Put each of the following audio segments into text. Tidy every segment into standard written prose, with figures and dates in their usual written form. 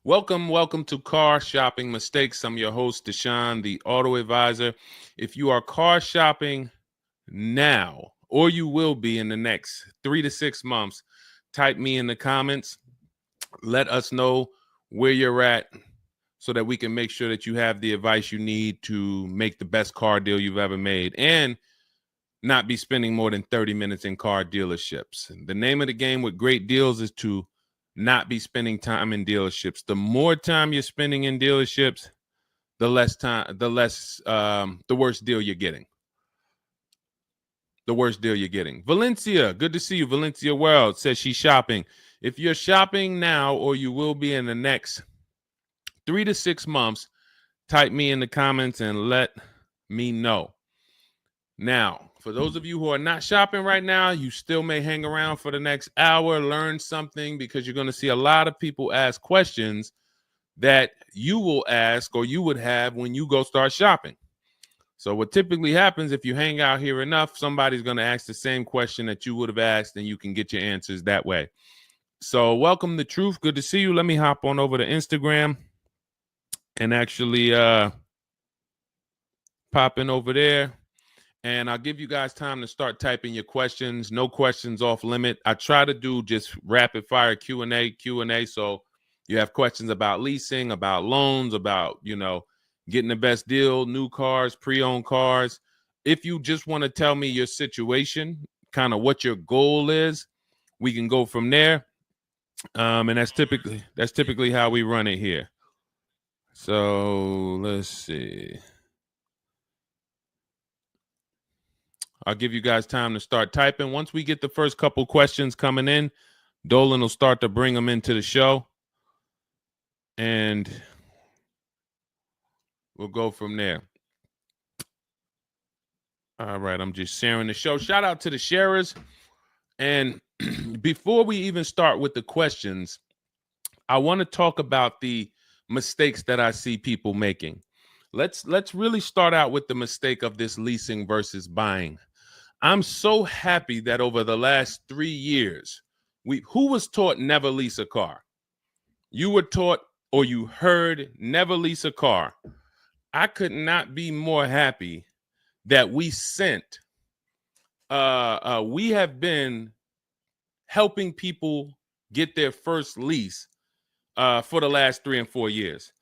Welcome to Car Shopping Mistakes. I'm your host, Deshone the Auto Advisor. If you are car shopping now, or you will be in the next 3 to 6 months, type me in the comments. Let us know where you're at so that we can make sure that you have the advice you need to make the best car deal you've ever made and not be spending more than 30 minutes in car dealerships. The name of the game with great deals is to not be spending time in dealerships. The more time you're spending in dealerships, the worse deal you're getting. The worst deal you're getting. Valencia, good to see you. Valencia World says she's shopping. If you're shopping now or you will be in the next 3 to 6 months, type me in the comments and let me know. Now, for those of you who are not shopping right now, you still may hang around for the next hour, learn something, because you're going to see a lot of people ask questions that you will ask or you would have when you go start shopping. So what typically happens if you hang out here enough, somebody's going to ask the same question that you would have asked, and you can get your answers that way. So welcome to Truth. Good to see you. Let me hop on over to Instagram and actually pop in over there. And I'll give you guys time to start typing your questions. No questions off limit. I try to do just rapid fire Q&A. So you have questions about leasing, about loans, about, getting the best deal, new cars, pre-owned cars. If you just want to tell me your situation, kind of what your goal is, we can go from there. And that's typically how we run it here. So let's see. I'll give you guys time to start typing. Once we get the first couple questions coming in, Dolan will start to bring them into the show. And we'll go from there. All right, I'm just sharing the show. Shout out to the sharers. And before we even start with the questions, I want to talk about the mistakes that I see people making. Let's really start out with the mistake of this leasing versus buying. I'm so happy that over the last 3 years, who was taught never lease a car? You were taught or you heard never lease a car. I could not be more happy that we have been helping people get their first lease for the last 3 and 4 years.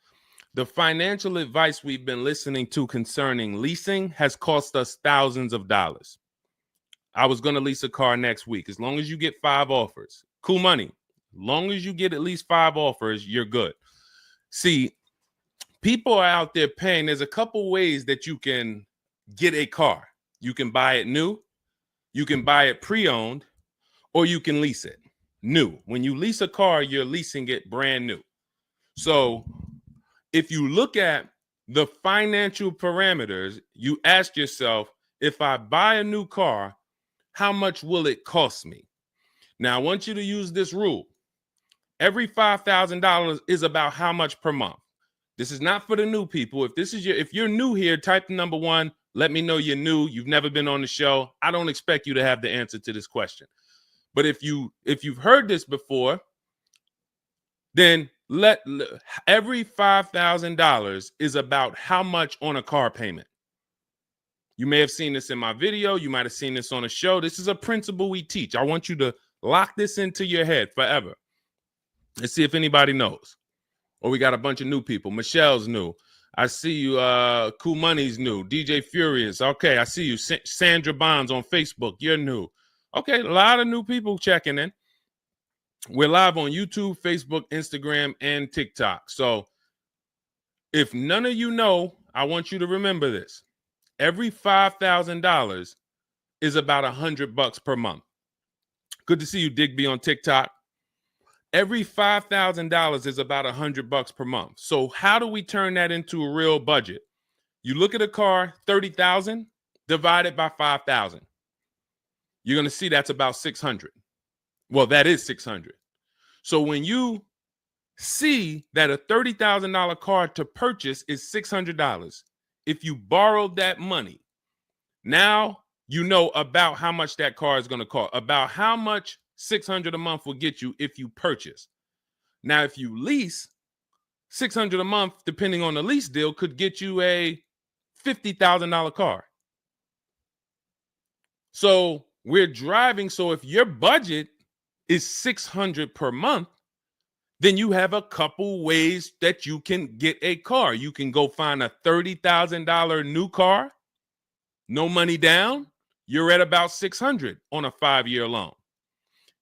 The financial advice we've been listening to concerning leasing has cost us thousands of dollars. I was going to lease a car next week. As long as you get 5 offers, cool money. As long as you get at least 5 offers, you're good. See, people are out there paying. There's a couple ways that you can get a car. You can buy it new, you can buy it pre-owned, or you can lease it new. When you lease a car, you're leasing it brand new. So if you look at the financial parameters, you ask yourself, if I buy a new car, how much will it cost me? Now, I want you to use this rule. Every $5,000 is about how much per month. This is not for the new people. If you're new here, type the number 1. Let me know you're new. You've never been on the show. I don't expect you to have the answer to this question. But if you've heard this before, then every $5,000 is about how much on a car payment. You may have seen this in my video. You might have seen this on a show. This is a principle we teach. I want you to lock this into your head forever. Let's see if anybody knows. Or we got a bunch of new people. Michelle's new. I see you. Cool Money's new. DJ Furious. Okay, I see you. Sandra Bonds on Facebook. You're new. Okay, a lot of new people checking in. We're live on YouTube, Facebook, Instagram, and TikTok. So if none of you know, I want you to remember this. Every $5,000 is about $100 per month. Good to see you, Digby, on TikTok. Every $5,000 is about $100 per month. So how do we turn that into a real budget? You look at a car, $30,000 divided by 5,000. You're going to see that's about 600. Well, that is 600. So when you see that a $30,000 car to purchase is $600, if you borrowed that money, now you know about how much that car is going to cost, about how much $600 a month will get you if you purchase. Now, if you lease, $600 a month, depending on the lease deal, could get you a $50,000 car. So we're driving. So if your budget is $600 per month, then you have a couple ways that you can get a car. You can go find a $30,000 new car, no money down. You're at about $600 on a 5-year loan.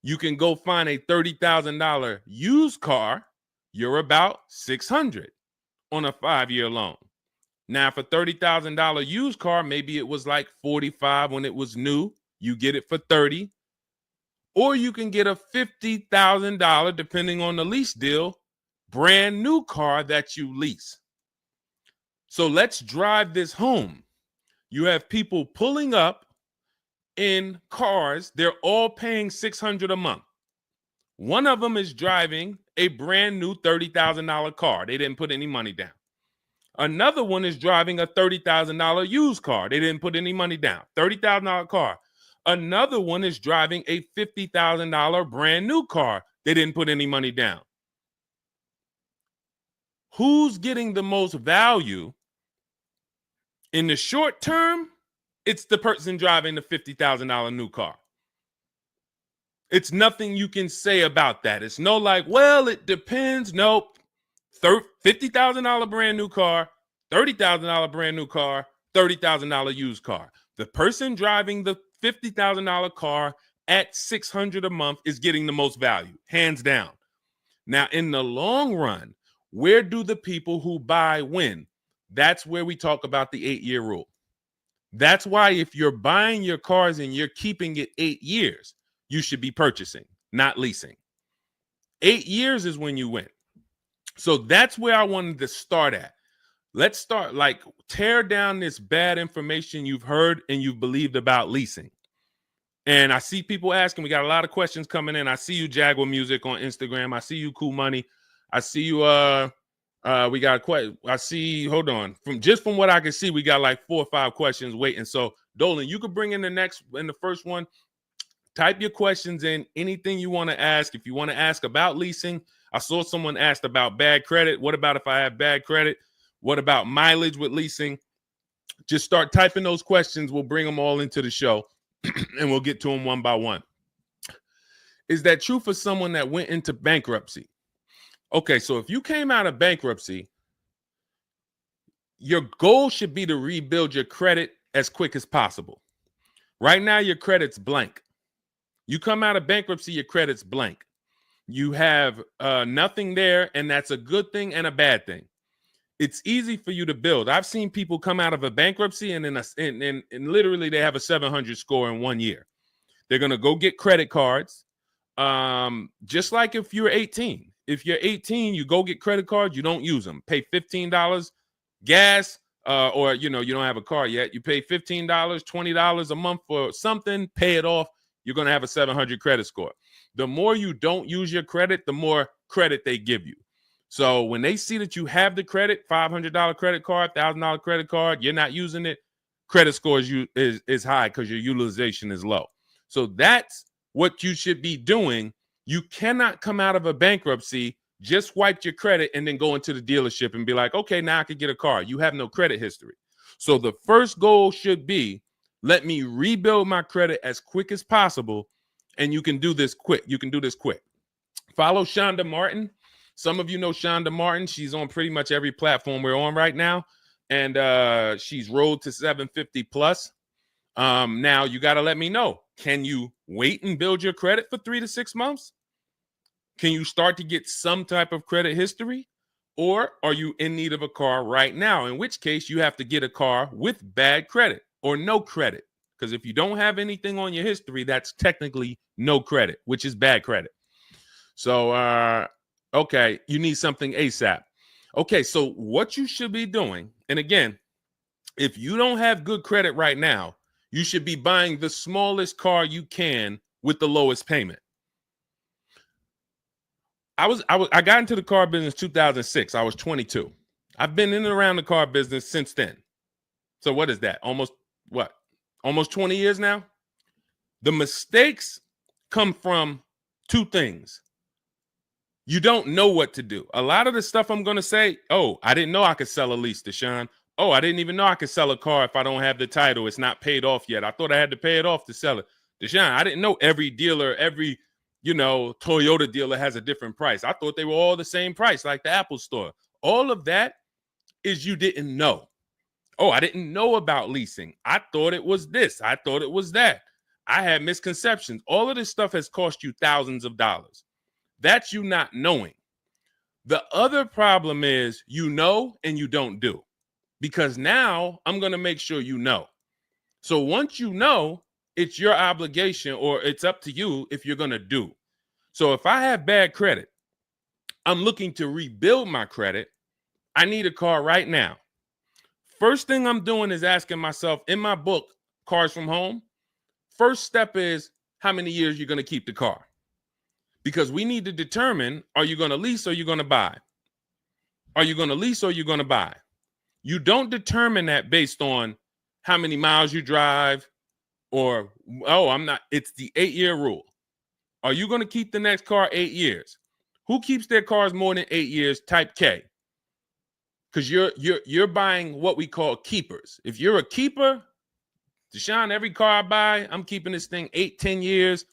You can go find a $30,000 used car. You're about $600 on a 5-year loan. Now, for $30,000 used car, maybe it was like $45 when it was new. You get it for $30. Or you can get a $50,000, depending on the lease deal, brand new car that you lease. So let's drive this home. You have people pulling up in cars. They're all paying $600 a month. One of them is driving a brand new $30,000 car. They didn't put any money down. Another one is driving a $30,000 used car. They didn't put any money down. $30,000 car. Another one is driving a $50,000 brand new car. They didn't put any money down. Who's getting the most value? In the short term, it's the person driving the $50,000 new car. It's nothing you can say about that. It's no like, well, it depends. Nope. $50,000 brand new car, $30,000 brand new car, $30,000 used car. The person driving the $50,000 car at $600 a month is getting the most value, hands down. Now, in the long run, where do the people who buy win? That's where we talk about the 8-year rule. That's why if you're buying your cars and you're keeping it 8 years, you should be purchasing, not leasing. 8 years is when you win. So that's where I wanted to start at. Let's start, like, tear down this bad information you've heard and you've believed about leasing. And I see people asking, we got a lot of questions coming in. I see you, Jaguar Music, on Instagram. I see you, Cool Money. I see you, we got quite, I see, hold on. From what I can see, we got like 4 or 5 questions waiting. So Dolan, you could bring in the first one. Type your questions in, anything you want to ask. If you want to ask about leasing, I saw someone asked about bad credit. What about if I have bad credit? What about mileage with leasing? Just start typing those questions. We'll bring them all into the show and we'll get to them one by one. Is that true for someone that went into bankruptcy? Okay, so if you came out of bankruptcy, your goal should be to rebuild your credit as quick as possible. Right now, your credit's blank. You come out of bankruptcy, your credit's blank. You have nothing there, and that's a good thing and a bad thing. It's easy for you to build. I've seen people come out of a bankruptcy and literally they have a 700 score in 1 year. They're going to go get credit cards. Just like if you're 18. If you're 18, you go get credit cards, you don't use them. Pay $15 gas, or you don't have a car yet. You pay $15, $20 a month for something, pay it off. You're going to have a 700 credit score. The more you don't use your credit, the more credit they give you. So when they see that you have the credit, $500 credit card, $1,000 credit card, you're not using it, credit score is high because your utilization is low. So that's what you should be doing. You cannot come out of a bankruptcy, just wipe your credit, and then go into the dealership and be like, okay, now I can get a car. You have no credit history. So the first goal should be, let me rebuild my credit as quick as possible, and you can do this quick. You can do this quick. Follow Shonda Martin. Some of you know Shonda Martin. She's on pretty much every platform we're on right now, and she's Road to 750 plus. Now you got to let me know. Can you wait and build your credit for 3 to 6 months? Can you start to get some type of credit history? Or are you in need of a car right now? In which case you have to get a car with bad credit or no credit. Because if you don't have anything on your history, that's technically no credit, which is bad credit. So, okay, you need something ASAP. Okay, so what you should be doing, and again, if you don't have good credit right now, you should be buying the smallest car you can with the lowest payment. I got into the car business 2006. I was 22. I've been in and around the car business since then. So what is that? Almost 20 years now? The mistakes come from 2 things. You don't know what to do. A lot of the stuff I'm going to say, oh, I didn't know I could sell a lease, Deshone. Oh, I didn't even know I could sell a car if I don't have the title. It's not paid off yet. I thought I had to pay it off to sell it. Deshone, I didn't know every dealer, every, Toyota dealer has a different price. I thought they were all the same price, like the Apple store. All of that is you didn't know. Oh, I didn't know about leasing. I thought it was this. I thought it was that. I had misconceptions. All of this stuff has cost you thousands of dollars. That's you not knowing. The other problem is you know and you don't do, because now I'm going to make sure you know. So once you know, it's your obligation, or it's up to you if you're going to do. So if I have bad credit, I'm looking to rebuild my credit. I need a car right now. First thing I'm doing is asking myself, in my book, Cars from Home, first step is how many years you're going to keep the car. Because we need to determine, are you going to lease or you're going to buy? Are you going to lease or you're going to buy? You don't determine that based on how many miles you drive or, it's the 8-year rule. Are you going to keep the next car 8 years? Who keeps their cars more than 8 years? Type K. Because you're buying what we call keepers. If you're a keeper, Deshone, every car I buy, I'm keeping this thing 8, 10 years,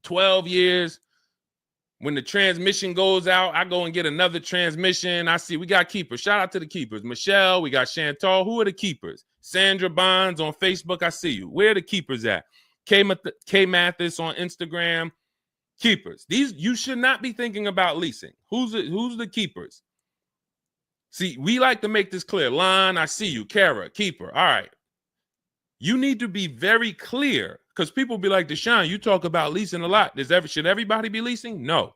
12 years. When the transmission goes out, I go and get another transmission. I see we got keepers. Shout out to the keepers. Michelle, we got Chantal. Who are the keepers? Sandra Bonds on Facebook. I see you. Where are the keepers at? K Mathis on Instagram. Keepers. These, you should not be thinking about leasing. Who's the keepers? See, we like to make this clear. Lon, I see you. Kara, keeper. All right. You need to be very clear, because people be like, Deshone, you talk about leasing a lot. Should everybody be leasing? No.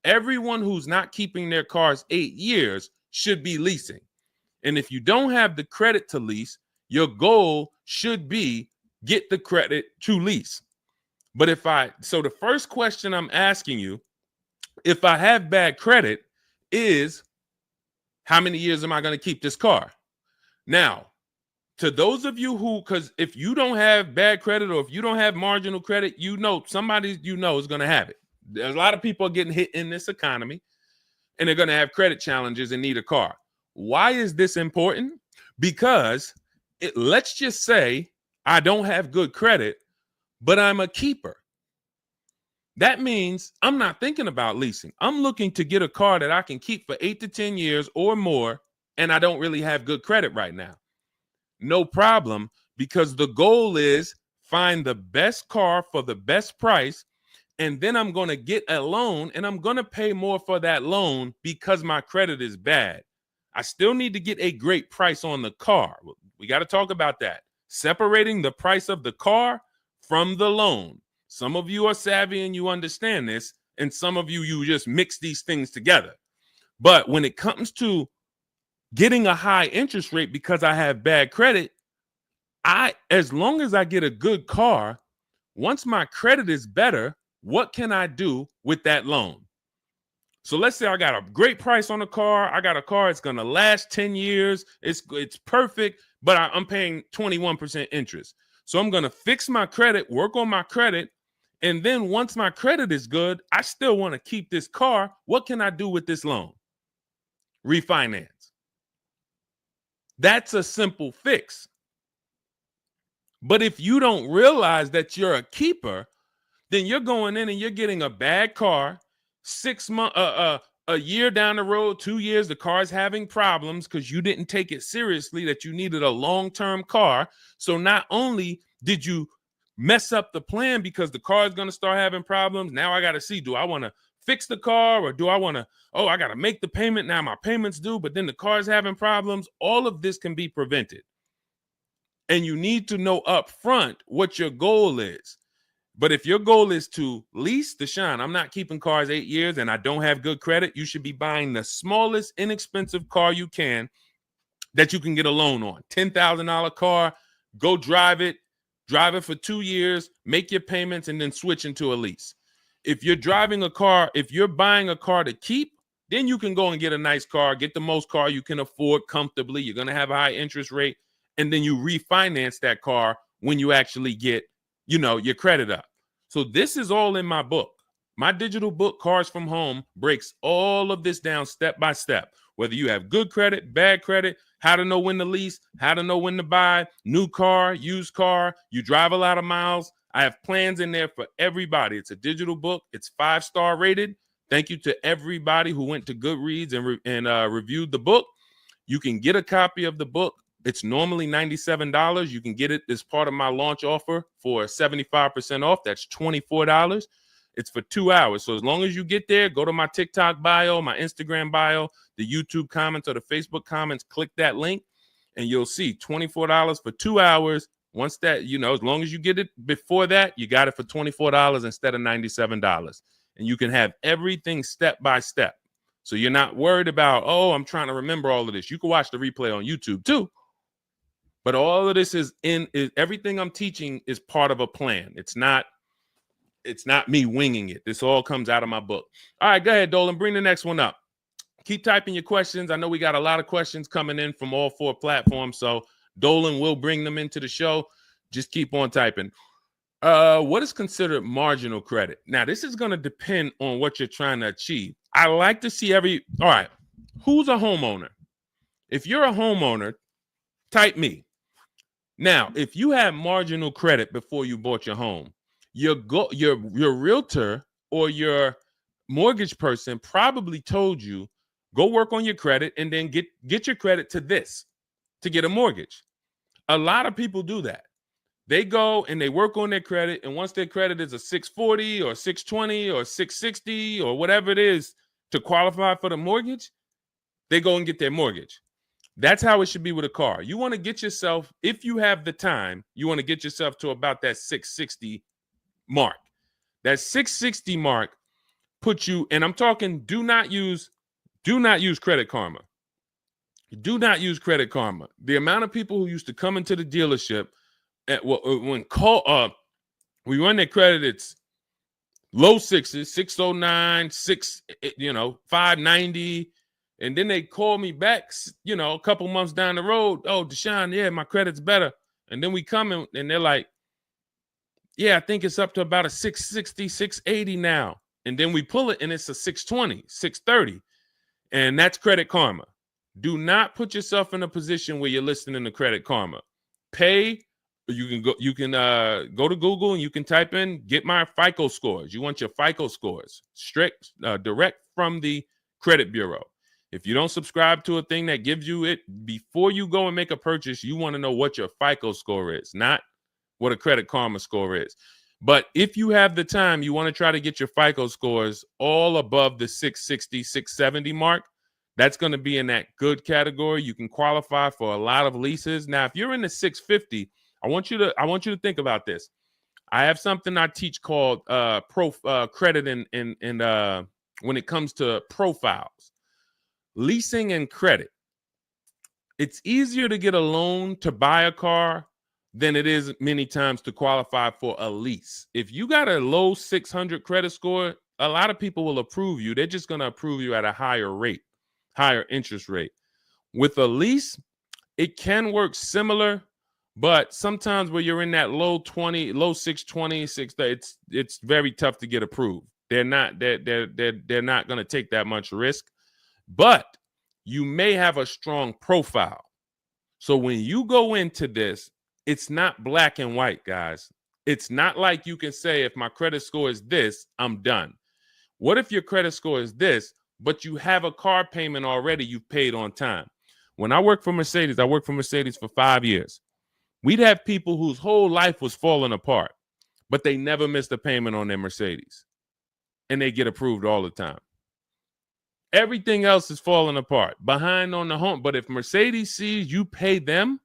Everyone who's not keeping their cars 8 years should be leasing. And if you don't have the credit to lease, your goal should be get the credit to lease. But so the first question I'm asking you, if I have bad credit, is how many years am I going to keep this car? Now, to those of you because if you don't have bad credit, or if you don't have marginal credit, somebody is going to have it. There's a lot of people getting hit in this economy, and they're going to have credit challenges and need a car. Why is this important? Because let's just say I don't have good credit, but I'm a keeper. That means I'm not thinking about leasing. I'm looking to get a car that I can keep for 8 to 10 years or more, and I don't really have good credit right now. No problem, because the goal is find the best car for the best price, and then I'm going to get a loan, and I'm going to pay more for that loan because my credit is bad. I still need to get a great price on the car. We got to talk about that. Separating the price of the car from the loan. Some of you are savvy and you understand this, and some of you just mix these things together. But when it comes to getting a high interest rate because I have bad credit, as long as I get a good car, once my credit is better, what can I do with that loan? So let's say I got a great price on a car. I got a car, it's going to last 10 years. It's perfect, but I'm paying 21% interest. So I'm going to fix my credit, work on my credit. And then once my credit is good, I still want to keep this car. What can I do with this loan? Refinance. That's a simple fix. But if you don't realize that you're a keeper, then you're going in and you're getting a bad car. 6 months, a year down the road, 2 years, the car's having problems because you didn't take it seriously that you needed a long-term car. So not only did you mess up the plan because the car is going to start having problems, now I got to see, do I want to fix the car, or do I want to, I got to make the payment, now my payment's due, but then the car's having problems. All of this can be prevented. And you need to know up front what your goal is. But if your goal is to lease, Deshone, I'm not keeping cars 8 years and I don't have good credit, you should be buying the smallest inexpensive car you can that you can get a loan on. $10,000 car, go drive it for 2 years, make your payments, and then switch into a lease. If you're driving a car, if you're buying a car to keep, then you can go and get a nice car, get the most car you can afford comfortably. You're going to have a high interest rate, and then you refinance that car when you actually get, your credit up. So this is all in my book. My digital book, Cars from Home, breaks all of this down step by step. Whether you have good credit, bad credit, how to know when to lease, how to know when to buy, new car, used car, you drive a lot of miles. I have plans in there for everybody. It's a digital book. It's 5-star rated. Thank you to everybody who went to Goodreads and reviewed the book. You can get a copy of the book. It's normally $97. You can get it as part of my launch offer for 75% off. That's $24. It's for 2 hours. So as long as you get there, go to my TikTok bio, my Instagram bio, the YouTube comments or the Facebook comments, click that link, and you'll see $24 for 2 hours. Once that, as long as you get it before that, you got it for $24 instead of $97. And you can have everything step by step. So you're not worried about, I'm trying to remember all of this. You can watch the replay on YouTube too. But all of this is everything I'm teaching is part of a plan. It's not me winging it. This all comes out of my book. All right, go ahead, Dolan. Bring the next one up. Keep typing your questions. I know we got a lot of questions coming in from all 4 platforms, so Dolan will bring them into the show. Just keep on typing. What is considered marginal credit? Now, this is going to depend on what you're trying to achieve. I like to see all right, who's a homeowner? If you're a homeowner, type me. Now, if you had marginal credit before you bought your home, your realtor or your mortgage person probably told you, go work on your credit and then get your credit to this to get a mortgage. A lot of people do that. They go and they work on their credit, and once their credit is a 640 or 620 or 660 or whatever it is to qualify for the mortgage, they go and get their mortgage. That's how it should be with a car. You want to get yourself, if you have the time, you want to get yourself to about that 660 mark. That 660 mark puts you, and I'm talking, do not use Credit Karma. Do not use Credit Karma. The amount of people who used to come into the dealership we run their credit, it's low 6s, 609, 590. And then they call me back, a couple months down the road. Oh, Deshone, yeah, my credit's better. And then we come in and they're like, yeah, I think it's up to about a 660, 680 now. And then we pull it and it's a 620, 630. And that's Credit Karma. Do not put yourself in a position where you're listening to Credit Karma. Pay. You can go to Google and you can type in, get my FICO scores. You want your FICO scores direct from the credit bureau. If you don't subscribe to a thing that gives you it before you go and make a purchase, you want to know what your FICO score is, not what a Credit Karma score is. But if you have the time, you want to try to get your FICO scores all above the 660, 670 mark. That's going to be in that good category. You can qualify for a lot of leases. Now, if you're in the 650, I want you to think about this. I have something I teach called credit and when it comes to profiles, leasing and credit. It's easier to get a loan to buy a car than it is many times to qualify for a lease. If you got a low 600 credit score, a lot of people will approve you. They're just going to approve you at a higher rate, higher interest rate. With a lease, it can work similar. But sometimes when you're in that low 620, 630, it's very tough to get approved. They're not going to take that much risk, but you may have a strong profile. So when you go into this, it's not black and white, guys. It's not like you can say, if my credit score is this, I'm done. What if your credit score is this, but you have a car payment already you've paid on time? When I worked for Mercedes, I worked for Mercedes for 5 years. We'd have people whose whole life was falling apart, but they never missed a payment on their Mercedes, and they get approved all the time. Everything else is falling apart, behind on the home. But if Mercedes sees you pay them,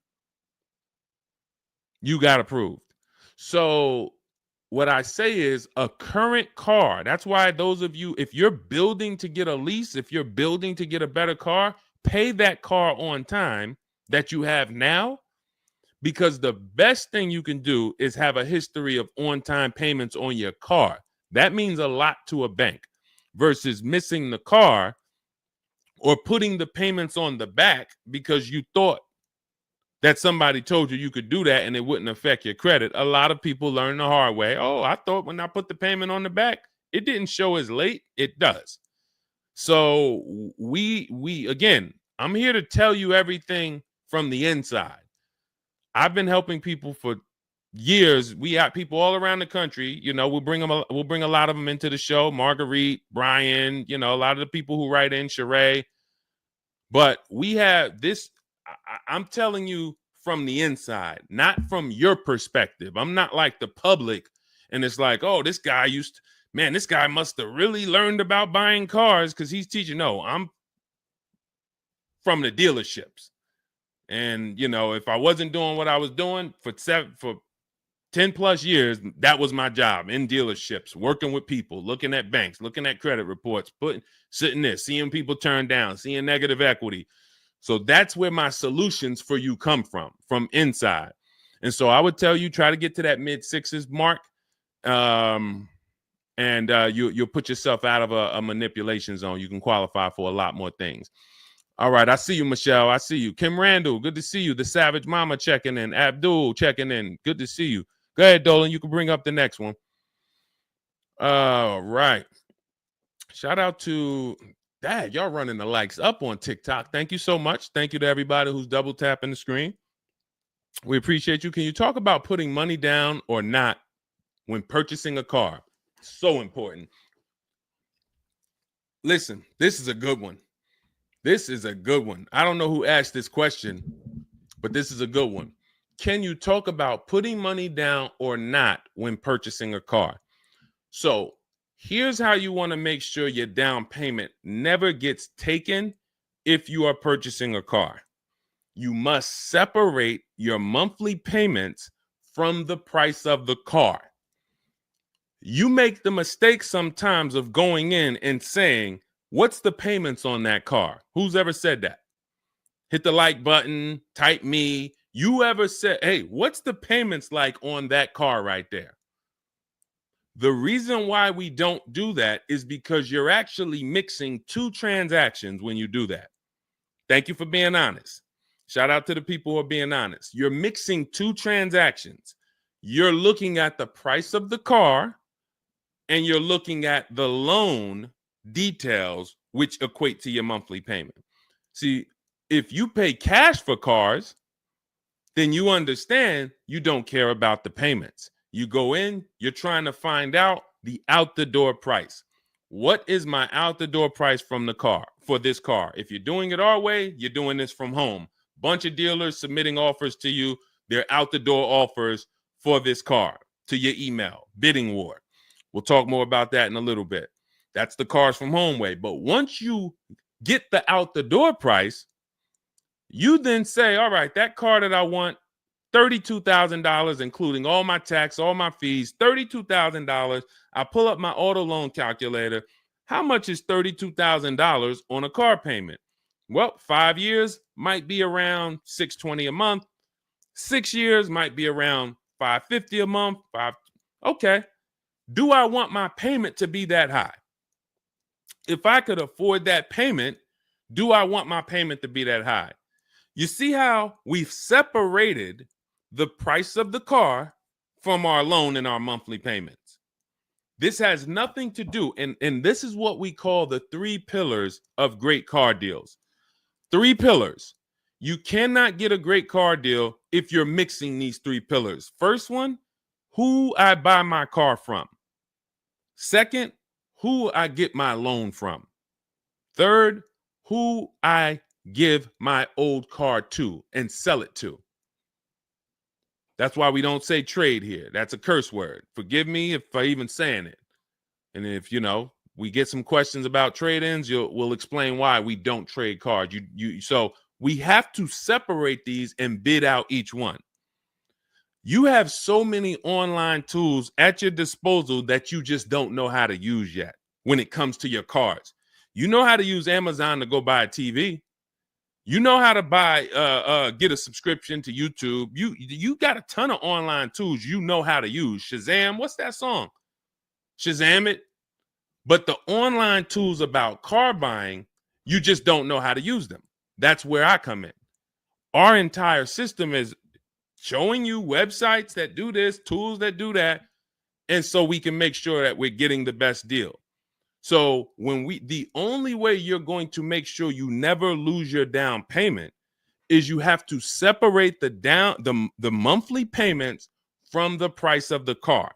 you got approved. So what I say is a current car. That's why those of you, if you're building to get a lease, if you're building to get a better car, pay that car on time that you have now. Because the best thing you can do is have a history of on-time payments on your car. That means a lot to a bank versus missing the car or putting the payments on the back because you thought that somebody told you could do that and it wouldn't affect your credit. A lot of people learn the hard way. Oh, I thought when I put the payment on the back, it didn't show as late. It does. So we again, I'm here to tell you everything from the inside. I've been helping people for years. We have people all around the country. You know, we'll bring a lot of them into the show. Marguerite, Brian, you know, a lot of the people who write in, Sheree. But we have this. I'm telling you from the inside, not from your perspective. I'm not like the public, and it's like, oh, this guy this guy must have really learned about buying cars because he's teaching. No, I'm from the dealerships. And, you know, if I wasn't doing what I was doing for 10 plus years, that was my job in dealerships, working with people, looking at banks, looking at credit reports, sitting there, seeing people turn down, seeing negative equity. So that's where my solutions for you come from inside. And so I would tell you, try to get to that mid sixes mark. And you'll put yourself out of a manipulation zone. You can qualify for a lot more things. All right, I see you, Michelle. I see you. Kim Randall, good to see you. The Savage Mama checking in. Abdul checking in. Good to see you. Go ahead, Dolan. You can bring up the next one. All right. Shout out to Dad. Y'all running the likes up on TikTok. Thank you so much. Thank you to everybody who's double tapping the screen. We appreciate you. Can you talk about putting money down or not when purchasing a car? So important. Listen, this is a good one. This is a good one. I don't know who asked this question, but this is a good one. Can you talk about putting money down or not when purchasing a car? So here's how you want to make sure your down payment never gets taken if you are purchasing a car. You must separate your monthly payments from the price of the car. You make the mistake sometimes of going in and saying, what's the payments on that car? Who's ever said that? Hit the like button, type me. You ever said, hey, what's the payments like on that car right there? The reason why we don't do that is because you're actually mixing two transactions when you do that. Thank you for being honest. Shout out to the people who are being honest. You're mixing two transactions. You're looking at the price of the car and you're looking at the loan details, which equate to your monthly payment. See, if you pay cash for cars, then you understand you don't care about the payments. You go in, you're trying to find out the out the door price. What is my out the door price from the car for this car? If you're doing it our way, you're doing this from home. Bunch of dealers submitting offers to you. They're out the door offers for this car to your email, bidding war. We'll talk more about that in a little bit. That's the Cars from Home way. But once you get the out the door price, you then say, all right, that car that I want, $32,000, including all my tax, all my fees, $32,000. I pull up my auto loan calculator. How much is $32,000 on a car payment? Well, 5 years might be around $620 a month. 6 years might be around $550 a month. Okay. Do I want my payment to be that high? If I could afford that payment, do I want my payment to be that high? You see how we've separated the price of the car from our loan and our monthly payments. This has nothing to do, and this is what we call the 3 pillars of great car deals. 3 pillars. You cannot get a great car deal if you're mixing these 3 pillars. First one, who I buy my car from. Second, who I get my loan from. Third, who I give my old car to and sell it to. That's why we don't say trade here. That's a curse word. Forgive me if I even saying it. And if, we get some questions about trade-ins, we'll explain why we don't trade cars. So we have to separate these and bid out each one. You have so many online tools at your disposal that you just don't know how to use yet when it comes to your cars. You know how to use Amazon to go buy a TV. You know how to get a subscription to YouTube. You got a ton of online tools you know how to use. Shazam, what's that song? Shazam it. But the online tools about car buying, you just don't know how to use them. That's where I come in. Our entire system is showing you websites that do this, tools that do that. And so we can make sure that we're getting the best deal. So the only way you're going to make sure you never lose your down payment is you have to separate the monthly payments from the price of the car.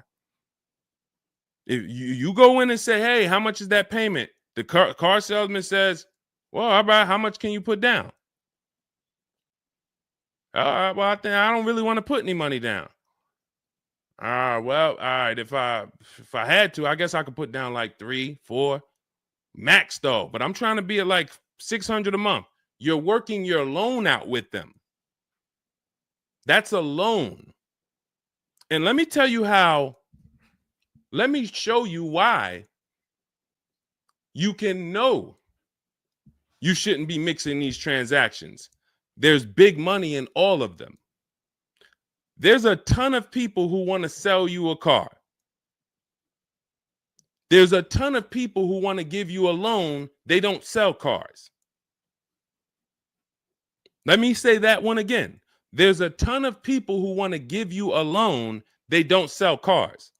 If you go in and say, hey, how much is that payment? The car salesman says, well, how much can you put down? Well, I don't really want to put any money down. Well, all right. If I had to, I guess I could put down like 3, 4 max though. But I'm trying to be at like $600 a month. You're working your loan out with them. That's a loan. And let me tell you how. Let me show you why you can know you shouldn't be mixing these transactions. There's big money in all of them. There's a ton of people who want to sell you a car. There's a ton of people who want to give you a loan. They don't sell cars. Let me say that one again. There's a ton of people who want to give you a loan. They don't sell cars.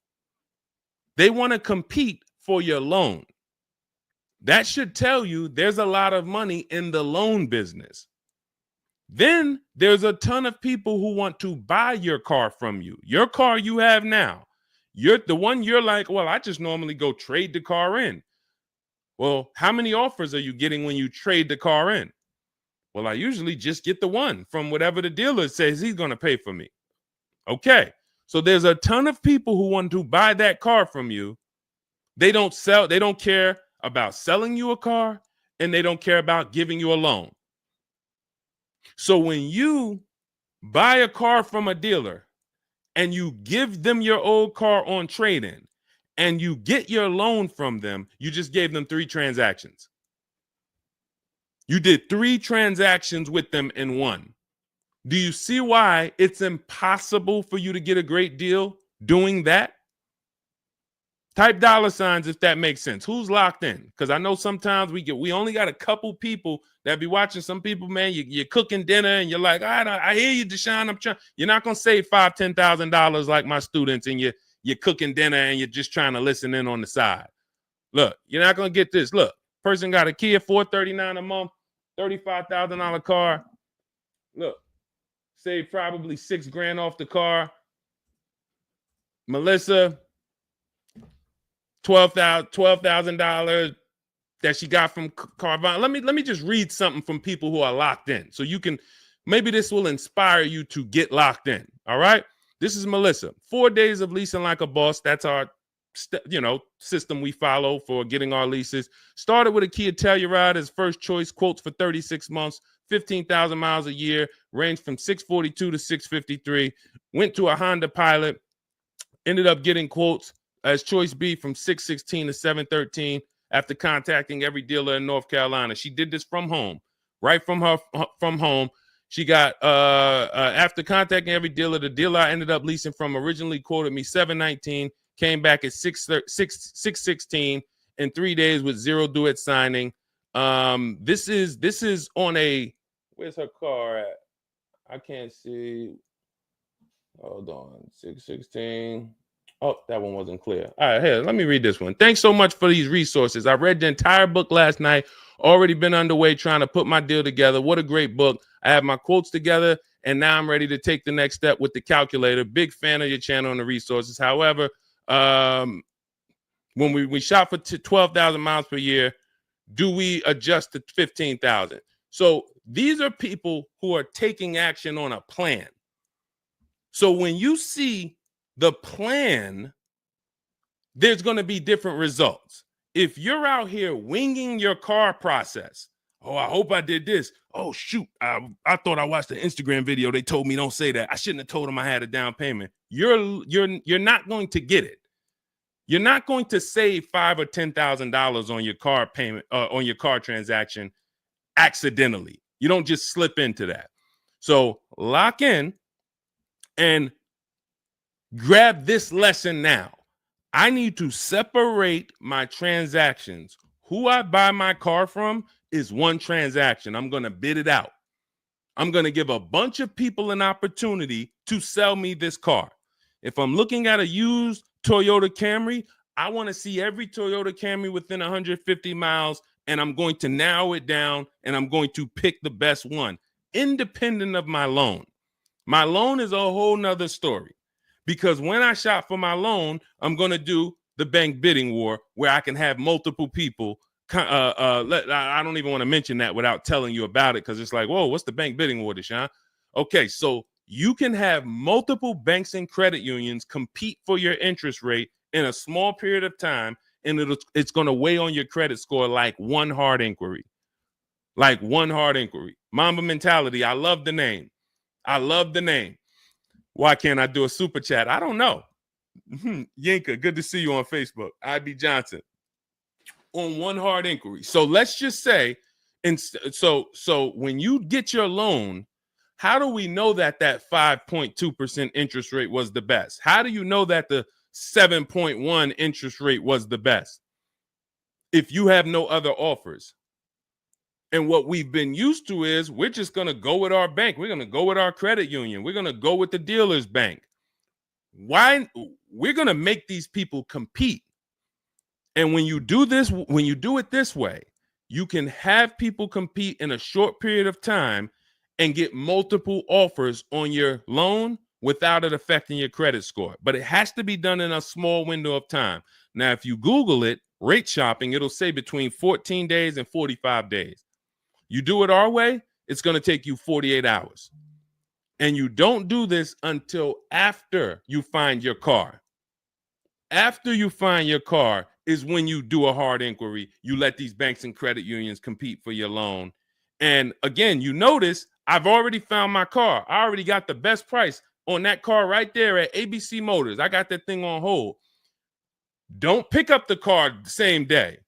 They want to compete for your loan. That should tell you there's a lot of money in the loan business. Then there's a ton of people who want to buy your car from you. Your car you have now. You're the one you're like, well, I just normally go trade the car in. Well, how many offers are you getting when you trade the car in? Well, I usually just get the one from whatever the dealer says he's going to pay for me. Okay. So there's a ton of people who want to buy that car from you. They don't care about selling you a car, and they don't care about giving you a loan. So when you buy a car from a dealer and you give them your old car on trade-in and you get your loan from them, you just gave them 3 transactions. You did 3 transactions with them in one. Do you see why it's impossible for you to get a great deal doing that? Type $signs if that makes sense. Who's locked in? Because I know sometimes we only got a couple people that be watching. Some people, man, you're cooking dinner and you're like, I hear you, Deshone. You're not gonna save $5,000, $10,000 like my students, and you're cooking dinner and you're just trying to listen in on the side. Look, you're not gonna get this. Look, person got a Kia $439 a month, $35,000 car. Look, save probably $6,000 off the car. Melissa, $12,000 that she got from Carvana. Let me just read something from people who are locked in, so you can, maybe this will inspire you to get locked in. All right, this is Melissa. 4 days of leasing like a boss. That's our system we follow for getting our leases. Started with a Kia Telluride as first choice. Quotes for 36 months, 15,000 miles a year. Ranged from 642 to 653. Went to a Honda Pilot. Ended up getting quotes as choice B from 616 to 713 after contacting every dealer in North Carolina. She did this from home, right from home. She got after contacting every dealer, the dealer I ended up leasing from originally quoted me 719, came back at 616 in 3 days with 0 due at signing. This is on a, where's her car at? I can't see. Hold on, 616. Oh, that one wasn't clear. All right, here, let me read this one. Thanks so much for these resources. I read the entire book last night. Already been underway trying to put my deal together. What a great book. I have my quotes together, and now I'm ready to take the next step with the calculator. Big fan of your channel and the resources. However, when we shop for 12,000 miles per year, do we adjust to 15,000? So these are people who are taking action on a plan. So when you see the plan, there's going to be different results. If you're out here winging your car process, oh, I hope I did this. Oh, shoot, I thought I watched the Instagram video. They told me don't say that. I shouldn't have told them I had a down payment. You're not going to get it. You're not going to save $5,000 or $10,000 on your car payment, on your car transaction accidentally. You don't just slip into that. So lock in and grab this lesson now. I need to separate my transactions. Who I buy my car from is one transaction. I'm going to bid it out. I'm going to give a bunch of people an opportunity to sell me this car. If I'm looking at a used Toyota Camry, I want to see every Toyota Camry within 150 miles, and I'm going to narrow it down, and I'm going to pick the best one, independent of my loan. My loan is a whole nother story, because when I shop for my loan, I'm going to do the bank bidding war where I can have multiple people. I don't even want to mention that without telling you about it, because it's like, whoa, what's the bank bidding war, Deshone? Okay, so you can have multiple banks and credit unions compete for your interest rate in a small period of time, and it's going to weigh on your credit score like one hard inquiry. Like one hard inquiry. Mamba Mentality, I love the name. I love the name. Why can't I do a super chat? I don't know. Yinka, good to see you on Facebook. IB Johnson. On one hard inquiry. So let's just say, and so when you get your loan, how do we know that 5.2% interest rate was the best? How do you know that the 7.1 interest rate was the best if you have no other offers? And what we've been used to is we're just going to go with our bank. We're going to go with our credit union. We're going to go with the dealer's bank. Why? We're going to make these people compete. And when you do this, when you do it this way, you can have people compete in a short period of time and get multiple offers on your loan without it affecting your credit score. But it has to be done in a small window of time. Now, if you Google it, rate shopping, it'll say between 14 days and 45 days. You do it our way, it's going to take you 48 hours. And you don't do this until after you find your car. After you find your car is when you do a hard inquiry. You let these banks and credit unions compete for your loan. And again, you notice I've already found my car. I already got the best price on that car right there at ABC Motors. I got that thing on hold. Don't pick up the car the same day.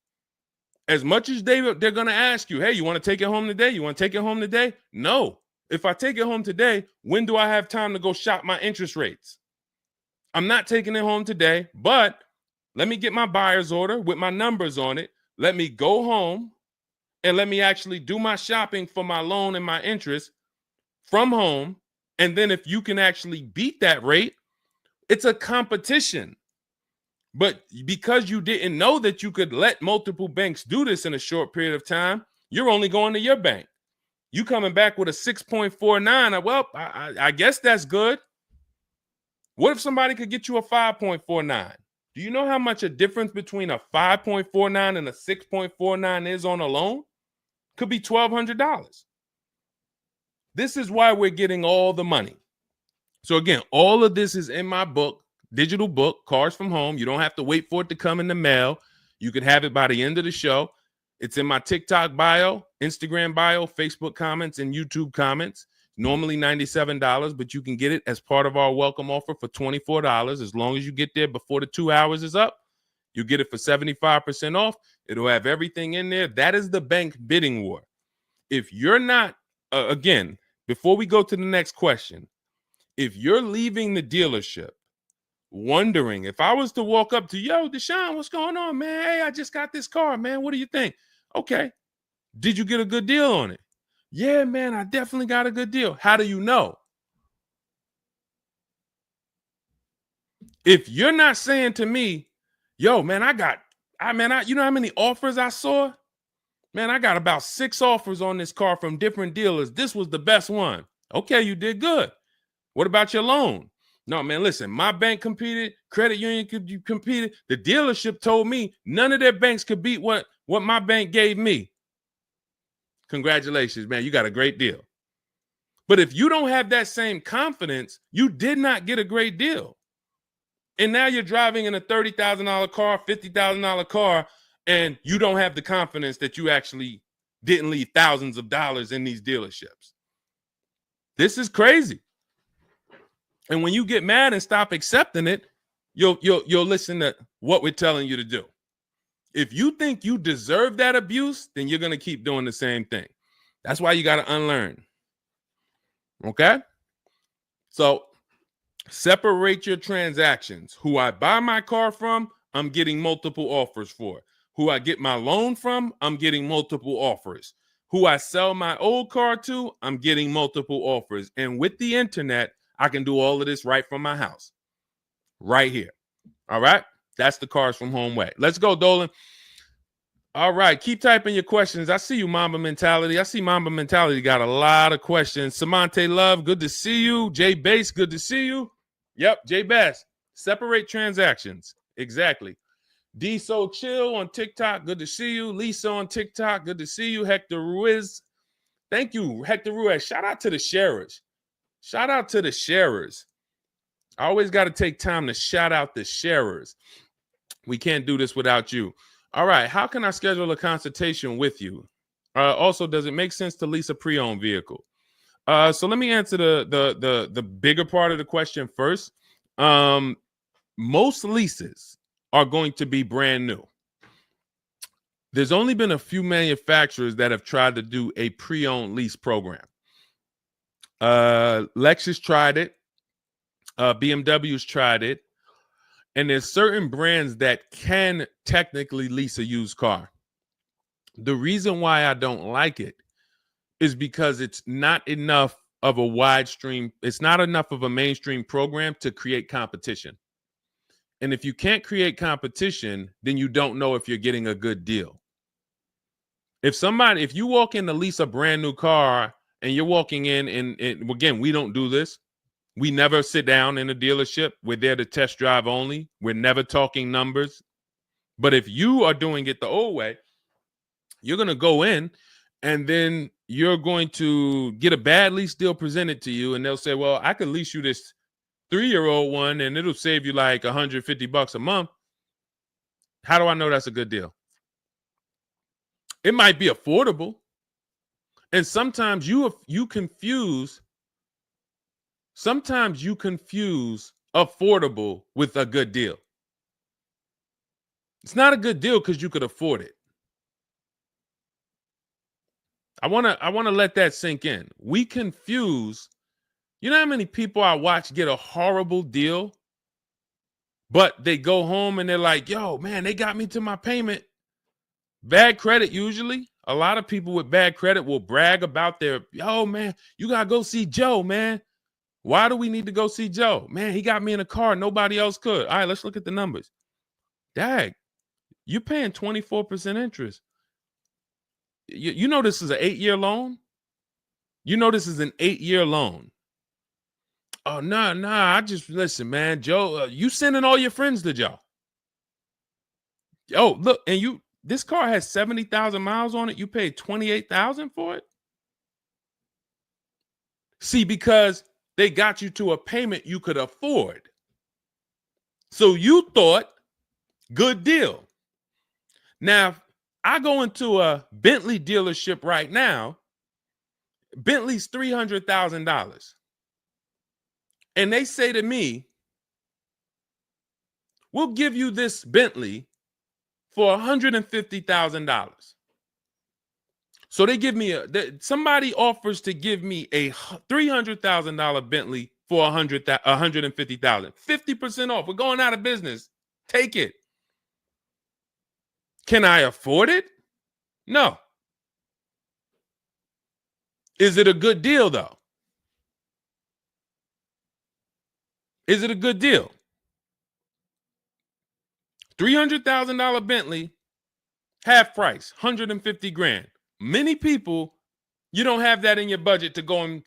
As much as they're going to ask you, hey, you want to take it home today? You want to take it home today? No. If I take it home today, when do I have time to go shop my interest rates? I'm not taking it home today, but let me get my buyer's order with my numbers on it. Let me go home and let me actually do my shopping for my loan and my interest from home. And then if you can actually beat that rate, it's a competition. But because you didn't know that you could let multiple banks do this in a short period of time, you're only going to your bank. You coming back with a 6.49. Well, I guess that's good. What if somebody could get you a 5.49? Do you know how much a difference between a 5.49 and a 6.49 is on a loan? Could be $1,200. This is why we're getting all the money. So again, all of this is in my book, digital book, Cars from Home. You don't have to wait for it to come in the mail. You can have it by the end of the show. It's in my TikTok bio, Instagram bio, Facebook comments, and YouTube comments. Normally $97, but you can get it as part of our welcome offer for $24. As long as you get there before the 2 hours is up, you get it for 75% off. It'll have everything in there. That is the bank bidding war. If you're not, again, before we go to the next question, if you're leaving the dealership wondering, if I was to walk up to, yo, Deshone, what's going on, man? Hey, I just got this car, man. What do you think? Okay. Did you get a good deal on it? Yeah, man, I definitely got a good deal. How do you know? If you're not saying to me, yo, man, you know how many offers I saw? Man, I got about 6 offers on this car from different dealers. This was the best one. Okay, you did good. What about your loan? No, man, listen, my bank competed, credit union competed. The dealership told me none of their banks could beat what my bank gave me. Congratulations, man. You got a great deal. But if you don't have that same confidence, you did not get a great deal. And now you're driving in a $30,000 car, $50,000 car, and you don't have the confidence that you actually didn't leave thousands of dollars in these dealerships. This is crazy. And when you get mad and stop accepting it, you'll listen to what we're telling you to do. If you think you deserve that abuse, then you're going to keep doing the same thing. That's why you got to unlearn. Okay? So separate your transactions. Who I buy my car from, I'm getting multiple offers for. Who I get my loan from, I'm getting multiple offers. Who I sell my old car to, I'm getting multiple offers. And with the internet, I can do all of this right from my house. Right here. All right. That's the Cars from Home way. Let's go, Dolan. All right. Keep typing your questions. I see you, Mamba Mentality. I see Mamba Mentality got a lot of questions. Samante Love, good to see you. Jay Bass, good to see you. Yep, Jay Bass. Separate transactions. Exactly. D So Chill on TikTok, good to see you. Lisa on TikTok, good to see you. Hector Ruiz, thank you, Hector Ruiz. Shout out to the sharers. Shout out to the sharers. I always got to take time to shout out the sharers. We can't do this without you. All right, how can I schedule a consultation with you? Also, does it make sense to lease a pre-owned vehicle? So let me answer the bigger part of the question first. Most leases are going to be brand new. There's only been a few manufacturers that have tried to do a pre-owned lease program. Lexus tried it. BMW's tried it. And there's certain brands that can technically lease a used car. The reason why I don't like it is because it's not enough of a wide stream. It's not enough of a mainstream program to create competition. And if you can't create competition, then you don't know if you're getting a good deal. If you walk in to lease a brand new car and you're walking in and again, we don't do this. We never sit down in a dealership. We're there to test drive only. We're never talking numbers. But if you are doing it the old way, you're going to go in and then you're going to get a bad lease deal presented to you. And they'll say, well, I could lease you this 3-year-old one and it'll save you like $150 a month. How do I know that's a good deal? It might be affordable. And sometimes you confuse affordable with a good deal. It's not a good deal because you could afford it. I want to let that sink in. We confuse, you know how many people I watch get a horrible deal, but they go home and they're like, yo, man, they got me to my payment. Bad credit usually. A lot of people with bad credit will brag about yo, man, you got to go see Joe, man. Why do we need to go see Joe? Man, he got me in a car. Nobody else could. All right, let's look at the numbers. Dag, you're paying 24% interest. You know this is an 8-year loan? You know this is an 8-year loan. Oh, nah, I just, listen, man, Joe, you sending all your friends to Joe. Oh, look, and this car has 70,000 miles on it. You paid 28,000 for it? See, because they got you to a payment you could afford. So you thought, good deal. Now, I go into a Bentley dealership right now. Bentley's $300,000. And they say to me, we'll give you this Bentley for $150,000. So they give me somebody offers to give me a $300,000 Bentley for $150,000. 50% off. We're going out of business. Take it. Can I afford it? No. Is it a good deal, though? Is it a good deal? $300,000 Bentley, half price, 150 grand. Many people, you don't have that in your budget to go and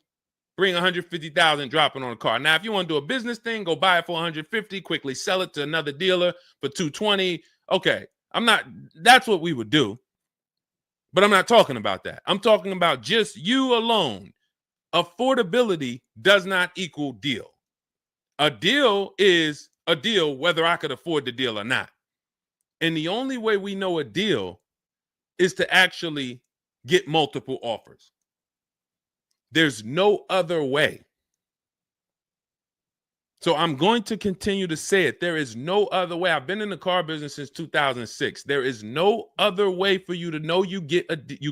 bring 150,000 dropping on a car. Now, if you want to do a business thing, go buy it for 150, quickly sell it to another dealer for 220. Okay, that's what we would do. But I'm not talking about that. I'm talking about just you alone. Affordability does not equal deal. A deal is a deal whether I could afford the deal or not. And the only way we know a deal is to actually get multiple offers. There's no other way. So I'm going to continue to say it. There is no other way. I've been in the car business since 2006. There is no other way for you to know you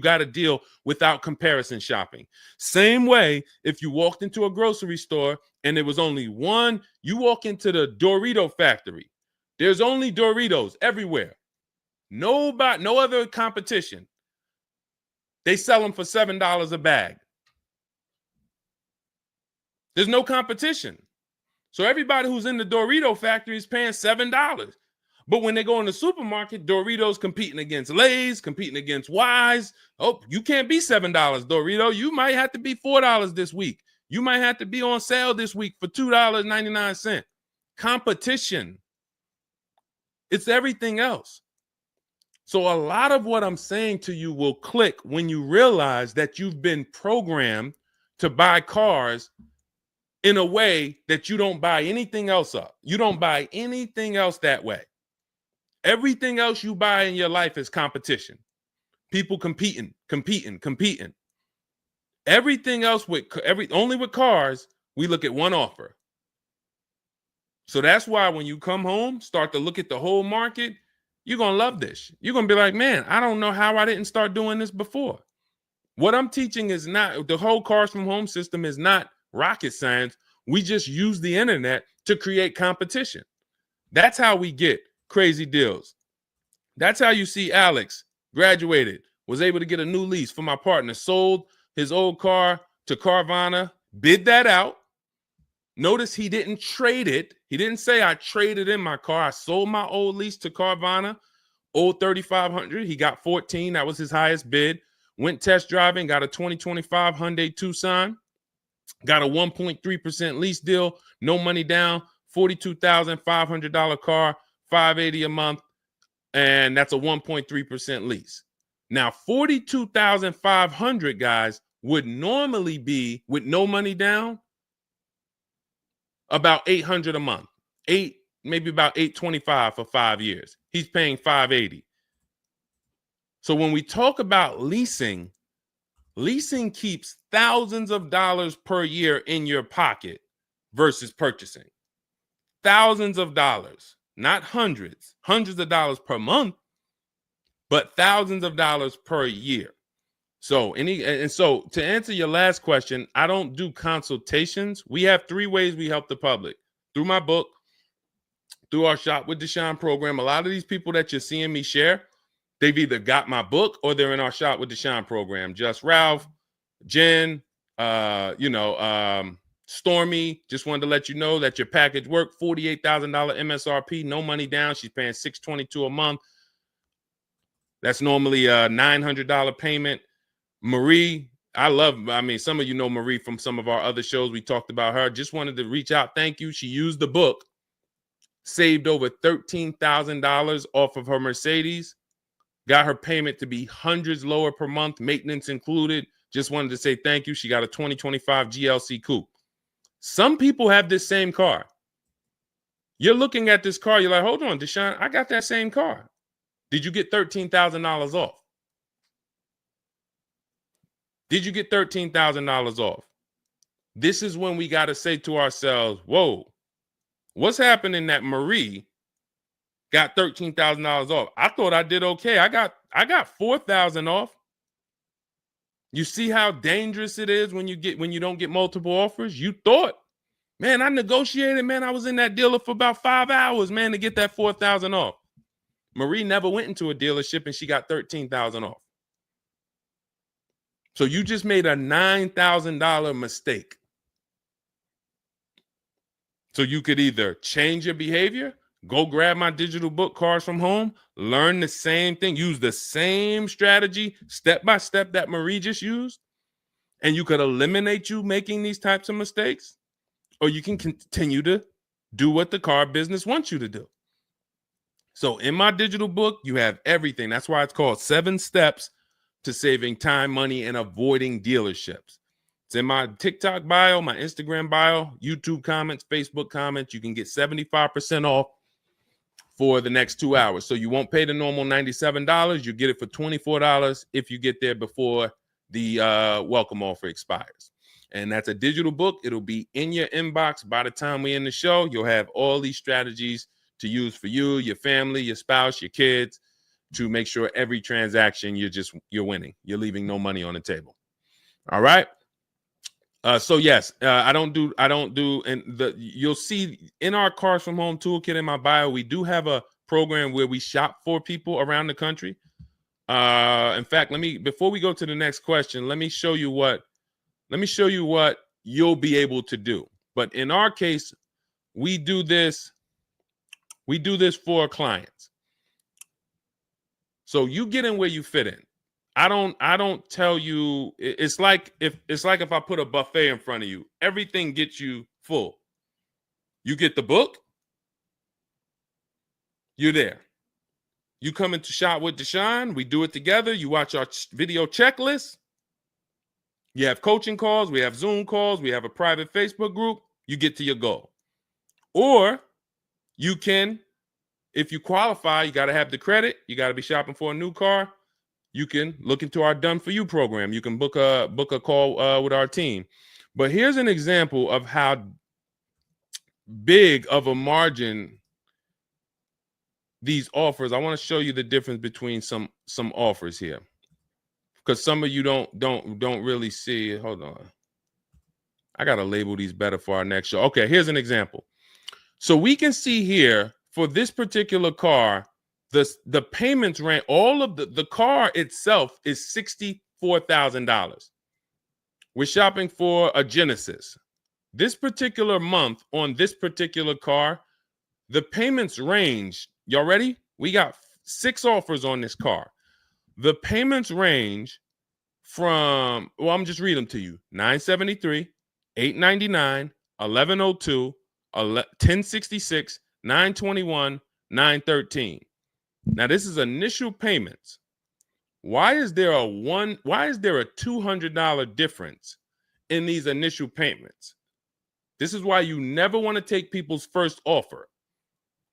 got a deal without comparison shopping. Same way if you walked into a grocery store and there was only one, you walk into the Dorito factory. There's only Doritos everywhere. No other competition. They sell them for $7 a bag. There's no competition. So everybody who's in the Dorito factory is paying $7. But when they go in the supermarket, Doritos competing against Lay's, competing against Wise. Oh, you can't be $7, Dorito. You might have to be $4 this week. You might have to be on sale this week for $2.99. Competition. It's everything else. So a lot of what I'm saying to you will click when you realize that you've been programmed to buy cars in a way that you don't buy anything else up. You don't buy anything else that way. Everything else you buy in your life is competition. People competing. Everything else only with cars, we look at one offer. So that's why when you come home, start to look at the whole market, you're going to love this. You're going to be like, man, I don't know how I didn't start doing this before. What I'm teaching is not, the whole Cars from Home system is not rocket science. We just use the internet to create competition. That's how we get crazy deals. That's how you see Alex graduated, was able to get a new lease for my partner, sold his old car to Carvana, bid that out. Notice he didn't trade it. He didn't say I traded in my car. I sold my old lease to Carvana, old 3,500. He got 14. That was his highest bid. Went test driving, got a 2025 Hyundai Tucson, got a 1.3% lease deal, no money down, $42,500 car, $580 a month, and that's a 1.3% lease. Now, $42,500, guys, would normally be, with no money down, about $800 a month. Maybe about $825 for 5 years. He's paying $580. So when we talk about leasing keeps thousands of dollars per year in your pocket versus purchasing. Thousands of dollars, not hundreds of dollars per month, but thousands of dollars per year. So so to answer your last question, I don't do consultations. We have 3 ways we help the public: through my book, through our Shop with Deshone program. A lot of these people that you're seeing me share, they've either got my book or they're in our Shop with Deshone program. Just Ralph, Jen, Stormy. Just wanted to let you know that your package worked. $48,000 MSRP, no money down. She's paying $622 a month. That's normally a $900 payment. Marie, some of you know Marie from some of our other shows. We talked about her. Just wanted to reach out. Thank you. She used the book, saved over $13,000 off of her Mercedes, got her payment to be hundreds lower per month, maintenance included. Just wanted to say thank you. She got a 2025 GLC Coupe. Some people have this same car. You're looking at this car. You're like, hold on, Deshone, I got that same car. Did you get $13,000 off? Did you get $13,000 off? This is when we got to say to ourselves, whoa, what's happening that Marie got $13,000 off? I thought I did okay. I got $4,000 off. You see how dangerous it is when you don't get multiple offers? You thought, man, I negotiated, man. I was in that dealer for about 5 hours, man, to get that $4,000 off. Marie never went into a dealership and she got $13,000 off. So you just made a $9,000 mistake. So you could either change your behavior, go grab my digital book, Cars from Home, learn the same thing, use the same strategy step by step that Marie just used, and you could eliminate you making these types of mistakes, or you can continue to do what the car business wants you to do. So in my digital book, you have everything. That's why it's called 7 Steps to Saving Time, Money, and Avoiding Dealerships. It's in my TikTok bio, my Instagram bio, YouTube comments, Facebook comments. You can get 75% off for the next 2 hours. So you won't pay the normal $97. You get it for $24 if you get there before the welcome offer expires. And that's a digital book. It'll be in your inbox by the time we end the show. You'll have all these strategies to use for you, your family, your spouse, your kids, to make sure every transaction you're winning. You're leaving no money on the table. All right. So yes, I don't do, and you'll see in our Cars from Home toolkit in my bio, we do have a program where we shop for people around the country. In fact, before we go to the next question, let me show you what you'll be able to do. But in our case, we do this for clients. So you get in where you fit in. I don't tell you, it's like if I put a buffet in front of you, everything gets you full. You get the book, you're there. You come into Shop with Deshone, we do it together. You watch our video checklist. You have coaching calls, we have Zoom calls, we have a private Facebook group. You get to your goal. Or you can, if you qualify, you got to have the credit. You got to be shopping for a new car. You can look into our Done For You program. You can book a call with our team. But here's an example of how big of a margin these offers. I want to show you the difference between some offers here, because some of you don't really see it. Hold on. I got to label these better for our next show. Okay, here's an example. So we can see here for this particular car, the payments range, all of the car itself is $64,000. We're shopping for a Genesis. This particular month on this particular car, the payments range. Y'all ready? We got 6 offers on this car. The payments range from, well, I'm just reading them to you. $973, $899, $1,102, $1,066, $921, $913. Now this is initial payments. Why is there a $200 difference in these initial payments? This is why you never want to take people's first offer,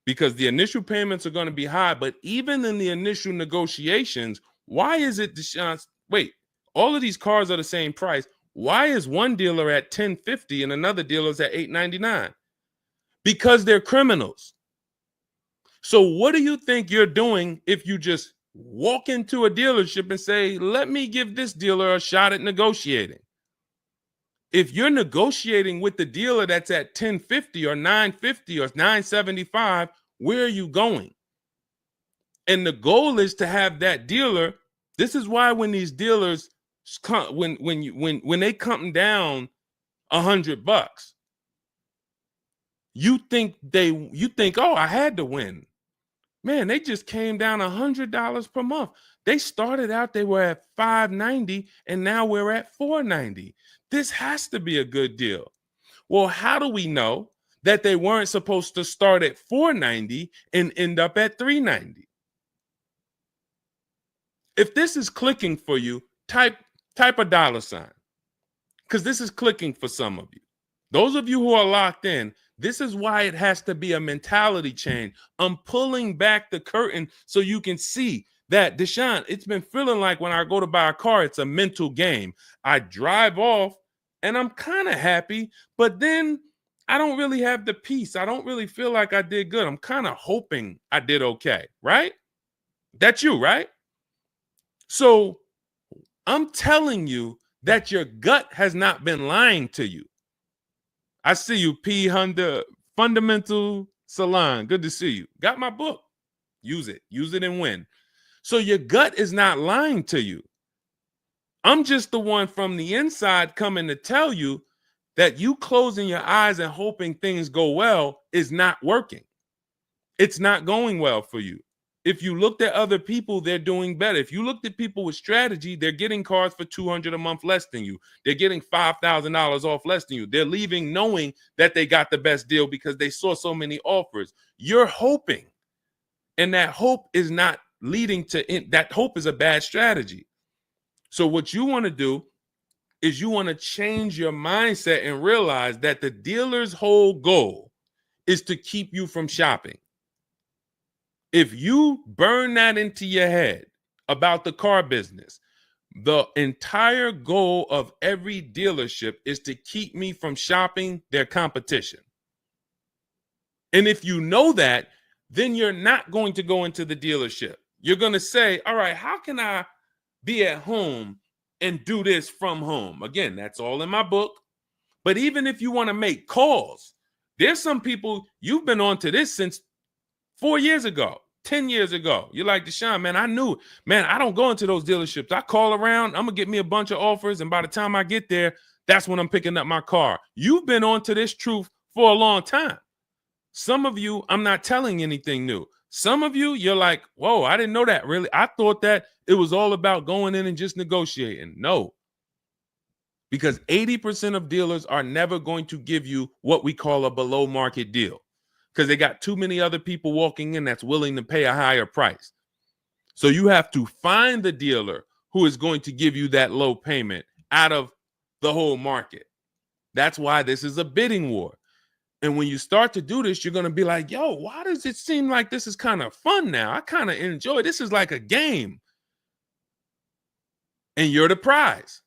because the initial payments are going to be high. But even in the initial negotiations, why is it, Deshone? Wait, all of these cars are the same price. Why is one dealer at $1,050 and another dealer is at $899? Because they're criminals. So what do you think you're doing if you just walk into a dealership and say, let me give this dealer a shot at negotiating? If you're negotiating with the dealer that's at $1,050 or $950 or $975, where are you going? And the goal is to have that dealer. This is why when these dealers come, when they come down $100, you think, oh, I had to win. Man, they just came down $100 per month. They started out, they were at $590, and now we're at $490. This has to be a good deal. Well, how do we know that they weren't supposed to start at $490 and end up at $390? If this is clicking for you, type a $, because this is clicking for some of you. Those of you who are locked in, this is why it has to be a mentality change. I'm pulling back the curtain so you can see that, Deshone, it's been feeling like when I go to buy a car, it's a mental game. I drive off and I'm kind of happy, but then I don't really have the peace. I don't really feel like I did good. I'm kind of hoping I did okay, right? That's you, right? So I'm telling you that your gut has not been lying to you. I see you, P. Honda Fundamental Salon. Good to see you. Got my book. Use it. Use it and win. So your gut is not lying to you. I'm just the one from the inside coming to tell you that you closing your eyes and hoping things go well is not working. It's not going well for you. If you looked at other people, they're doing better. If you looked at people with strategy, they're getting cars for $200 a month less than you. They're getting $5,000 off less than you. They're leaving knowing that they got the best deal because they saw so many offers. You're hoping, and that hope is not leading to that. Hope is a bad strategy. So what you want to do is you want to change your mindset and realize that the dealer's whole goal is to keep you from shopping. If you burn that into your head about the car business, the entire goal of every dealership is to keep me from shopping their competition. And if you know that, then you're not going to go into the dealership. You're going to say, all right, how can I be at home and do this from home? Again, that's all in my book. But even if you want to make calls, there's some people, you've been on to this since 4 years ago, 10 years ago. You're like, Deshone, man, I knew, man, I don't go into those dealerships. I call around, I'm going to get me a bunch of offers. And by the time I get there, that's when I'm picking up my car. You've been on to this truth for a long time. Some of you, I'm not telling anything new. Some of you, you're like, whoa, I didn't know that really. I thought that it was all about going in and just negotiating. No, because 80% of dealers are never going to give you what we call a below market deal because they got too many other people walking in that's willing to pay a higher price. So you have to find the dealer who is going to give you that low payment out of the whole market. That's why this is a bidding war. And when you start to do this, you're going to be like, yo, why does it seem like this is kind of fun now? I kind of enjoy this. Is like a game. And you're the prize.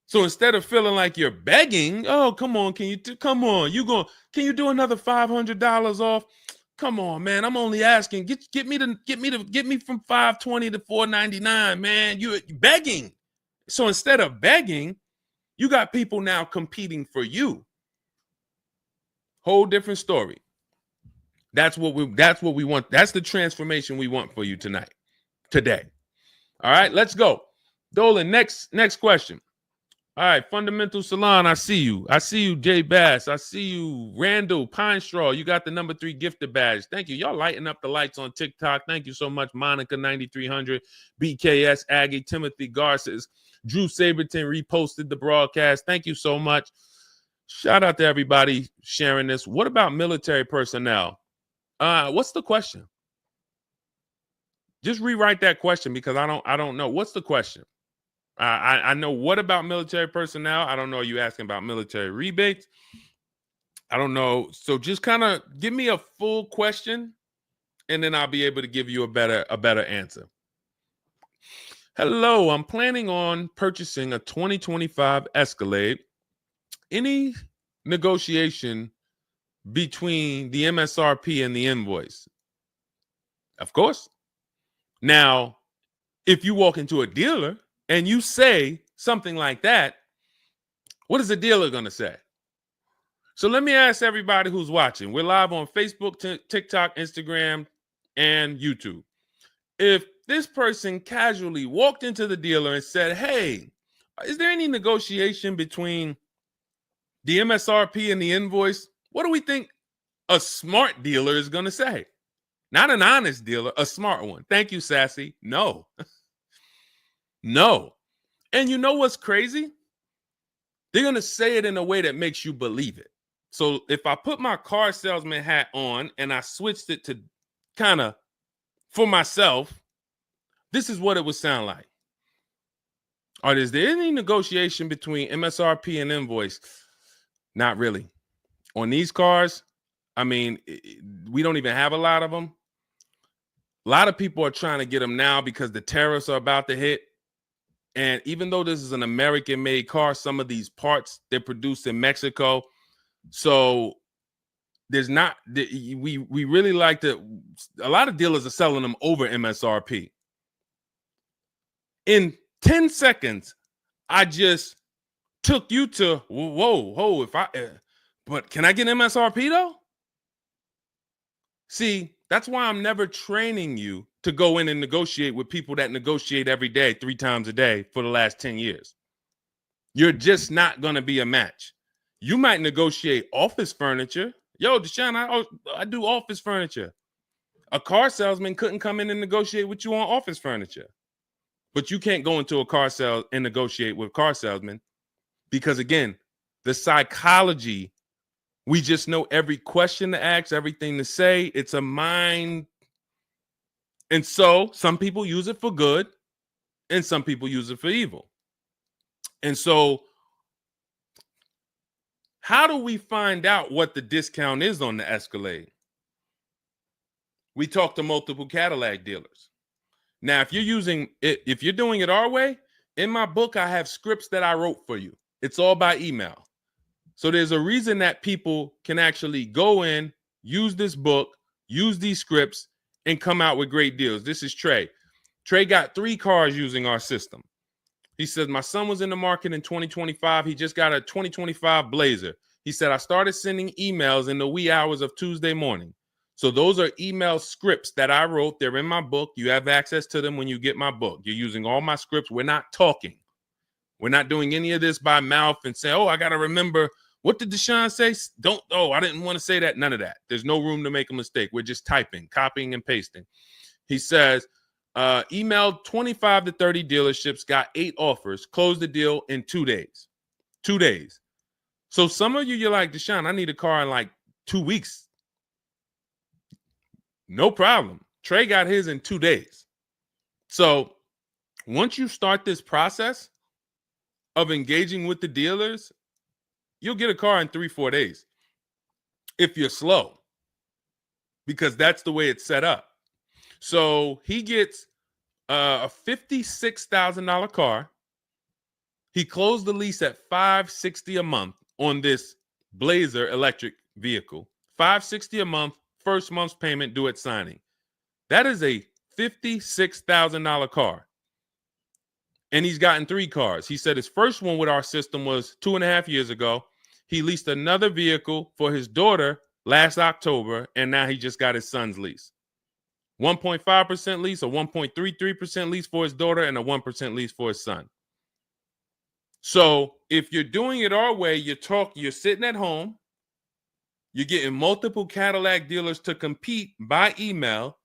So instead of feeling like you're begging, oh, come on, can you do another $500 off? Come on, man. I'm only asking. Get me from 520 to 499, man. You're begging. So instead of begging, you got people now competing for you. Whole different story. That's what we want. That's the transformation we want for you today. All right, let's go. Dolan, next question. All right, Fundamental Salon, I see you. I see you, Jay Bass. I see you, Randall Pine Straw. You got the number 3 gifted badge. Thank you. Y'all lighting up the lights on TikTok. Thank you so much, Monica 9300, BKS Aggie, Timothy Garces, Drew Saberton reposted the broadcast. Thank you so much. Shout out to everybody sharing this. What about military personnel? What's the question? Just rewrite that question because I don't know. What's the question? I know what about military personnel. I don't know. Are you asking about military rebates? I don't know. So just kind of give me a full question, and then I'll be able to give you a better answer. Hello, I'm planning on purchasing a 2025 Escalade. Any negotiation between the MSRP and the invoice? Of course. Now, if you walk into a dealer and you say something like that, what is the dealer going to say? So let me ask everybody who's watching. We're live on Facebook, TikTok, Instagram, and YouTube. If this person casually walked into the dealer and said, hey, is there any negotiation between the MSRP and the invoice? What do we think a smart dealer is going to say? Not an honest dealer, a smart one. Thank you, Sassy. No. No. And you know what's crazy? They're going to say it in a way that makes you believe it. So if I put my car salesman hat on and I switched it to kind of for myself, this is what it would sound like. Or is there any negotiation between MSRP and invoice? Not really. On these cars, I mean, we don't even have a lot of them. A lot of people are trying to get them now because the tariffs are about to hit. And even though this is an American-made car, some of these parts, they're produced in Mexico. So there's not, we really like to, a lot of dealers are selling them over MSRP. In 10 seconds, I just took you to, whoa, but can I get MSRP though? See, that's why I'm never training you to go in and negotiate with people that negotiate every day, 3 times a day for the last 10 years. You're just not going to be a match. You might negotiate office furniture. Yo, Deshone, I do office furniture. A car salesman couldn't come in and negotiate with you on office furniture. But you can't go into a car sale and negotiate with car salesmen because, again, the psychology, we just know every question to ask, everything to say. It's a mind. And so some people use it for good and some people use it for evil. And so how do we find out what the discount is on the Escalade? We talk to multiple Cadillac dealers. Now, if you're doing it our way, in my book, I have scripts that I wrote for you. It's all by email. So there's a reason that people can actually go in, use this book, use these scripts, and come out with great deals. This is Trey. Trey got 3 cars using our system. He says, my son was in the market in 2025. He just got a 2025 Blazer. He said, I started sending emails in the wee hours of Tuesday morning. So those are email scripts that I wrote. They're in my book. You have access to them when you get my book. You're using all my scripts. We're not talking. We're not doing any of this by mouth and saying, oh, I got to remember What did Deshone say? Don't, oh, I didn't want to say that. None of that. There's no room to make a mistake. We're just typing, copying, and pasting. He says, emailed 25 to 30 dealerships, got 8 offers, closed the deal in 2 days. 2 days. So some of you, you're like, Deshone, I need a car in like 2 weeks. No problem. Trey got his in 2 days. So once you start this process of engaging with the dealers, you'll get a car in 3-4 days if you're slow, because that's the way it's set up. So he gets a $56,000 car. He closed the lease at $560 a month on this Blazer electric vehicle. $560 a month, first month's payment due at signing. That is a $56,000 car. And he's gotten 3 cars. He said his first one with our system was 2.5 years ago. He leased another vehicle for his daughter last October, and now he just got his son's lease. 1.5% lease, a 1.33% lease for his daughter, and a 1% lease for his son. So if you're doing it our way, you're sitting at home, you're getting multiple Cadillac dealers to compete by email,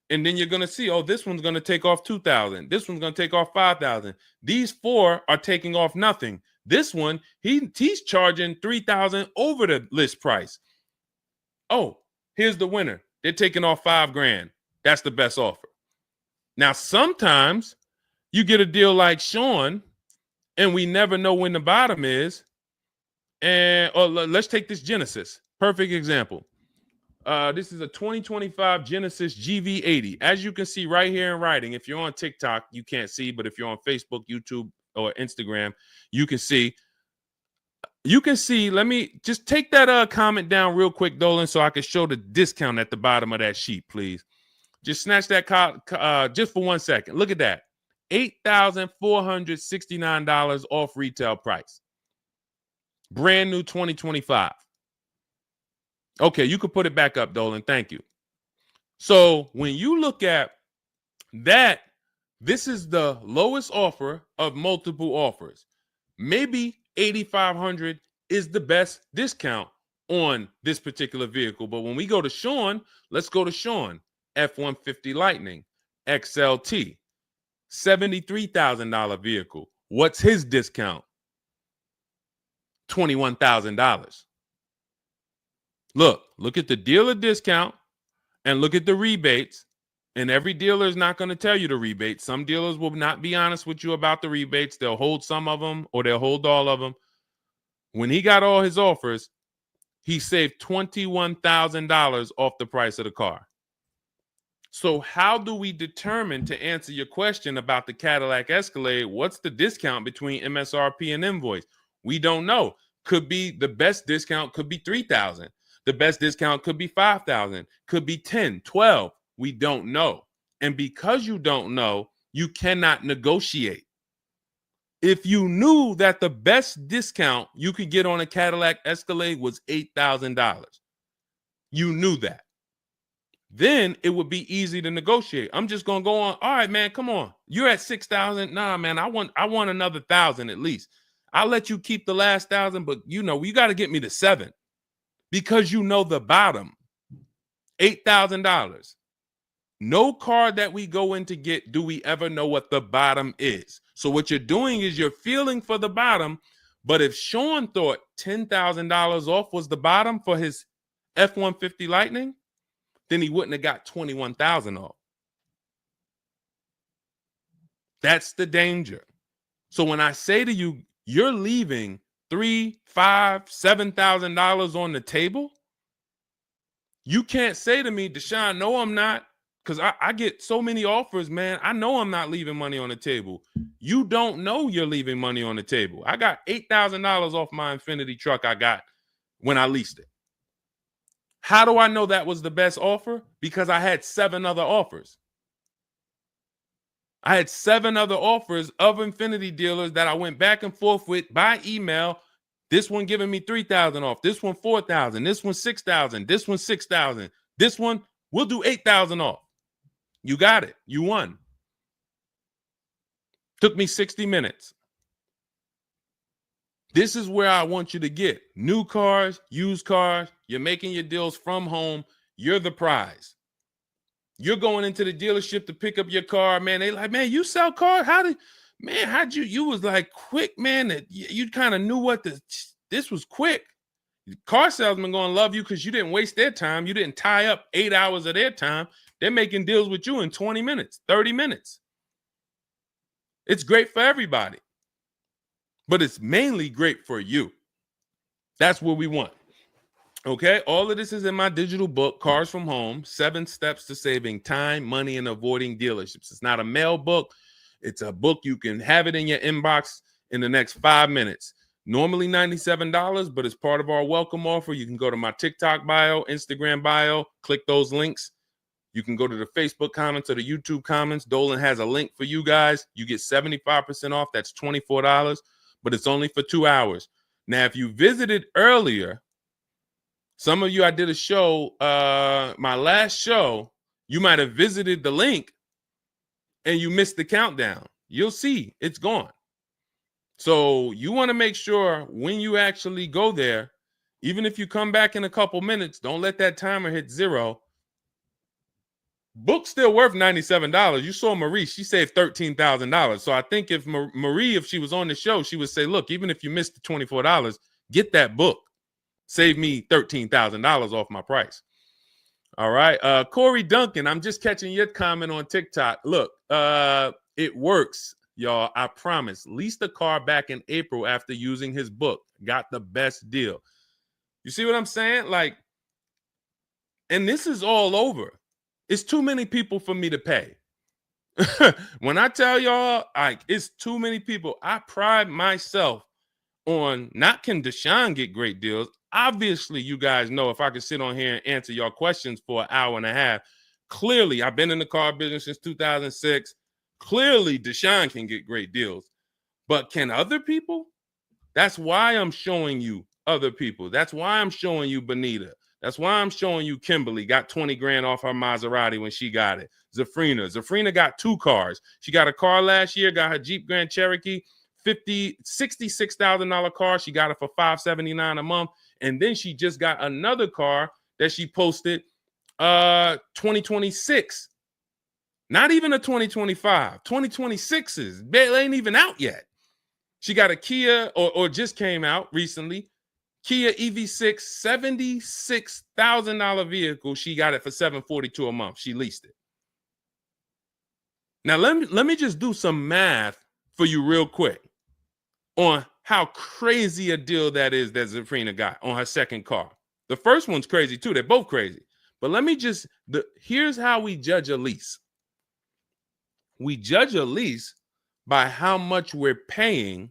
and then you're going to see, oh, this one's going to take off $2,000. This one's going to take off $5,000. These 4 are taking off nothing. This one, he's charging $3,000 over the list price. Oh, here's the winner. They're taking off $5,000. That's the best offer. Now, sometimes you get a deal like Sean, and we never know when the bottom is. And let's take this Genesis. Perfect example. This is a 2025 Genesis GV80. As you can see right here in writing, if you're on TikTok, you can't see, but if you're on Facebook, YouTube, or Instagram, you can see. You can see, let me just take that comment down real quick, Dolan, so I can show the discount at the bottom of that sheet, please. Just snatch that just for 1 second. Look at that. $8,469 off retail price. Brand new 2025. Okay, you could put it back up, Dolan. Thank you. So when you look at that, this is the lowest offer of multiple offers. Maybe $8,500 is the best discount on this particular vehicle. But when we go to Sean, let's go to Sean. F-150 Lightning XLT, $73,000 vehicle. What's his discount? $21,000. Look at the dealer discount and look at the rebates. And every dealer is not going to tell you the rebates. Some dealers will not be honest with you about the rebates. They'll hold some of them or they'll hold all of them. When he got all his offers, he saved $21,000 off the price of the car. So how do we determine, to answer your question about the Cadillac Escalade, what's the discount between MSRP and invoice? We don't know. Could be the best discount could be $3,000. The best discount could be $5,000, could be $10,000, $12,000. We don't know. And because you don't know, you cannot negotiate. If you knew that the best discount you could get on a Cadillac Escalade was $8,000, you knew that, then it would be easy to negotiate. I'm just going to go on. All right, man, come on. You're at $6,000. Nah, man, I want another $1,000 at least. I'll let you keep the last $1,000, but you got to get me to $7,000 because you know the bottom, $8,000. No car that we go in to get do we ever know what the bottom is. So what you're doing is you're feeling for the bottom. But if Sean thought $10,000 off was the bottom for his F-150 Lightning, then he wouldn't have got $21,000 off. That's the danger. So when I say to you, you're leaving $3,000, $5,000, $7,000 on the table, you can't say to me, Deshone, no, I'm not. Because I get so many offers, man. I know I'm not leaving money on the table. You don't know you're leaving money on the table. I got $8,000 off my Infinity truck I got when I leased it. How do I know that was the best offer? Because I had 7 other offers. I had 7 other offers of Infinity dealers that I went back and forth with by email. This one giving me $3,000 off. This one $4,000. This one $6,000. This one $6,000. This one we'll do $8,000 off. You got it. You won. Took me 60 minutes. This is where I want you to get new cars, used cars. You're making your deals from home. You're the prize. You're going into the dealership to pick up your car, man. They like, man, you sell cars? How'd you was like quick, man, that you kind of knew what this was quick. Car salesmen going to love you because you didn't waste their time. You didn't tie up 8 hours of their time. They're making deals with you in 20 minutes, 30 minutes. It's great for everybody, but it's mainly great for you. That's what we want. Okay, all of this is in my digital book, Cars from Home, 7 Steps to Saving Time, Money, and Avoiding Dealerships. It's not a mail book. It's a book. You can have it in your inbox in the next 5 minutes. Normally $97, but as part of our welcome offer, you can go to my TikTok bio, Instagram bio, click those links. You can go to the Facebook comments or the YouTube comments. Dolan has a link for you guys. You get 75% off. That's $24, but it's only for 2 hours. Now, if you visited earlier, some of you, I did a show, my last show, you might have visited the link and you missed the countdown. You'll see it's gone. So you want to make sure when you actually go there, even if you come back in a couple minutes, don't let that timer hit 0. Book's still worth $97. You saw Marie, she saved $13,000. So I think if Marie, if she was on the show, she would say, look, even if you missed the $24, get that book. Save me $13,000 off my price. All right. Corey Duncan, I'm just catching your comment on TikTok. Look, it works, y'all. I promise. Leased a car back in April after using his book. Got the best deal. You see what I'm saying? Like, and this is all over. It's too many people for me to pay. When I tell y'all, like, it's too many people. I pride myself on not can Deshone get great deals. Obviously, you guys know if I could sit on here and answer your questions for an hour and a half. Clearly, I've been in the car business since 2006. Clearly, Deshone can get great deals. But can other people? That's why I'm showing you other people. That's why I'm showing you Benita. That's why I'm showing you Kimberly got 20 grand off her Maserati when she got it. Zafrina got 2 cars. She got a car last year, got her Jeep Grand Cherokee, $66,000 car. She got it for $579 a month. And then she just got another car that she posted 2026. Not even a 2025. 2026s. It ain't even out yet. She got a Kia or just came out recently. Kia EV6, $76,000 vehicle. She got it for $742 a month. She leased it. Now let me just do some math for you real quick on how crazy a deal that is that Zafrina got on her second car. The first one's crazy too. They're both crazy. But let me just, here's how we judge a lease. We judge a lease by how much we're paying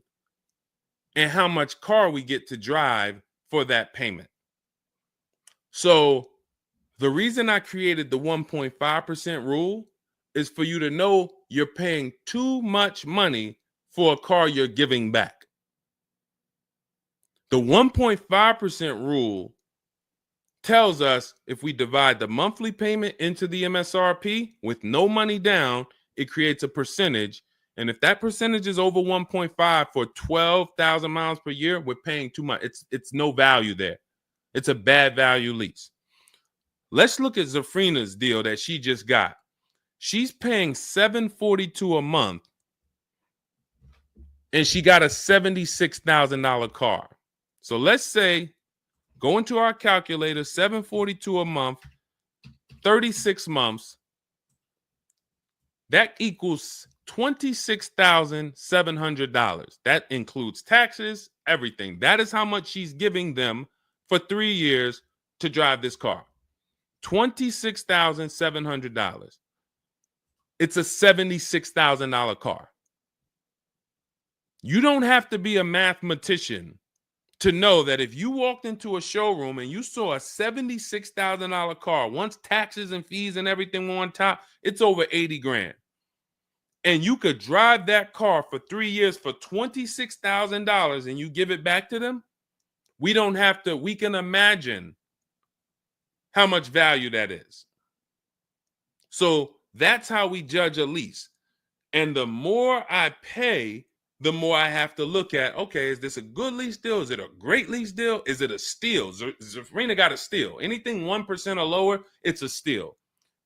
and how much car we get to drive for that payment. So the reason I created the 1.5% rule is for you to know you're paying too much money for a car you're giving back. The 1.5% rule tells us if we divide the monthly payment into the MSRP with no money down, it creates a percentage. And if that percentage is over 1.5 for 12,000 miles per year, we're paying too much. It's no value there. It's a bad value lease. Let's look at Zafrina's deal that she just got. She's paying $742 a month, and she got a $76,000 car. So let's say, go into our calculator, $742 a month, 36 months. That equals $26,700. That includes taxes, everything. That is how much she's giving them for 3 years to drive this car. $26,700. It's a $76,000 car. You don't have to be a mathematician to know that if you walked into a showroom and you saw a $76,000 car, once taxes and fees and everything were on top, it's over 80 grand. And you could drive that car for 3 years for $26,000 and you give it back to them, we don't have to, we can imagine how much value that is. So that's how we judge a lease. And the more I pay, the more I have to look at, okay, is this a good lease deal? Is it a great lease deal? Is it a steal? Zafrina got a steal. Anything 1% or lower, it's a steal.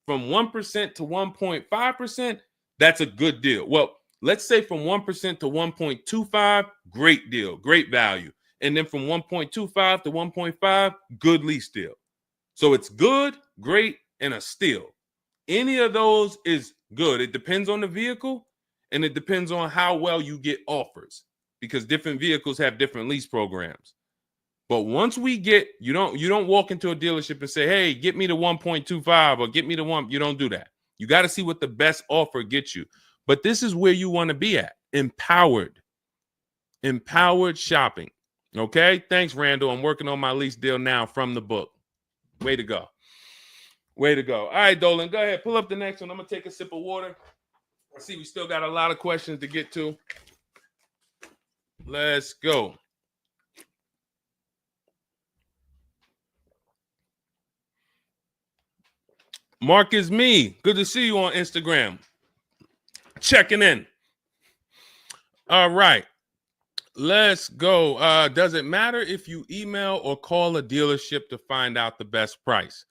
From 1% to 1.5%, that's a good deal. Well, let's say from 1% to 1.25, great deal, great value. And then from 1.25 to 1.5, good lease deal. So it's good, great, and a steal. Any of those is good. It depends on the vehicle, and it depends on how well you get offers, because different vehicles have different lease programs. But once we get, you don't walk into a dealership and say, hey, get me to 1.25 or get me to 1. You don't do that. You got to see what the best offer gets you. But this is where you want to be at. Empowered shopping. Okay. Thanks, Randall. I'm working on my lease deal now from the book. Way to go. Way to go. All right, Dolan, go ahead. Pull up the next one. I'm going to take a sip of water. I see we still got a lot of questions to get to. Let's go. Mark is me. Good to see you on Instagram. Checking in. All right. Let's go. Does it matter if you email or call a dealership to find out the best price?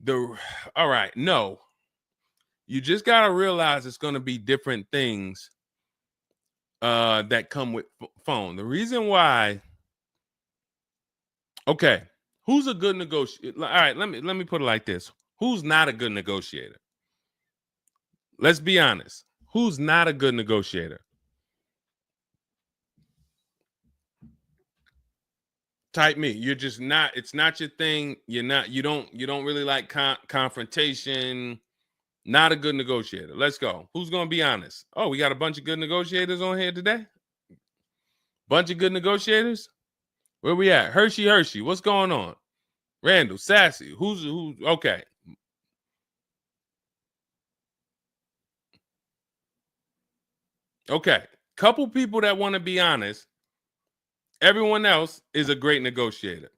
All right. No. You just got to realize it's going to be different things that come with phone. The reason why. Okay. Who's a good negotiator? All right. Let me put it like this. Who's not a good negotiator? Let's be honest. Who's not a good negotiator? Type me. You're just not. It's not your thing. You don't really like confrontation. Not a good negotiator. Let's go. Who's gonna be honest? Oh, we got a bunch of good negotiators on here today. Bunch of good negotiators. Where we at? Hershey. What's going on? Randall, Sassy. Who's okay? Okay. Couple people that want to be honest. Everyone else is a great negotiator.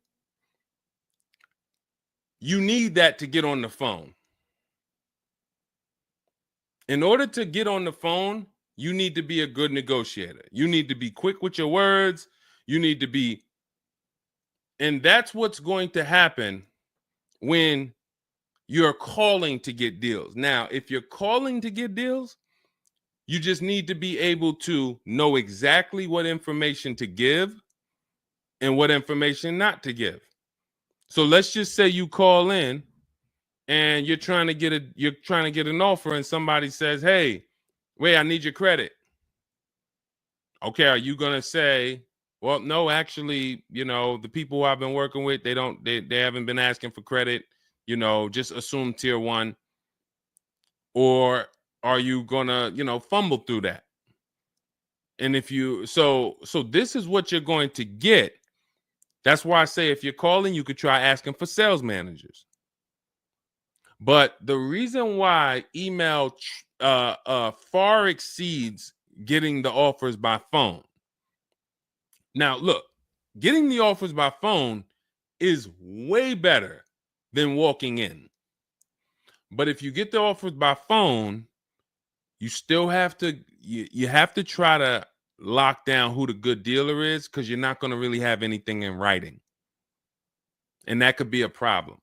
You need that to get on the phone. In order to get on the phone, you need to be a good negotiator. You need to be quick with your words. You need to be, and that's what's going to happen when you're calling to get deals. Now, if you're calling to get deals, you just need to be able to know exactly what information to give and what information not to give. So let's just say you call in and you're trying to get an offer, and somebody says, "Hey, wait, I need your credit." Okay, are you gonna say, "Well, no, actually, the people I've been working with, they haven't been asking for credit. Just assume tier 1," or are you gonna, fumble through that? And if you so this is what you're going to get. That's why I say if you're calling, you could try asking for sales managers. But the reason why email far exceeds getting the offers by phone. Now, look, getting the offers by phone is way better than walking in. But if you get the offers by phone, you still have to you have to try to lock down who the good dealer is, because you're not going to really have anything in writing. And that could be a problem.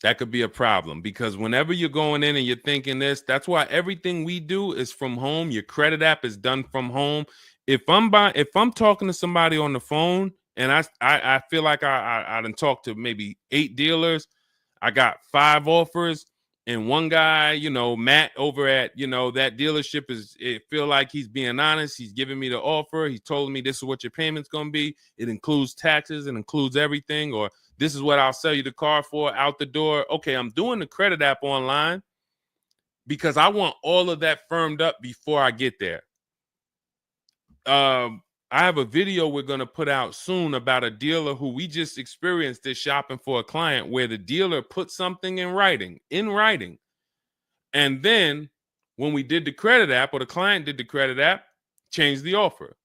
That could be a problem, because whenever you're going in and you're thinking this, that's why everything we do is from home. Your credit app is done from home. If I'm talking to somebody on the phone and I feel like I done talked to maybe 8 dealers, I got 5 offers, and one guy, Matt over at, that dealership it feel like he's being honest. He's giving me the offer. He told me this is what your payment's going to be. It includes taxes. It includes everything. Or this is what I'll sell you the car for out the door. Okay, I'm doing the credit app online because I want all of that firmed up before I get there. I have a video we're going to put out soon about a dealer who we just experienced this shopping for a client, where the dealer put something in writing. And then when we did the credit app, or the client did the credit app, changed the offer.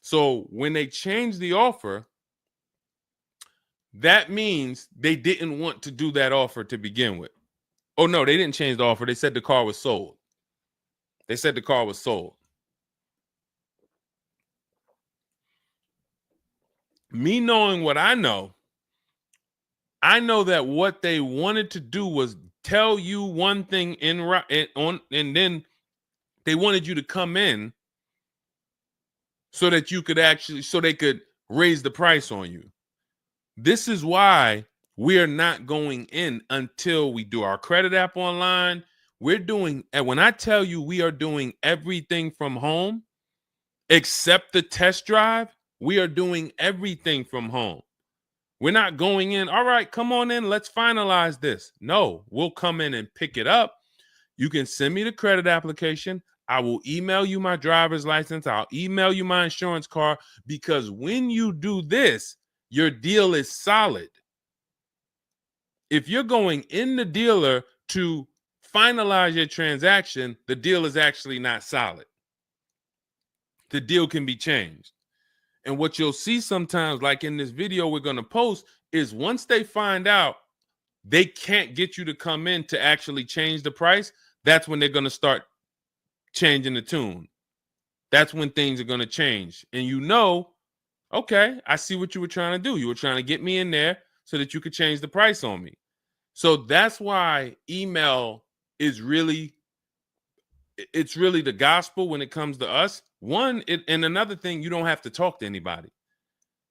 So when they changed the offer, that means they didn't want to do that offer to begin with. Oh, no, they didn't change the offer. They said the car was sold. Me knowing what I know that what they wanted to do was tell you one thing and then they wanted you to come in so that you could so they could raise the price on you. This is why we are not going in until we do our credit app online. And when I tell you we are doing everything from home, except the test drive, we are doing everything from home. We're not going in, all right, come on in, let's finalize this. No, we'll come in and pick it up. You can send me the credit application. I will email you my driver's license. I'll email you my insurance card, because when you do this, your deal is solid. If you're going in the dealer to finalize your transaction, the deal is actually not solid. The deal can be changed. And what you'll see sometimes, like in this video we're going to post, is once they find out they can't get you to come in to actually change the price, that's when they're going to start changing the tune. That's when things are going to change. And you know, okay, I see what you were trying to do. You were trying to get me in there so that you could change the price on me. So that's why email is really the gospel when it comes to us. And another thing, you don't have to talk to anybody.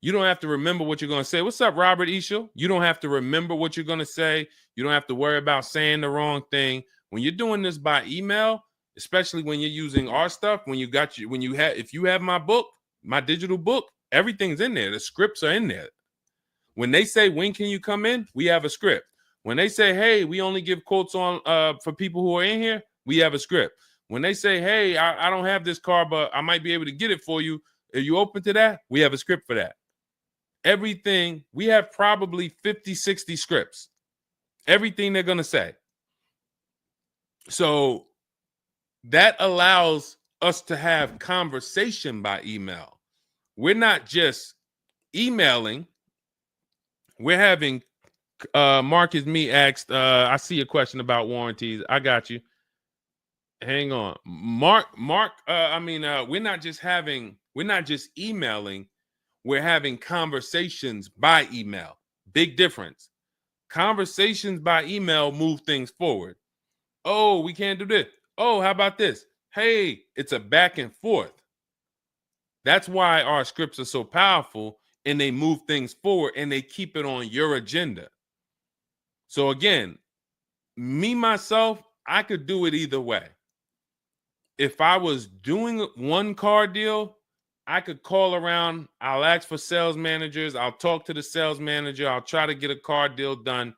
You don't have to remember what you're going to say. What's up, Robert Ishel? You don't have to remember what you're going to say. You don't have to worry about saying the wrong thing. When you're doing this by email, especially when you're using our stuff, if you have my book, my digital book, everything's in there. The scripts are in there. When they say, when can you come in? We have a script. When they say, hey, we only give quotes on for people who are in here, we have a script. When they say, hey, I don't have this car, but I might be able to get it for you. Are you open to that? We have a script for that. Everything, we have probably 50, 60 scripts. Everything they're going to say. So that allows us to have conversation by email. We're not just emailing. We're having, Marcus Me asked, I see a question about warranties. I got you. Hang on. Mark, we're not just emailing. We're having conversations by email. Big difference. Conversations by email move things forward. Oh, we can't do this. Oh, how about this? Hey, it's a back and forth. That's why our scripts are so powerful, and they move things forward and they keep it on your agenda. So again, me, myself, I could do it either way. If I was doing one car deal, I could call around. I'll ask for sales managers. I'll talk to the sales manager. I'll try to get a car deal done.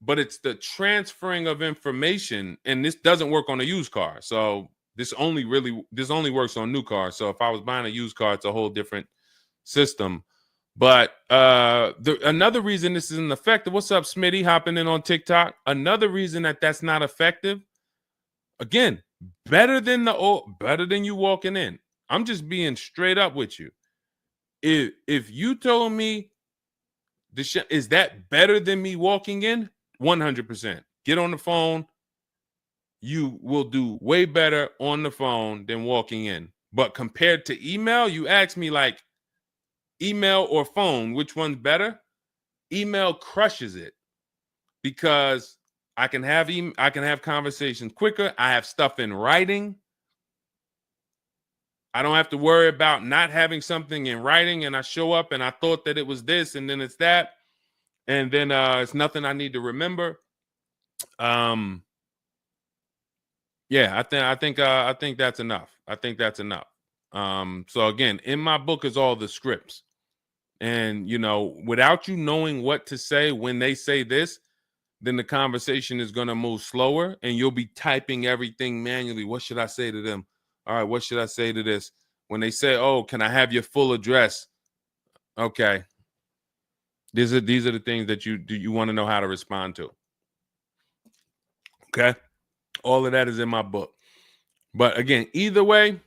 But it's the transferring of information, and this doesn't work on a used car. So this only works on new cars. So if I was buying a used car, it's a whole different system. But another reason this isn't effective. What's up, Smitty? Hopping in on TikTok. Another reason that's not effective. Again, better than you walking in. I'm just being straight up with you. If you told me is that better than me walking in? 100%. Get on the phone. You will do way better on the phone than walking in. But compared to email, you ask me like email or phone, which one's better? Email crushes it because I can have conversations quicker. I have stuff in writing. I don't have to worry about not having something in writing, and I show up and I thought that it was this and then it's that, and then it's nothing I need to remember. Yeah, I think that's enough. I think that's enough. So again, in my book is all the scripts. And without you knowing what to say when they say this, then the conversation is going to move slower and you'll be typing everything manually. What should I say to them? All right, what should I say to this? When they say, "Oh, can I have your full address?" Okay. These are the things that you want to know how to respond to. Okay? All of that is in my book. But again, either way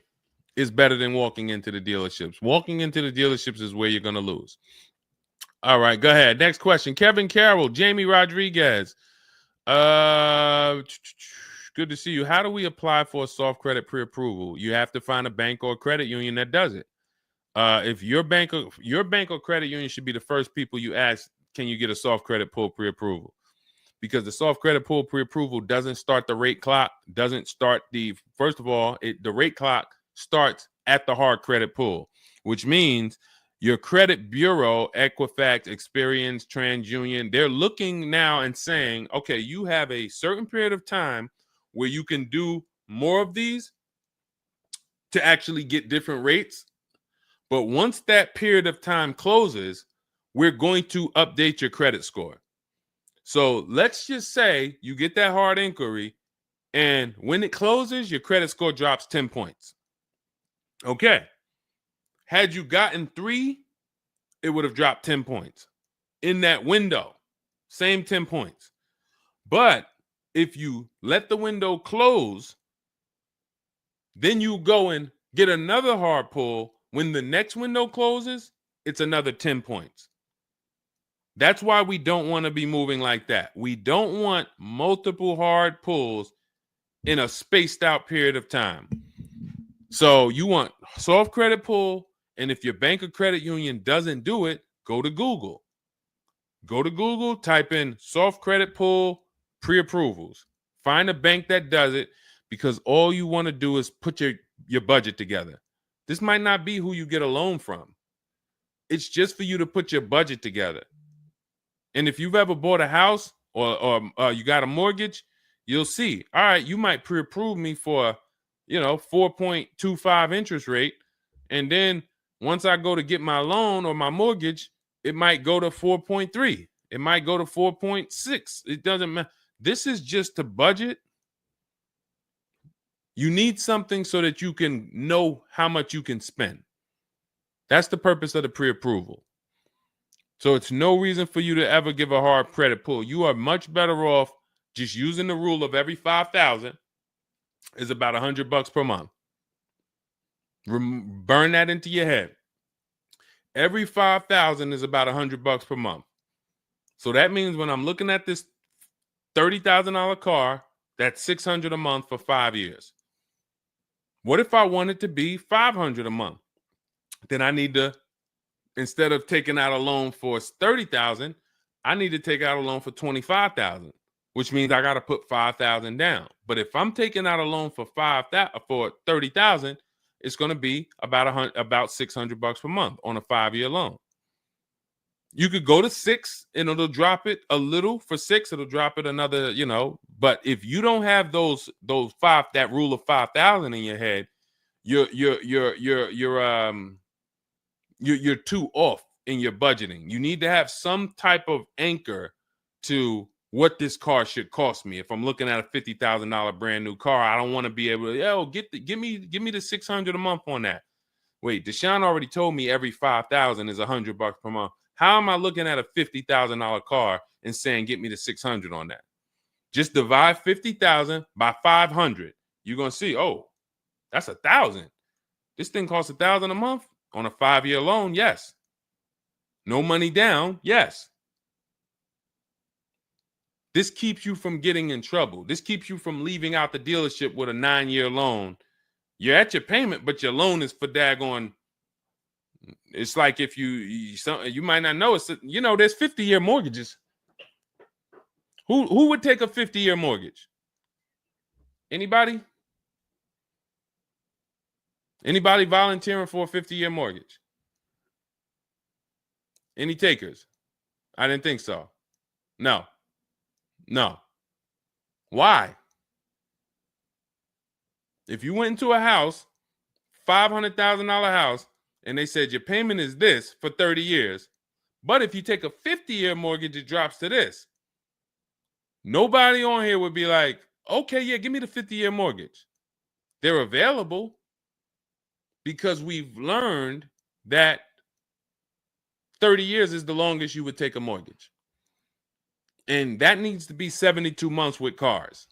is better than walking into the dealerships. Walking into the dealerships is where you're going to lose. All right, go ahead. Next question. Kevin Carroll, Jamie Rodriguez. Good to see you. How do we apply for a soft credit pre-approval? You have to find a bank or a credit union that does it. If your bank or credit union should be the first people you ask, can you get a soft credit pull pre-approval? Because the soft credit pull pre-approval doesn't start the rate clock, doesn't start first of all, the rate clock starts at the hard credit pull, which means your credit bureau, Equifax, Experian, TransUnion, they're looking now and saying, okay, you have a certain period of time where you can do more of these to actually get different rates. But once that period of time closes, we're going to update your credit score. So let's just say you get that hard inquiry, and when it closes, your credit score drops 10 points. Okay. Had you gotten 3, it would have dropped 10 points. In that window, same 10 points. But if you let the window close, then you go and get another hard pull. When the next window closes, it's another 10 points. That's why we don't want to be moving like that. We don't want multiple hard pulls in a spaced out period of time. So you want soft credit pull, and if your bank or credit union doesn't do it, go to Google. Go to Google, type in soft credit pull pre-approvals. Find a bank that does it, because all you want to do is put your budget together. This might not be who you get a loan from. It's just for you to put your budget together. And if you've ever bought a house or you got a mortgage, you'll see, all right, you might pre-approve me for, 4.25 interest rate. And then once I go to get my loan or my mortgage, it might go to 4.3. It might go to 4.6. It doesn't matter. This is just to budget. You need something so that you can know how much you can spend. That's the purpose of the pre-approval. So it's no reason for you to ever give a hard credit pull. You are much better off just using the rule of every 5,000 is about $100 per month. Burn that into your head. Every 5,000 is about $100 per month. So that means when I'm looking at this $30,000 car, that's $600 a month for 5 years. What if I want it to be $500 a month? Then I need to, instead of taking out a loan for $30,000, I need to take out a loan for $25,000, which means I got to put $5,000 down. But if I'm taking out a loan for $30,000, it's going to be about $600 per month on a 5-year loan. You could go to 6 and it'll drop it a little. For 6, it'll drop it another, But if you don't have that rule of 5,000 in your head, you're too off in your budgeting. You need to have some type of anchor to what this car should cost me. If I'm looking at a $50,000 brand new car, I don't want to be able to, give me the $600 a month on that. Wait, Deshone already told me every 5,000 is $100 per month. How am I looking at a $50,000 car and saying get me the 600 on that? Just divide 50,000 by 500. You're gonna see, oh, that's 1,000. This thing costs 1,000 a month on a 5-year loan. Yes. No money down. Yes. This keeps you from getting in trouble. This keeps you from leaving out the dealership with a 9-year loan. You're at your payment, but your loan is for daggone. It's like if you might not know, it's there's 50-year mortgages. Who would take a 50-year mortgage? Anybody? Anybody volunteering for a 50-year mortgage? Any takers? I didn't think so. No. Why? If you went into a house, $500,000 house, and they said your payment is this for 30 years, but if you take a 50-year mortgage, it drops to this. Nobody on here would be like, okay, yeah, give me the 50-year mortgage. They're available because we've learned that 30 years is the longest you would take a mortgage. And that needs to be 72 months with cars.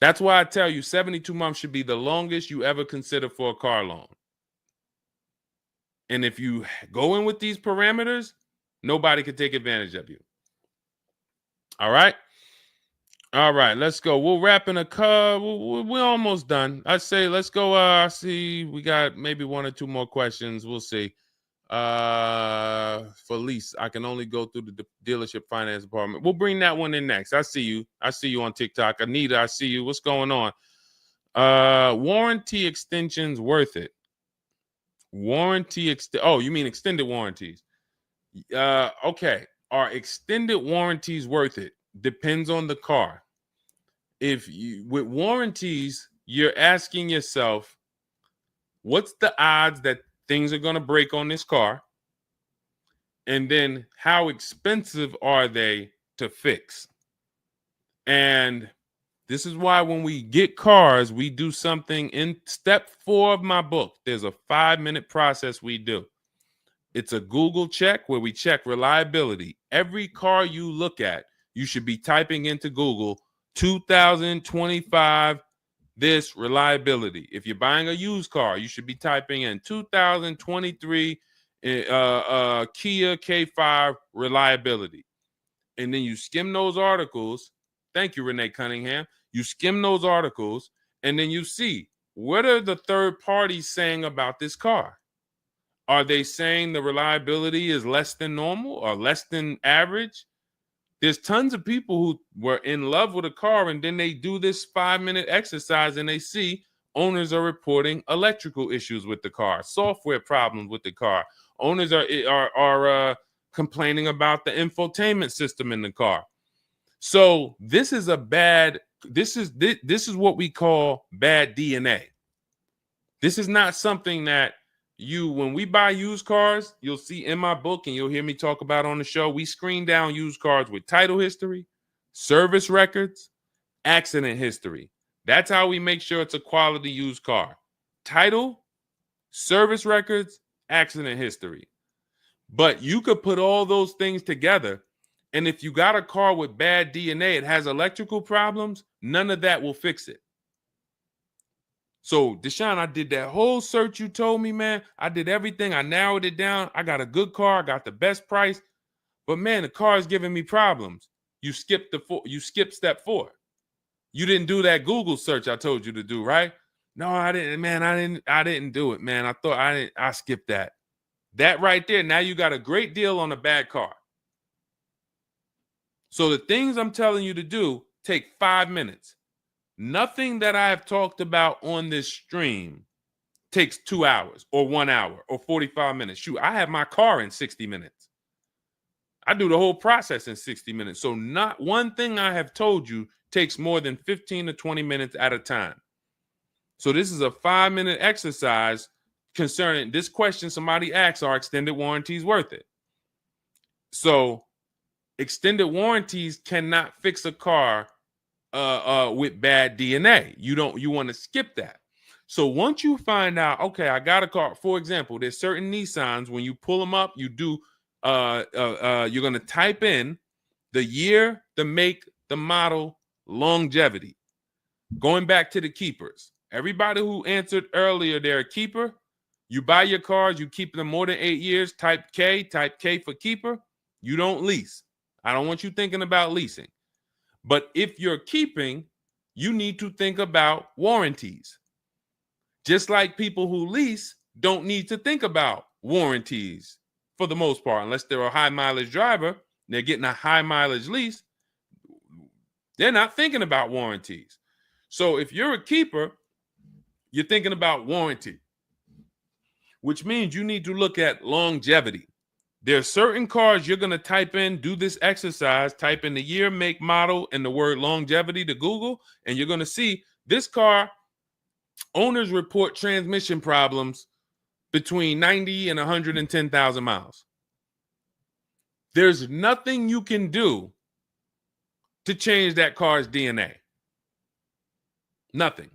That's why I tell you 72 months should be the longest you ever consider for a car loan. And if you go in with these parameters, nobody can take advantage of you. All right. All right, let's go. We'll wrap in a car. We're almost done. I say let's go. I see we got maybe one or two more questions. We'll see. For lease, I can only go through the dealership finance department. We'll bring that one in next. I see you. I see you on TikTok. Anita, I see you. What's going on? Warranty extensions worth it? Oh, you mean extended warranties? Okay. Are extended warranties worth it? Depends on the car. If you with warranties, you're asking yourself, what's the odds that things are going to break on this car? And then how expensive are they to fix? And this is why when we get cars, we do something in step 4 of my book. There's a 5-minute process we do. It's a Google check where we check reliability. Every car you look at, you should be typing into Google 2025 this reliability. If you're buying a used car, you should be typing in 2023 Kia K5 reliability. And then you skim those articles. Thank you, Renee Cunningham. You skim those articles, and then you see, what are the third parties saying about this car? Are they saying the reliability is less than normal or less than average? There's tons of people who were in love with a car, and then they do this 5-minute exercise and they see owners are reporting electrical issues with the car, software problems with the car. Owners are complaining about the infotainment system in the car. So this is this is what we call bad DNA. This is not something that when we buy used cars, you'll see in my book and you'll hear me talk about on the show. We screen down used cars with title history, service records, accident history. That's how we make sure it's a quality used car. Title, service records, accident history. But you could put all those things together, and if you got a car with bad DNA, it has electrical problems, none of that will fix it. So, Deshone, I did that whole search you told me, man. I did everything. I narrowed it down. I got a good car. I got the best price. But, man, the car is giving me problems. You skipped step 4. You didn't do that Google search I told you to do, right? No, I didn't, man. I didn't do it, man. I skipped that. That right there, now you got a great deal on a bad car. So the things I'm telling you to do take 5 minutes. Nothing that I have talked about on this stream takes 2 hours or 1 hour or 45 minutes. Shoot, I have my car in 60 minutes. I do the whole process in 60 minutes. So not one thing I have told you takes more than 15 to 20 minutes at a time. So this is a 5-minute exercise concerning this question somebody asks, are extended warranties worth it? So extended warranties cannot fix a car with bad DNA. You want to skip that. So once you find out, okay, I got a car. For example, there's certain Nissans, when you pull them up, you do you're going to type in the year, the make, the model, longevity. Going back to the keepers. Everybody who answered earlier, they're a keeper. You buy your cars, you keep them more than 8 years, type K for keeper. You don't lease. I don't want you thinking about leasing. But if you're keeping, you need to think about warranties. Just like people who lease don't need to think about warranties for the most part, unless they're a high mileage driver, they're getting a high mileage lease, they're not thinking about warranties. So if you're a keeper, you're thinking about warranty, which means you need to look at longevity. There are certain cars you're going to type in, do this exercise, type in the year, make, model, and the word longevity to Google, and you're going to see this car, owners report transmission problems between 90 and 110,000 miles. There's nothing you can do to change that car's DNA. Nothing.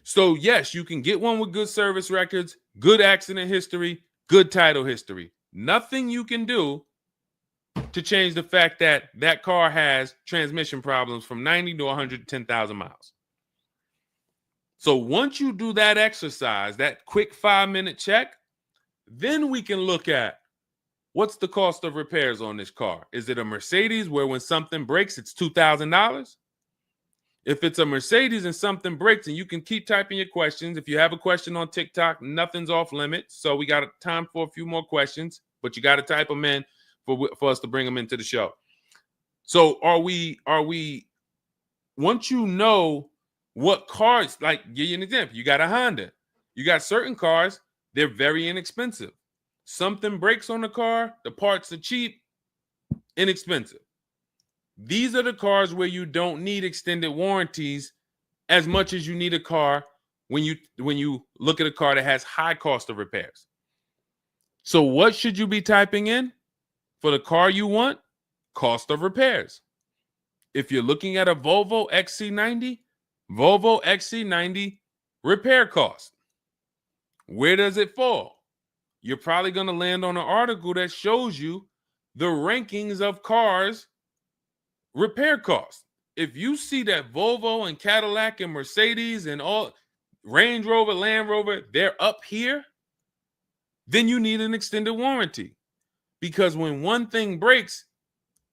So yes, you can get one with good service records, good accident history, good title history. Nothing you can do to change the fact that that car has transmission problems from 90 to 110,000 miles. So once you do that exercise, that quick 5-minute check, then we can look at what's the cost of repairs on this car? Is it a Mercedes where when something breaks, it's $2,000? If it's a Mercedes and something breaks, and you can keep typing your questions. If you have a question on TikTok, nothing's off limits. So we got time for a few more questions, but you got to type them in for us to bring them into the show. So are we, once you know what cars, like give you an example, you got a Honda, you got certain cars, they're very inexpensive. Something breaks on the car, the parts are cheap, inexpensive. These are the cars where you don't need extended warranties as much as you need a car when you look at a car that has high cost of repairs. So what should you be typing in for the car you want? Cost of repairs. If you're looking at a Volvo XC90, Volvo XC90 repair cost. Where does it fall? You're probably going to land on an article that shows you the rankings of cars repair costs. If you see that Volvo and Cadillac and Mercedes and all Range Rover, Land Rover, they're up here, then you need an extended warranty. Because when one thing breaks,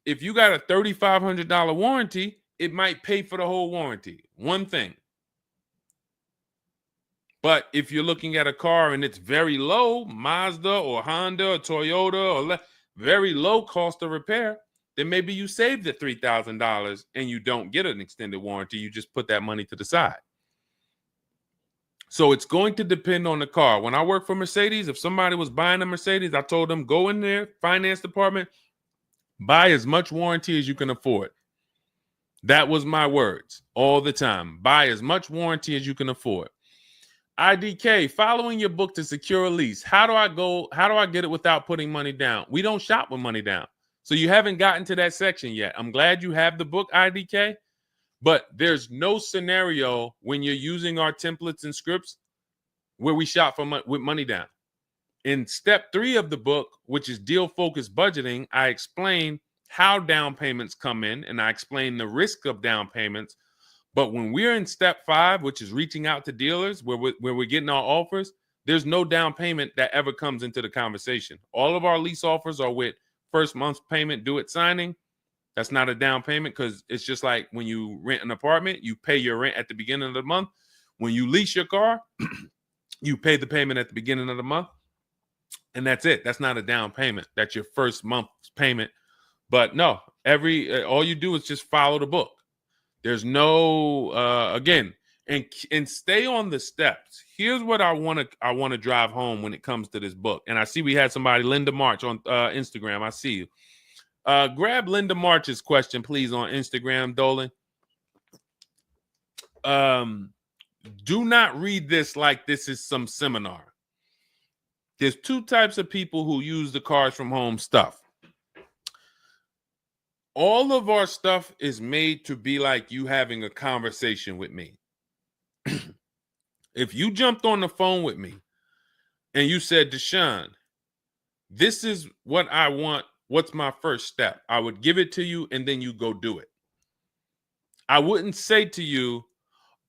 if you got a $3,500 warranty, it might pay for the whole warranty. One thing. But if you're looking at a car and it's very low, Mazda or Honda or Toyota or very low cost of repair, then maybe you save the $3,000 and you don't get an extended warranty. You just put that money to the side. So it's going to depend on the car. When I worked for Mercedes, if somebody was buying a Mercedes, I told them, go in there, finance department, buy as much warranty as you can afford. That was my words all the time. Buy as much warranty as you can afford. IDK, following your book to secure a lease. How do I get it without putting money down? We don't shop with money down. So you haven't gotten to that section yet. I'm glad you have the book, IDK, but there's no scenario when you're using our templates and scripts where we shop with money down. In step 3 of the book, which is deal focused budgeting, I explain how down payments come in and I explain the risk of down payments. But when we're in step 5, which is reaching out to dealers where we're getting our offers, there's no down payment that ever comes into the conversation. All of our lease offers are with first month's payment due at signing. That's not a down payment because it's just like when you rent an apartment, you pay your rent at the beginning of the month. When you lease your car, you pay the payment at the beginning of the month. And that's it. That's not a down payment. That's your first month's payment. But no, all you do is just follow the book. There's no again, and stay on the steps. Here's what I want to drive home when it comes to this book. And I see we had somebody, Linda March, on Instagram. I see you. Grab Linda March's question, please, on Instagram, Dolan. Do not read this like this is some seminar. There's 2 types of people who use the Cars from Home stuff. All of our stuff is made to be like you having a conversation with me. If you jumped on the phone with me and you said, Deshone, this is what I want. What's my first step? I would give it to you and then you go do it. I wouldn't say to you,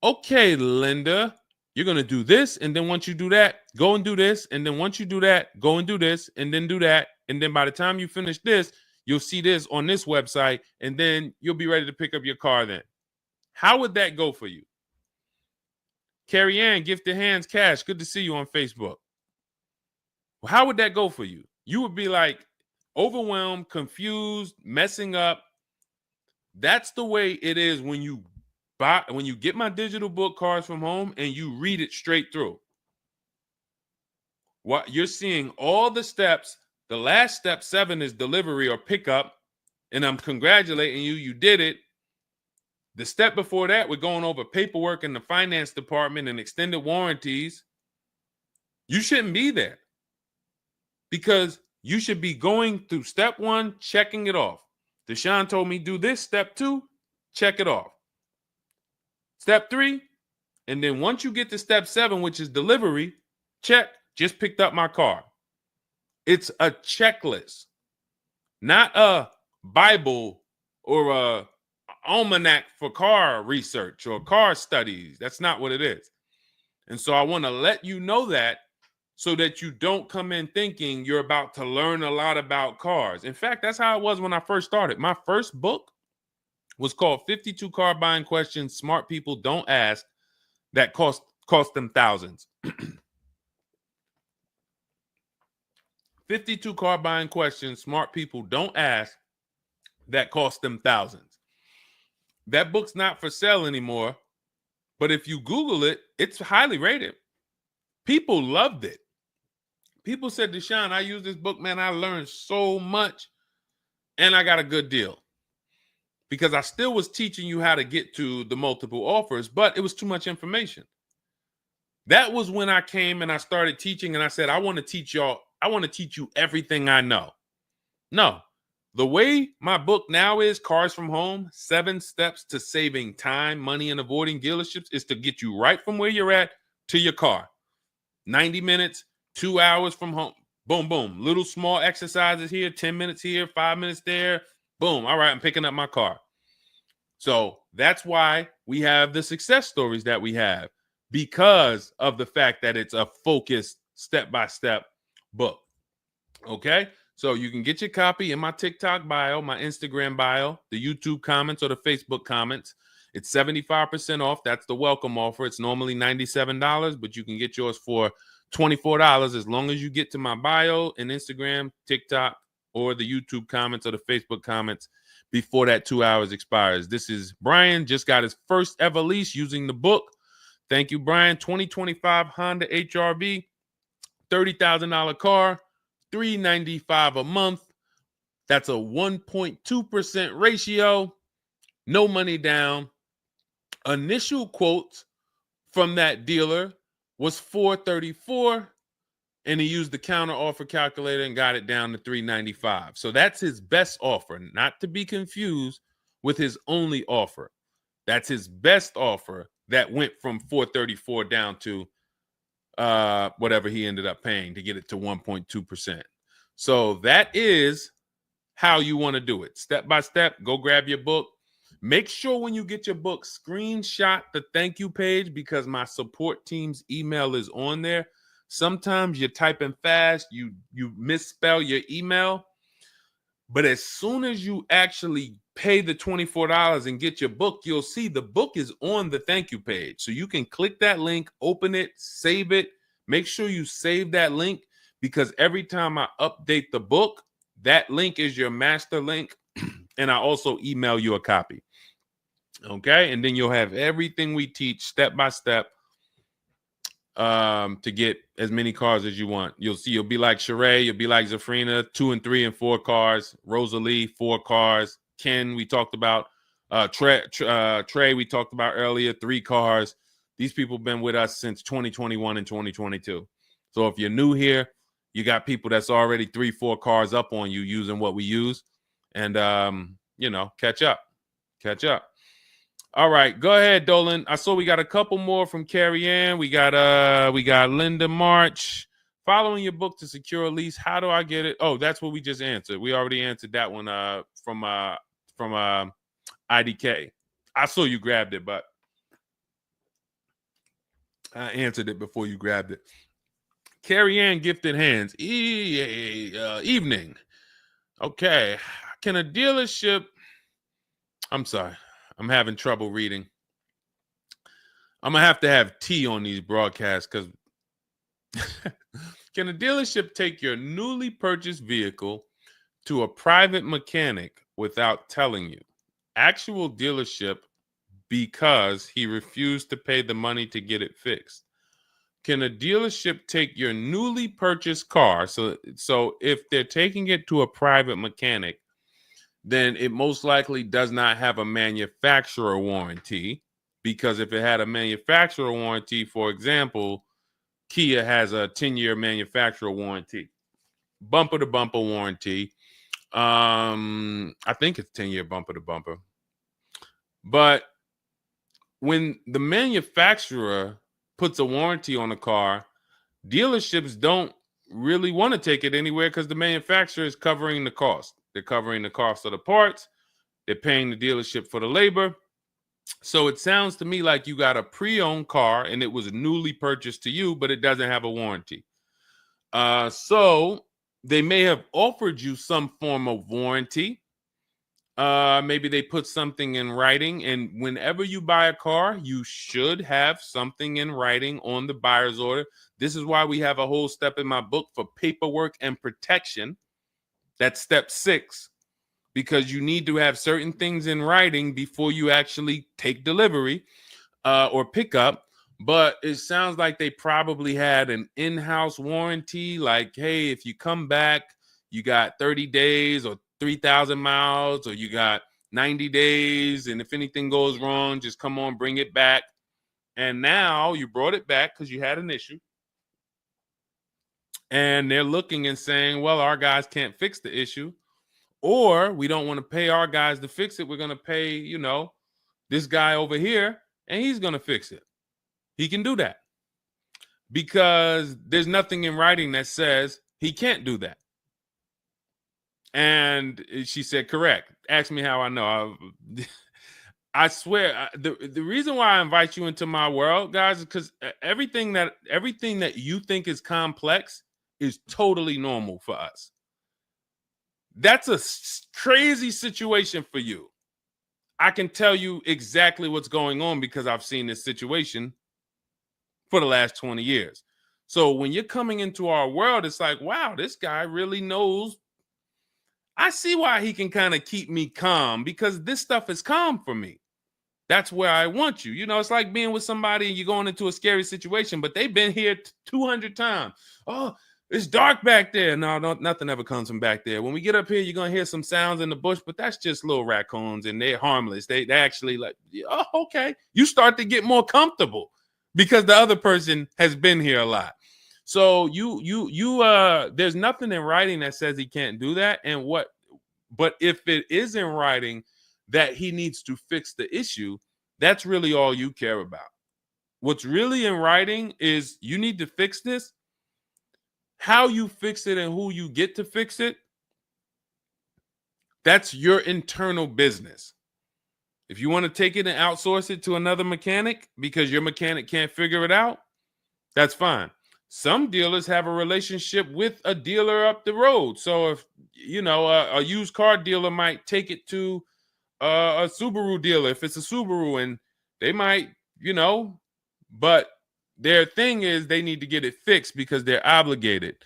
okay, Linda, you're going to do this. And then once you do that, go and do this. And then once you do that, go and do this and then do that. And then by the time you finish this, you'll see this on this website, and then you'll be ready to pick up your car then. How would that go for you? Carrie Ann, Gifted Hands Cash, good to see you on Facebook. Well, how would that go for you? You would be like overwhelmed, confused, messing up. That's the way it is when you get my digital book, Cars from Home, and you read it straight through. What you're seeing all the steps. The last step 7 is delivery or pickup, and I'm congratulating you. You did it. The step before that, we're going over paperwork in the finance department and extended warranties. You shouldn't be there because you should be going through step 1, checking it off. Deshone told me do this. Step 2, check it off. Step 3, and then once you get to step 7, which is delivery, check, just picked up my car. It's a checklist, not a Bible or a almanac for car research or car studies. That's not what it is. And so I want to let you know that so that you don't come in thinking you're about to learn a lot about cars. In fact, that's how it was when I first started. My first book was called 52 Car Buying Questions Smart People Don't Ask that cost them thousands. 52 car buying questions smart people don't ask that cost them thousands. That book's not for sale anymore, but if you Google it, it's highly rated. People loved it. People said, Deshone, I use this book, man. I learned so much and I got a good deal. Because I still was teaching you how to get to the multiple offers, but it was too much information. That was when I came and I started teaching and I said, I want to teach you everything I know. No, the way my book now is, Cars from Home, 7 Steps to Saving Time, Money, and Avoiding Dealerships, is to get you right from where you're at to your car. 90 minutes, 2 hours from home. Boom, boom. Little small exercises here, 10 minutes here, 5 minutes there. Boom. All right, I'm picking up my car. So that's why we have the success stories that we have, because of the fact that it's a focused step-by-step book. Okay? So you can get your copy in my TikTok bio, my Instagram bio, the YouTube comments, or the Facebook comments. It's 75% off. That's the welcome offer. It's normally $97, but you can get yours for $24 as long as you get to my bio and Instagram, TikTok, or the YouTube comments or the Facebook comments before that 2 hours expires. This is Brian, just got his first ever lease using the book. Thank you, Brian. 2025 Honda HRV, $30,000 car, $395 a month. That's a 1.2% ratio. No money down. Initial quotes from that dealer was $434, and he used the counter offer calculator and got it down to $395. So that's his best offer, not to be confused with his only offer. That's his best offer that went from $434 down to whatever he ended up paying to get it to 1.2%. So that is how you want to do it. Step by step, go grab your book. Make sure when you get your book, screenshot the thank you page, because my support team's email is on there. Sometimes you're typing fast, you misspell your email, but as soon as you actually pay the $24 and get your book, you'll see the book is on the thank you page. So you can click that link, open it, save it. Make sure you save that link, because every time I update the book, that link is your master link, and I also email you a copy. Okay, and then you'll have everything we teach step by step to get as many cars as you want. You'll see, you'll be like Sheree, you'll be like Zafrina, 2 and 3 and 4 cars. Rosalie, 4 cars. Ken, we talked about. Trey, we talked about earlier, 3 cars. These people have been with us since 2021 and 2022. So if you're new here, you got people that's already 3, 4 cars up on you using what we use. And, catch up. All right, go ahead, Dolan. I saw we got a couple more from Carrie Ann. We got Linda March. Following your book to secure a lease, how do I get it? Oh, that's what we just answered. We already answered that one from IDK. I saw you grabbed it, but I answered it before you grabbed it. Carrie Ann Gifted Hands. Evening. Okay. Can a dealership... I'm sorry. I'm having trouble reading. I'm going to have tea on these broadcasts, because can a dealership take your newly purchased vehicle to a private mechanic without telling you? Actual dealership, because he refused to pay the money to get it fixed. Can a dealership take your newly purchased car? So if they're taking it to a private mechanic, then it most likely does not have a manufacturer warranty, because if it had a manufacturer warranty, for example, Kia has a 10-year manufacturer warranty, bumper-to-bumper warranty. I think it's 10-year bumper-to-bumper. But when the manufacturer puts a warranty on a car, dealerships don't really want to take it anywhere, because the manufacturer is covering the cost. They're covering the cost of the parts. They're paying the dealership for the labor. So it sounds to me like you got a pre-owned car and it was newly purchased to you, but it doesn't have a warranty. So they may have offered you some form of warranty. Maybe they put something in writing, and whenever you buy a car, you should have something in writing on the buyer's order. This is why we have a whole step in my book for paperwork and protection. That's step 6, because you need to have certain things in writing before you actually take delivery or pick up. But it sounds like they probably had an in-house warranty, like, hey, if you come back, you got 30 days or 3,000 miles, or you got 90 days, and if anything goes wrong, just come on, bring it back. And now you brought it back because you had an issue, and they're looking and saying, well, our guys can't fix the issue, or we don't want to pay our guys to fix it. We're going to pay, this guy over here, and he's going to fix it. He can do that because there's nothing in writing that says he can't do that. And she said, correct. Ask me how I know. I swear, the reason why I invite you into my world, guys, is because everything that you think is complex is totally normal for us. That's a crazy situation for you. I can tell you exactly what's going on because I've seen this situation for the last 20 years. So when you're coming into our world, it's like, wow, this guy really knows. I see why he can kind of keep me calm, because this stuff is calm for me. That's where I want you. It's like being with somebody and you're going into a scary situation, but they've been here 200 times. Oh, it's dark back there. No, nothing ever comes from back there. When we get up here, you're going to hear some sounds in the bush, but that's just little raccoons and they're harmless. They actually like, oh, okay. You start to get more comfortable because the other person has been here a lot. So there's nothing in writing that says he can't do that. But if it is in writing that he needs to fix the issue, that's really all you care about. What's really in writing is you need to fix this. How you fix it and who you get to fix it, that's your internal business. If you want to take it and outsource it to another mechanic because your mechanic can't figure it out, that's fine. Some dealers have a relationship with a dealer up the road. So if, a used car dealer might take it to a Subaru dealer if it's a Subaru, and they might, but their thing is they need to get it fixed because they're obligated.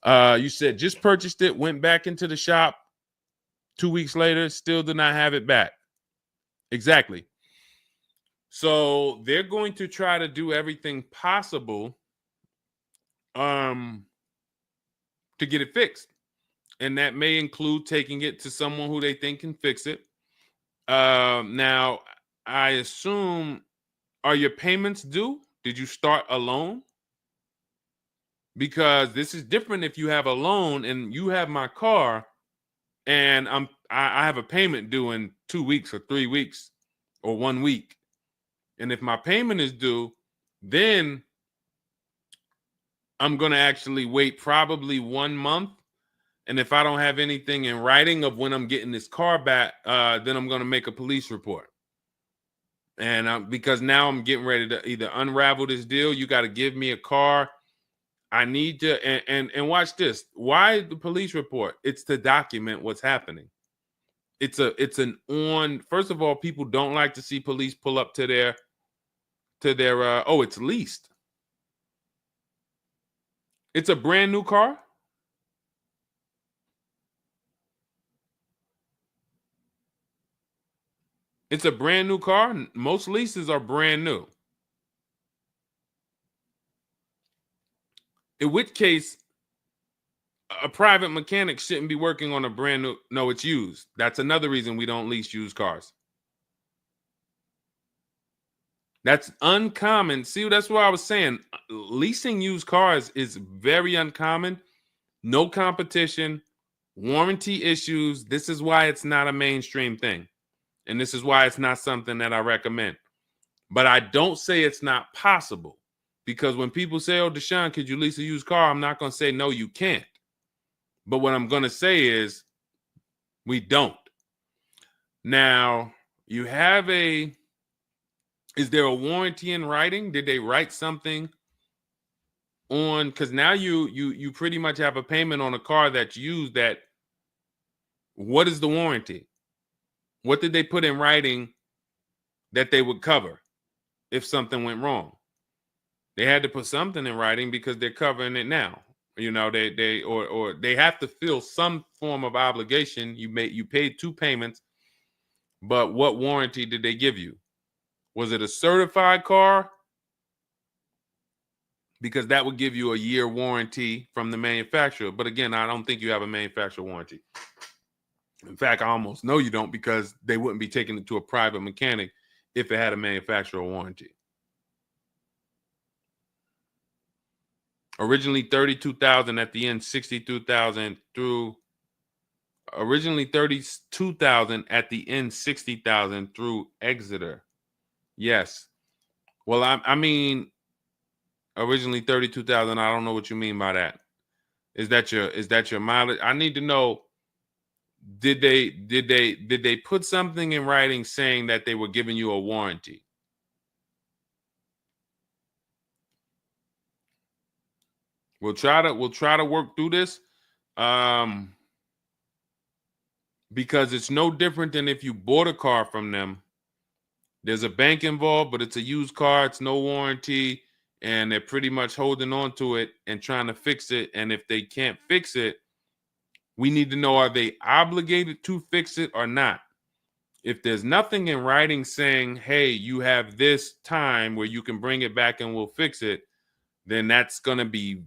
You said just purchased it, went back into the shop 2 weeks later, still did not have it back. Exactly. So they're going to try to do everything possible to get it fixed. And that may include taking it to someone who they think can fix it. Now, I assume, are your payments due? Did you start a loan? Because this is different if you have a loan and you have my car and I have a payment due in 2 weeks or 3 weeks or 1 week. And if my payment is due, then I'm going to actually wait probably 1 month. And if I don't have anything in writing of when I'm getting this car back, then I'm going to make a police report. And because now I'm getting ready to either unravel this deal, you got to give me a car. I need to, and watch this. Why the police report? It's to document what's happening. First of all, people don't like to see police pull up to their, it's leased. It's a brand new car. It's a brand new car. Most leases are brand new. In which case, a private mechanic shouldn't be working on a brand new. No, it's used. That's another reason we don't lease used cars. That's uncommon. See, that's what I was saying. Leasing used cars is very uncommon. No competition, warranty issues. This is why it's not a mainstream thing. And this is why it's not something that I recommend. But I don't say it's not possible. Because when people say, oh, Deshone, could you lease a used car? I'm not going to say, no, you can't. But what I'm going to say is we don't. Now, you have is there a warranty in writing? Did they write something on, because now you pretty much have a payment on a car that's used. That what is the warranty? What did they put in writing that they would cover if something went wrong? They had to put something in writing because they're covering it now. You know, or they have to fill some form of obligation. You paid 2 payments, but what warranty did they give you? Was it a certified car? Because that would give you a year warranty from the manufacturer. But again, I don't think you have a manufacturer warranty. In fact, I almost know you don't, because they wouldn't be taking it to a private mechanic if it had a manufacturer warranty. Originally 32,000, at the end 62,000 through. Originally 32,000, at the end 60,000 through Exeter. Yes. Well, I mean, originally 32,000. I don't know what you mean by that. Is that your mileage? I need to know. Did they put something in writing saying that they were giving you a warranty? We'll try to work through this, because it's no different than if you bought a car from them. There's a bank involved, but it's a used car. It's no warranty, and they're pretty much holding on to it and trying to fix it. And if they can't fix it, we need to know, are they obligated to fix it or not? If there's nothing in writing saying, hey, you have this time where you can bring it back and we'll fix it, then that's gonna be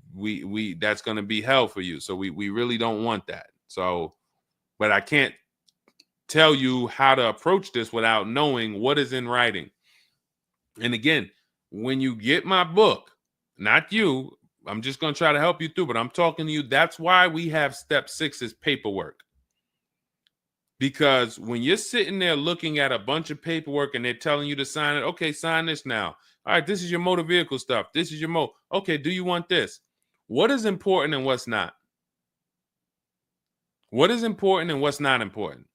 that's gonna be hell for you. So we really don't want that. So, but I can't tell you how to approach this without knowing what is in writing. And again, when you get my book, not you, I'm just gonna try to help you through, but I'm talking to you. That's why we have step 6 is paperwork. Because when you're sitting there looking at a bunch of paperwork and they're telling you to sign it, okay, sign this now. All right, this is your motor vehicle stuff. This is your okay, do you want this? What is important and what's not? What is important and what's not important?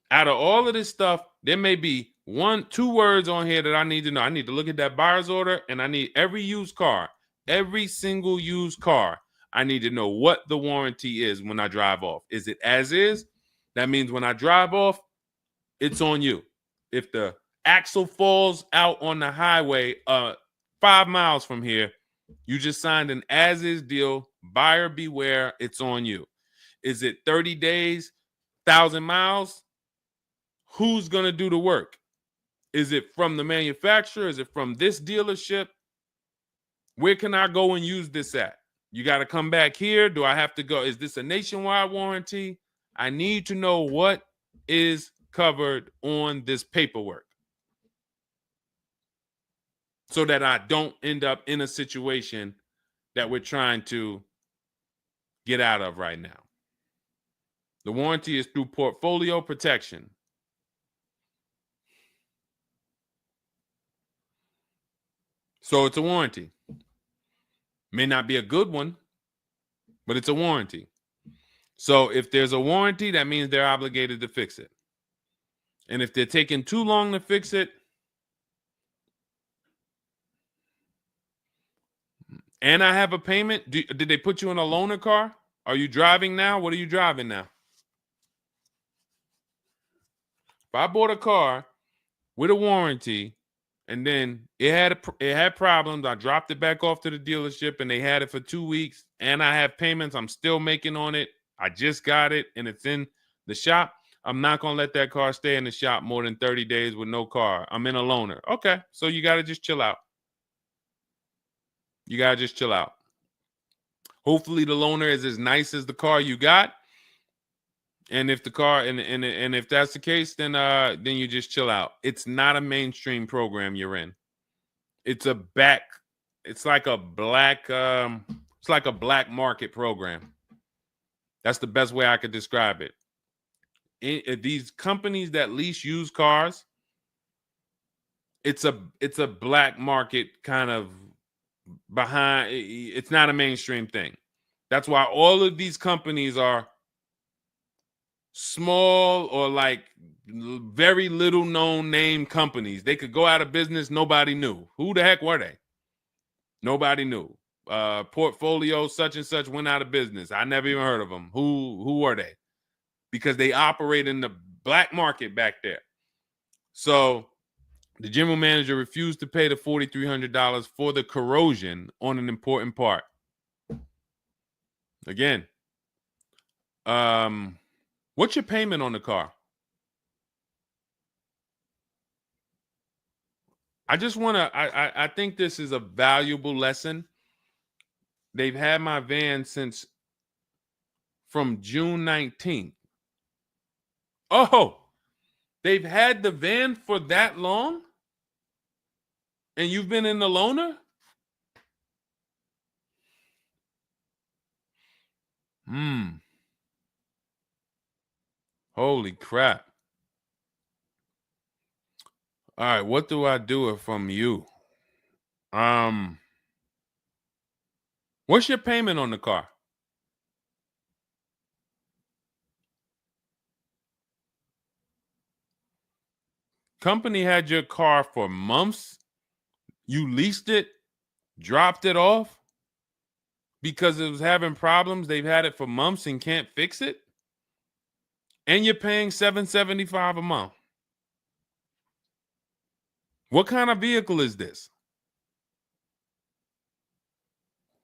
Out of all of this stuff, there may be 1-2 words on here that I need to know. I need to look at that buyer's order, and I need every used car, every single used car. I need to know what the warranty is when I drive off. Is it as is? That means when I drive off, it's on you. If the axle falls out on the highway 5 miles from here, you just signed an as-is deal. Buyer beware, it's on you. Is it 30 days, 1,000 miles? Who's going to do the work? Is it from the manufacturer? Is it from this dealership? Where can I go and use this at? You got to come back here. Do I have to go? Is this a nationwide warranty? I need to know what is covered on this paperwork so that I don't end up in a situation that we're trying to get out of right now. The warranty is through portfolio protection. So it's a warranty. May not be a good one, but it's a warranty. So if there's a warranty, that means they're obligated to fix it. And if they're taking too long to fix it, and I have a payment, did they put you in a loaner car? Are you driving now? What are you driving now? If I bought a car with a warranty and then it had problems, I dropped it back off to the dealership and they had it for 2 weeks, and I have payments I'm still making on it, I just got it and it's in the shop, I'm not going to let that car stay in the shop more than 30 days with no car. I'm in a loaner. Okay, so you got to just chill out. You got to just chill out. Hopefully the loaner is as nice as the car you got. And if the car and if that's the case, then you just chill out. It's not a mainstream program you're in. It's like a black market program. That's the best way I could describe it. These companies that lease used cars, it's a black market kind of behind. It's not a mainstream thing. That's why all of these companies are small or like very little known name companies. They could go out of business. Nobody knew. Who the heck were they? Nobody knew. portfolio such and such went out of business. I never even heard of them. Who are they? Because they operate in the black market back there. So the general manager refused to pay the $4,300 for the corrosion on an important part. Again, what's your payment on the car? I just want to, I think this is a valuable lesson. They've had my van since from June 19th. Oh, they've had the van for that long? And you've been in the loaner? Holy crap. All right, what do I do from you? What's your payment on the car? Company had your car for months. You leased it, dropped it off because it was having problems. They've had it for months and can't fix it. And you're paying $775 a month. What kind of vehicle is this?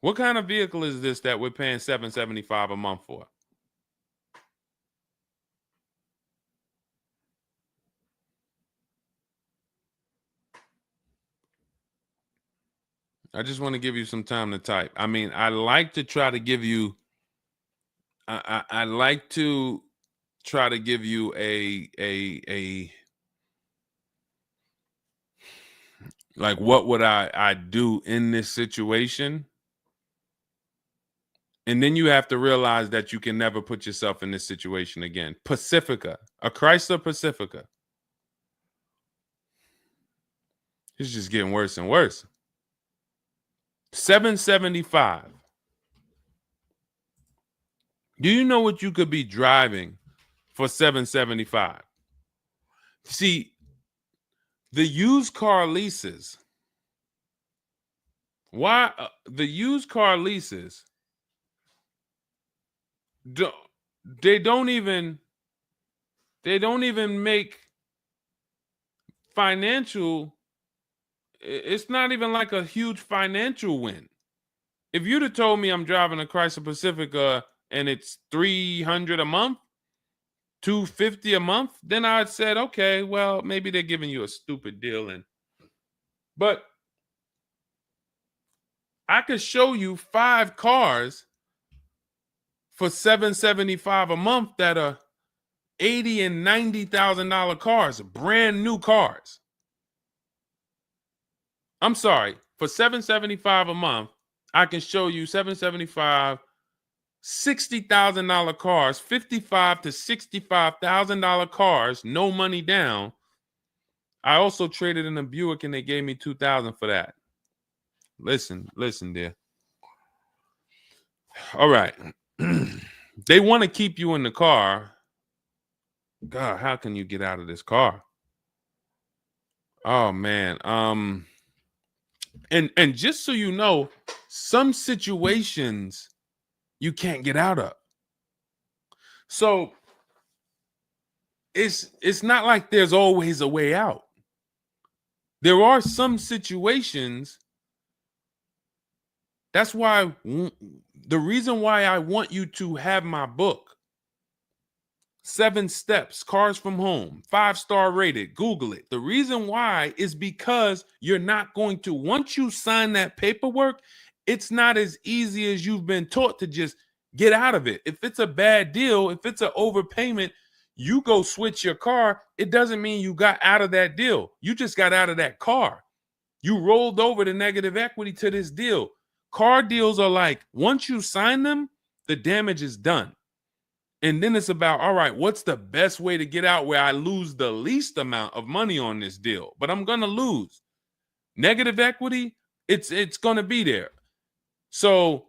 What kind of vehicle is this that we're paying $775 a month for? I just want to give you some time to type. I mean, I like to try to give you, I like to try to give you a like, what would I do in this situation? And then you have to realize that you can never put yourself in this situation again. Pacifica, a Chrysler Pacifica. It's just getting worse and worse. $775. Do you know what you could be driving for $775? See, the used car leases. Why the used car leases? They don't even make financial. It's not even like a huge financial win. If you'd have told me I'm driving a Chrysler Pacifica and it's $300 a month, $250 a month, then I'd said, okay, well, maybe they're giving you a stupid deal. But I could show you 5 cars for $775 a month that are $80,000 and $90,000 cars, brand new cars. I'm sorry, for $775 a month, I can show you $775, $60,000 cars, $55,000 to $65,000 cars, no money down. I also traded in a Buick and they gave me $2,000 for that. Listen, dear. All right. They want to keep you in the car. God, how can you get out of this car? Oh man. And just so you know, some situations you can't get out of. So it's not like there's always a way out. There are some situations. That's why the reason why I want you to have my book, 7 Steps, Cars from Home, 5-star rated, Google it. The reason why is because you're not going to, once you sign that paperwork, it's not as easy as you've been taught to just get out of it. If it's a bad deal, if it's an overpayment, you go switch your car, it doesn't mean you got out of that deal. You just got out of that car. You rolled over the negative equity to this deal. Car deals are like, once you sign them, the damage is done. And then it's about, all right, what's the best way to get out where I lose the least amount of money on this deal? But I'm going to lose. Negative equity, it's going to be there. So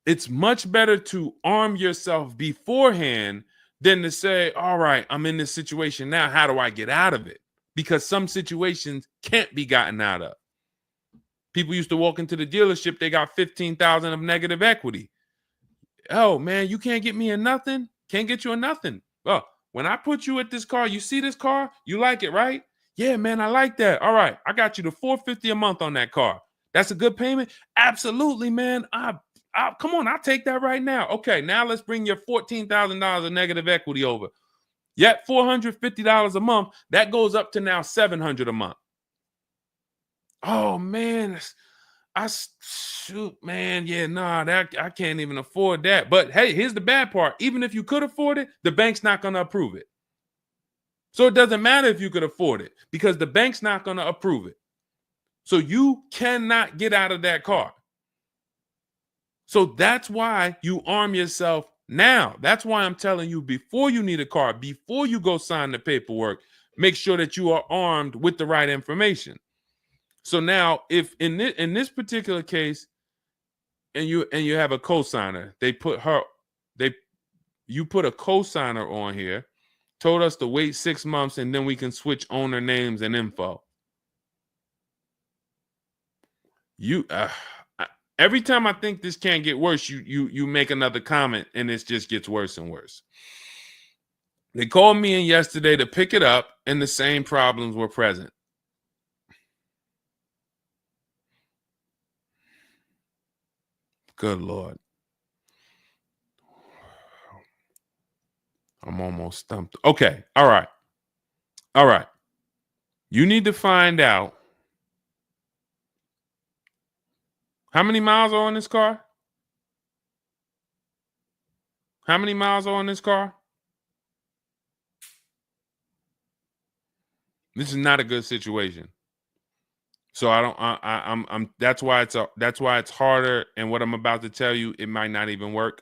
it's much better to arm yourself beforehand than to say, all right, I'm in this situation now. How do I get out of it? Because some situations can't be gotten out of. People used to walk into the dealership, they got 15,000 of negative equity. Oh man, you can't get me in nothing. Can't get you in nothing. Well, when I put you at this car, you see this car, you like it, right? Yeah, man, I like that. All right, I got you the $450 a month on that car. That's a good payment. Absolutely, man. Come on, I'll take that right now. Okay, now let's bring your $14,000 of negative equity over. Yet $450 a month. That goes up to now $700 a month. Oh man, shoot, man, yeah, nah, that I can't even afford that. But hey, here's the bad part. Even if you could afford it, the bank's not going to approve it. So it doesn't matter if you could afford it because the bank's not going to approve it. So you cannot get out of that car. So that's why you arm yourself now. That's why I'm telling you, before you need a car, before you go sign the paperwork, make sure that you are armed with the right information. So now, if in this particular case, and you have a cosigner, you put a cosigner on here, told us to wait 6 months, and then we can switch owner names and info. Every time I think this can't get worse, you make another comment, and it just gets worse and worse. They called me in yesterday to pick it up, and the same problems were present. Good Lord. I'm almost stumped. Okay. All right. All right. You need to find out how many miles are on this car? How many miles are on this car? This is not a good situation. So that's why it's harder. And what I'm about to tell you, it might not even work.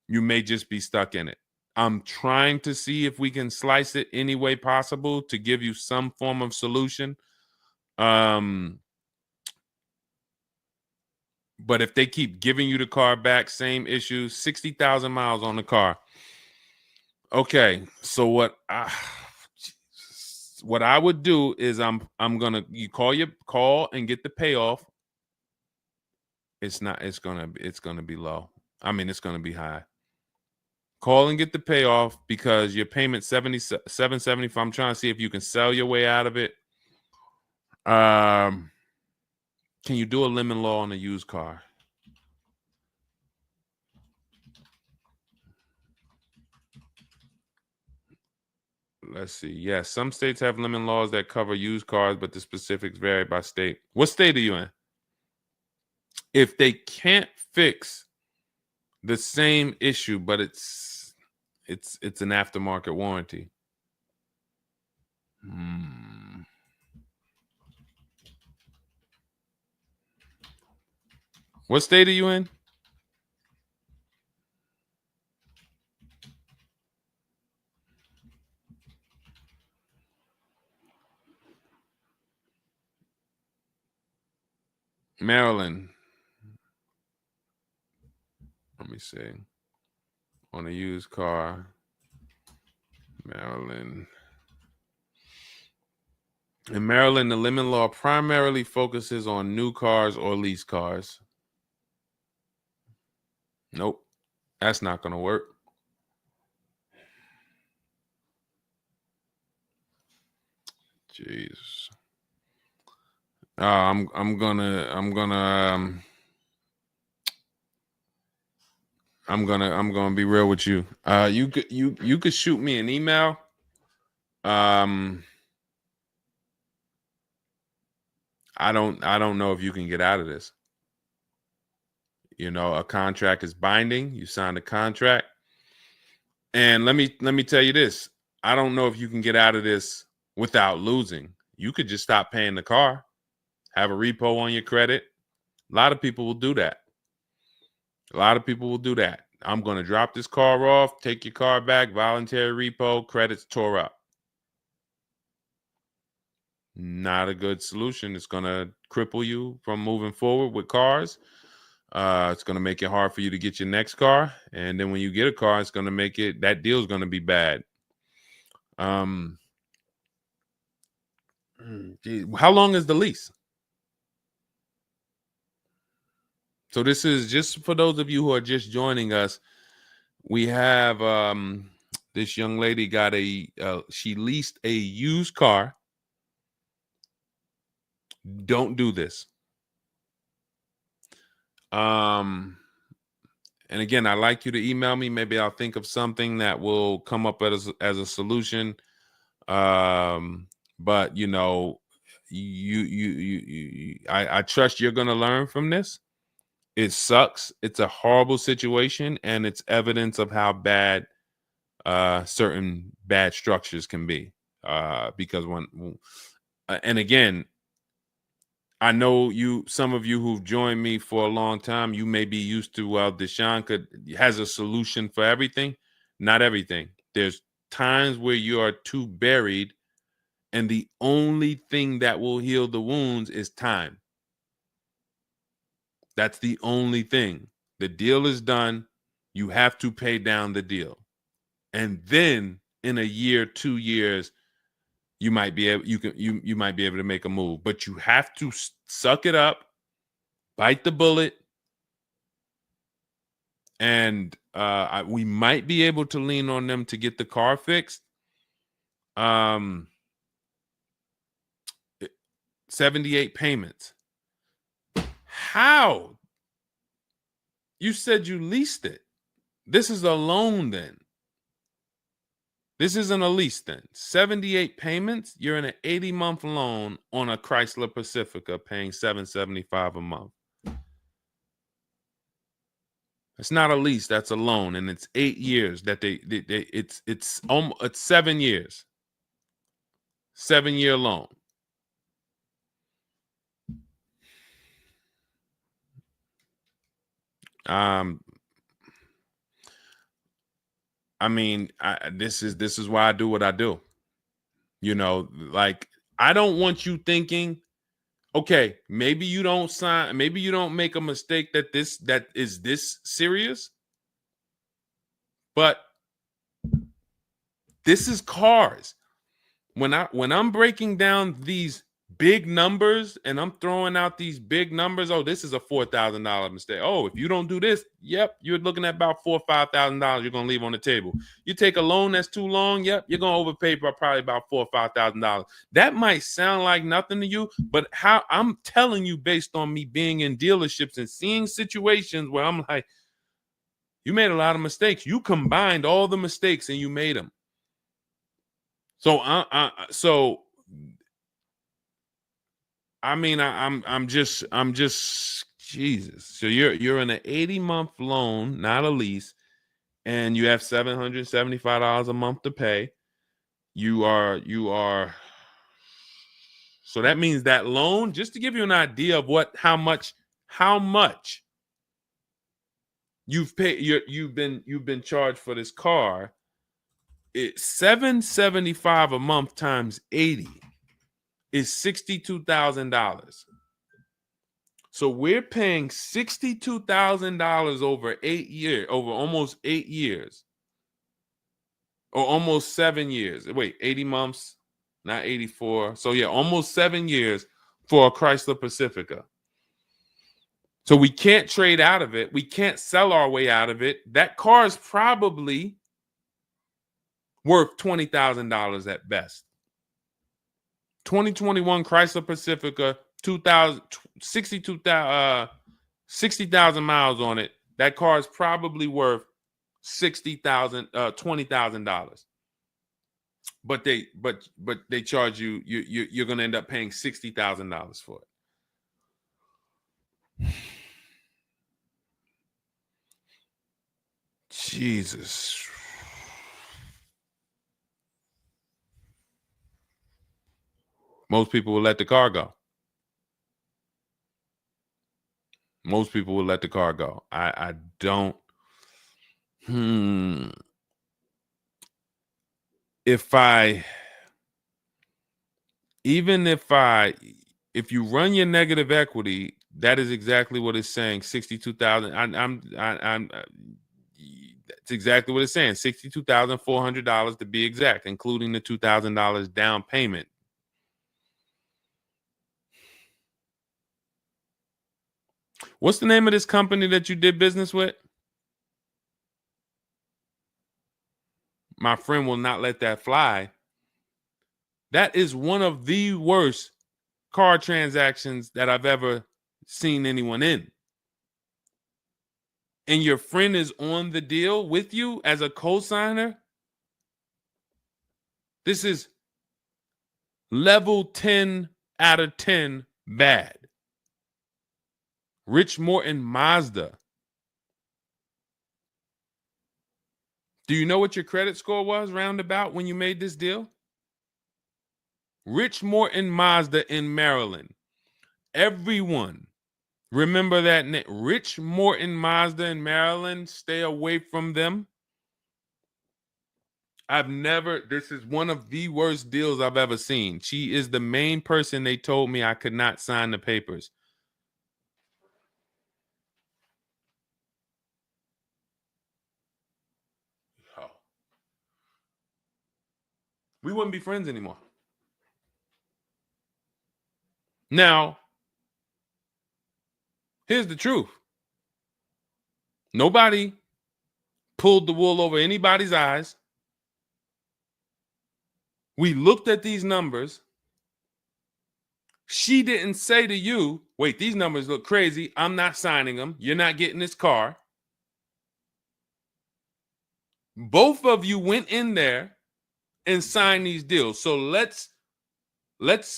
You may just be stuck in it. I'm trying to see if we can slice it any way possible to give you some form of solution. But if they keep giving you the car back, same issues, 60,000 miles on the car. Okay, so what I would do is you call and get the payoff. It's gonna be low. I mean, it's gonna be high. Call and get the payoff because your payment $775. I'm trying to see if you can sell your way out of it. Can you do a lemon law on a used car? Let's see. Yes, some states have lemon laws that cover used cars, but the specifics vary by state. What state are you in? If they can't fix the same issue, but it's an aftermarket warranty. What state are you in? Maryland. Let me see. On a used car, Maryland. In Maryland, the lemon law primarily focuses on new cars or lease cars. Nope, that's not going to work. Jeez. I'm gonna be real with you. You could shoot me an email. I don't know if you can get out of this. You know, a contract is binding. You signed a contract. And let me tell you this. I don't know if you can get out of this without losing. You could just stop paying the car, have a repo on your credit. A lot of people will do that. I'm going to drop this car off, take your car back, voluntary repo, credits tore up. Not a good solution. It's going to cripple you from moving forward with cars. It's going to make it hard for you to get your next car. And then when you get a car, it's going to make that deal is going to be bad. Geez, how long is the lease? So this is just for those of you who are just joining us. We have this young lady got she leased a used car. Don't do this. And again, I'd like you to email me. Maybe I'll think of something that will come up as a solution. But you know, I trust you're gonna learn from this. It sucks. It's a horrible situation, and it's evidence of how bad certain bad structures can be. Because and again, I know some of you who've joined me for a long time, you may be used to, well, Deshone has a solution for everything. Not everything. There's times where you are too buried, and the only thing that will heal the wounds is time. That's the only thing. The deal is done. You have to pay down the deal. And then in a year, 2 years, you might be able you might be able to make a move. But you have to suck it up, bite the bullet, and we might be able to lean on them to get the car fixed. 78 payments. How? You said you leased it. This is a loan then. This isn't a lease then. 78 payments. You're in an 80-month loan on a Chrysler Pacifica paying $775 a month. It's not a lease, that's a loan, and it's 8 years that it's 7 years. 7-year loan. I mean, this is why I do what I do. You know, like, I don't want you thinking, okay, maybe you don't sign, maybe you don't make a mistake that is this serious, but this is cars. When I'm breaking down these big numbers and I'm throwing out these big numbers, oh, this is a $4,000 mistake. Oh, if you don't do this, yep, you're looking at about $4,000 or $5,000 you're gonna leave on the table. You take a loan that's too long, yep, you're gonna overpay by probably about $4,000 or $5,000. That might sound like nothing to you, but how I'm telling you based on me being in dealerships and seeing situations where I'm like, you made a lot of mistakes. You combined all the mistakes and you made them. So I mean, I'm just Jesus. So you're in an 80-month loan, not a lease, and you have $775 a month to pay. You are. So that means that loan, just to give you an idea of how much you've paid, you've been charged for this car. It's $775 a month times 80 is $62,000. So we're paying $62,000 over 8 years, over almost 8 years, or almost 7 years. Wait, 80 months, not 84. So yeah, almost 7 years for a Chrysler Pacifica. So we can't trade out of it. We can't sell our way out of it. That car is probably worth $20,000 at best. 2021 Chrysler Pacifica, 60,000 miles on it. That car is probably worth $20,000. But they charge you. You're going to end up paying $60,000 for it. Jesus. Most people will let the car go. Most people will let the car go. I don't. If you run your negative equity, that is exactly what it's saying. 62,000. It's exactly what it's saying. $62,400 to be exact, including the $2,000 down payment. What's the name of this company that you did business with? My friend will not let that fly. That is one of the worst car transactions that I've ever seen anyone in. And your friend is on the deal with you as a co-signer. This is level 10 out of 10 bad. Rich Morton Mazda. Do you know what your credit score was roundabout when you made this deal? Rich Morton Mazda in Maryland. Everyone remember that name. Rich Morton Mazda in Maryland. Stay away from them. This is one of the worst deals I've ever seen. She is the main person they told me I could not sign the papers. Oh. We wouldn't be friends anymore. Now, here's the truth. Nobody pulled the wool over anybody's eyes. We looked at these numbers. She didn't say to you, wait, these numbers look crazy. I'm not signing them. You're not getting this car. Both of you went in there and signed these deals. So let's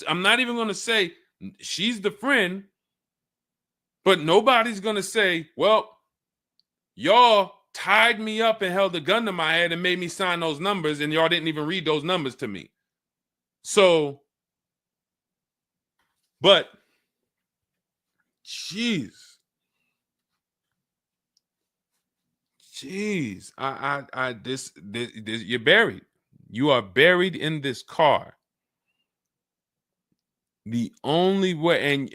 I'm not even going to say she's the friend, but nobody's going to say, well, y'all tied me up and held a gun to my head and made me sign those numbers, and y'all didn't even read those numbers to me. So, but, jeez, this, you're buried. You are buried in this car. The only way,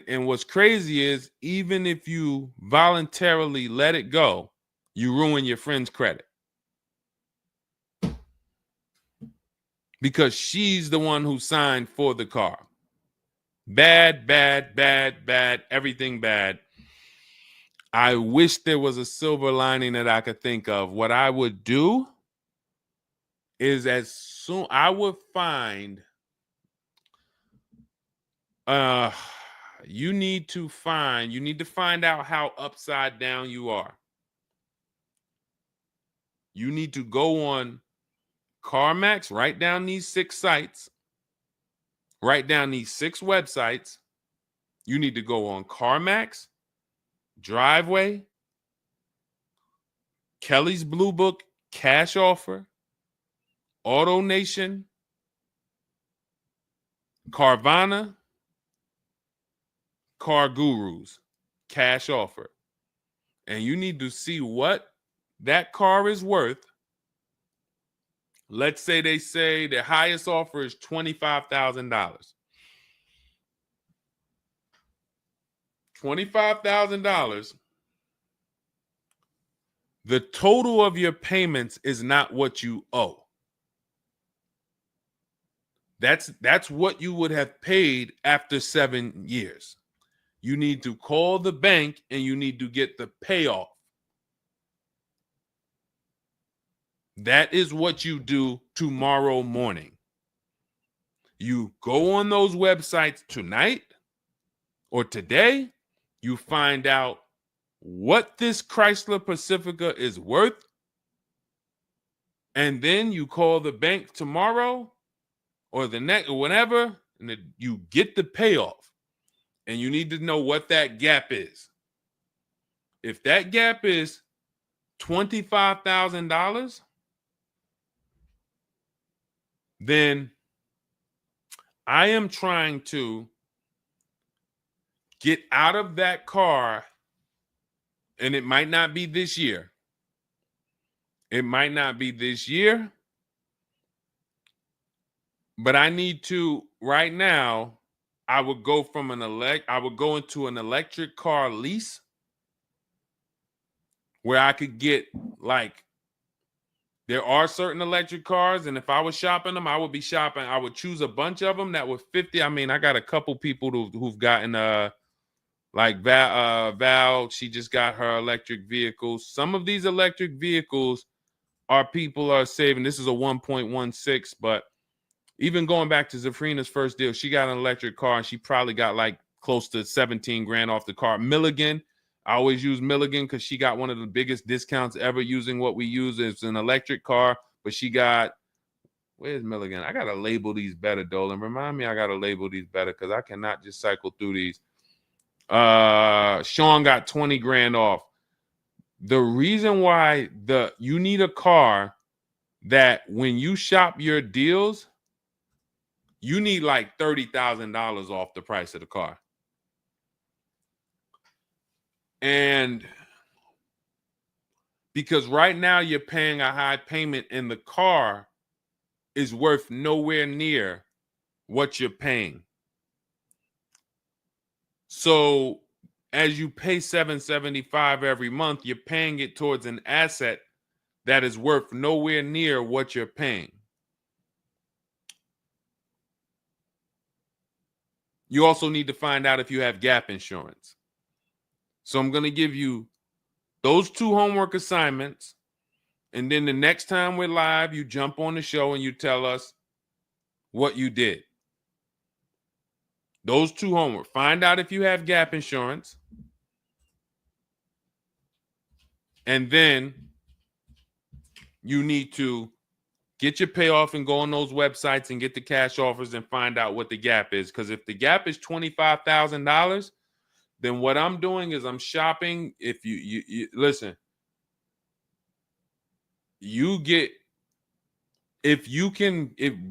and what's crazy is, even if you voluntarily let it go, you ruin your friend's credit. Because she's the one who signed for the car. Bad, bad, bad, bad, everything bad. I wish there was a silver lining that I could think of. What I would do is, as soon I would find, you need to find out how upside down you are. You need to go on CarMax, write down these 6 sites, write down these 6 websites. You need to go on CarMax, Driveway, Kelly's Blue Book, Cash Offer, Auto Nation, Carvana, Car Gurus, Cash Offer. And you need to see what that car is worth. Let's say they say the highest offer is $25,000. $25,000. The total of your payments is not what you owe. That's what you would have paid after 7 years. You need to call the bank and you need to get the payoff. That is what you do tomorrow morning. You go on those websites tonight or today. You find out what this Chrysler Pacifica is worth. And then you call the bank tomorrow or the next or whenever, and you get the payoff. And you need to know what that gap is. If that gap is $25,000, then I am trying to get out of that car, and it might not be this year. It might not be this year, but I need to right now. I would go into an electric car lease where I could get, like, there are certain electric cars, and if I was shopping them, I would choose a bunch of them that were 50. I mean, I got a couple people who've gotten Like Val, she just got her electric vehicle. Some of these electric vehicles people are saving. This is a 1.16, but even going back to Zafrina's first deal, she got an electric car and she probably got like close to 17 grand off the car. Milligan, I always use Milligan because she got one of the biggest discounts ever using what we use. It's an electric car, but she got, where's Milligan? I got to label these better, Dolan. Remind me I got to label these better because I cannot just cycle through these. Sean got 20 grand off. The reason why you need a car that when you shop your deals, you need like $30,000 off the price of the car. And because right now you're paying a high payment and the car is worth nowhere near what you're paying. So as you pay $775 every month, you're paying it towards an asset that is worth nowhere near what you're paying. You also need to find out if you have gap insurance. So I'm going to give you those 2 homework assignments. And then the next time we're live, you jump on the show and you tell us what you did. Those 2 homework. Find out if you have gap insurance. And then you need to get your payoff and go on those websites and get the cash offers and find out what the gap is. Because if the gap is $25,000, then what I'm doing is I'm shopping. If you listen, you get, if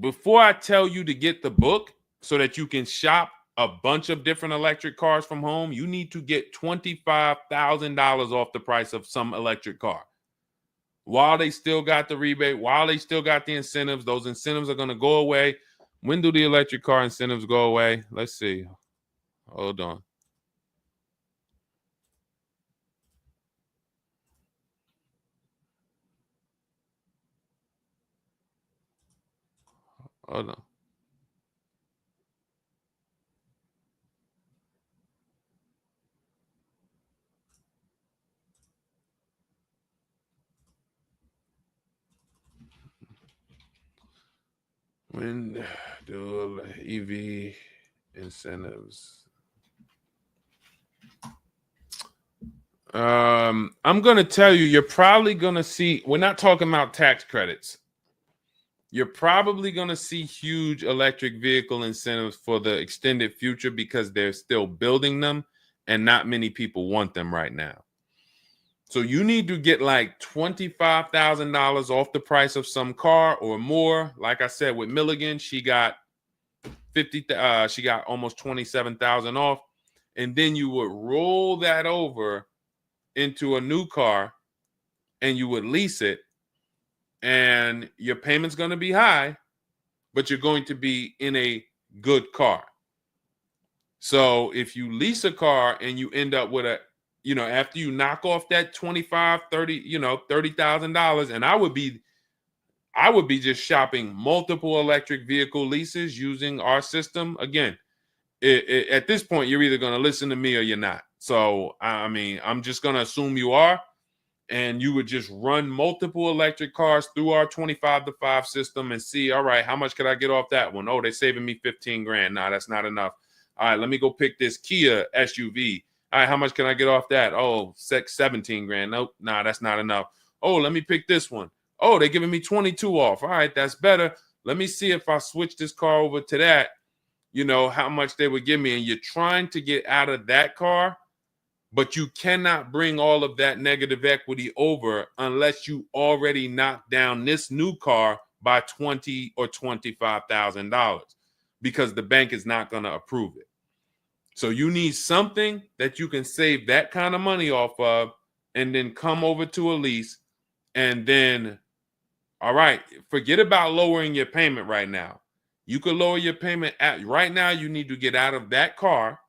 before I tell you to get the book so that you can shop a bunch of different electric cars from home, you need to get $25,000 off the price of some electric car. While they still got the rebate, while they still got the incentives, those incentives are going to go away. When do the electric car incentives go away? Let's see. Hold on. Hold on. When do EV incentives? I'm going to tell you, you're probably going to see, we're not talking about tax credits. You're probably going to see huge electric vehicle incentives for the extended future because they're still building them and not many people want them right now. So you need to get like $25,000 off the price of some car or more. Like I said, with Milligan, she got she got almost 27,000 off. And then you would roll that over into a new car and you would lease it. And your payment's going to be high, but you're going to be in a good car. So if you lease a car and you end up with after you knock off that 25, 30, $30,000, and I would be just shopping multiple electric vehicle leases using our system. Again, at this point, you're either going to listen to me or you're not. So, I mean, I'm just going to assume you are. And you would just run multiple electric cars through our 25-to-5 system and see, all right, how much could I get off that one? Oh, they're saving me 15 grand. Nah, that's not enough. All right, let me go pick this Kia SUV. All right, how much can I get off that? Oh, 17 grand. Nope, nah, that's not enough. Oh, let me pick this one. Oh, they're giving me 22 off. All right, that's better. Let me see if I switch this car over to that, how much they would give me. And you're trying to get out of that car, but you cannot bring all of that negative equity over unless you already knock down this new car by $20,000 or $25,000 because the bank is not going to approve it. So you need something that you can save that kind of money off of and then come over to a lease and then, all right, forget about lowering your payment right now. You could lower your payment right now. You need to get out of that car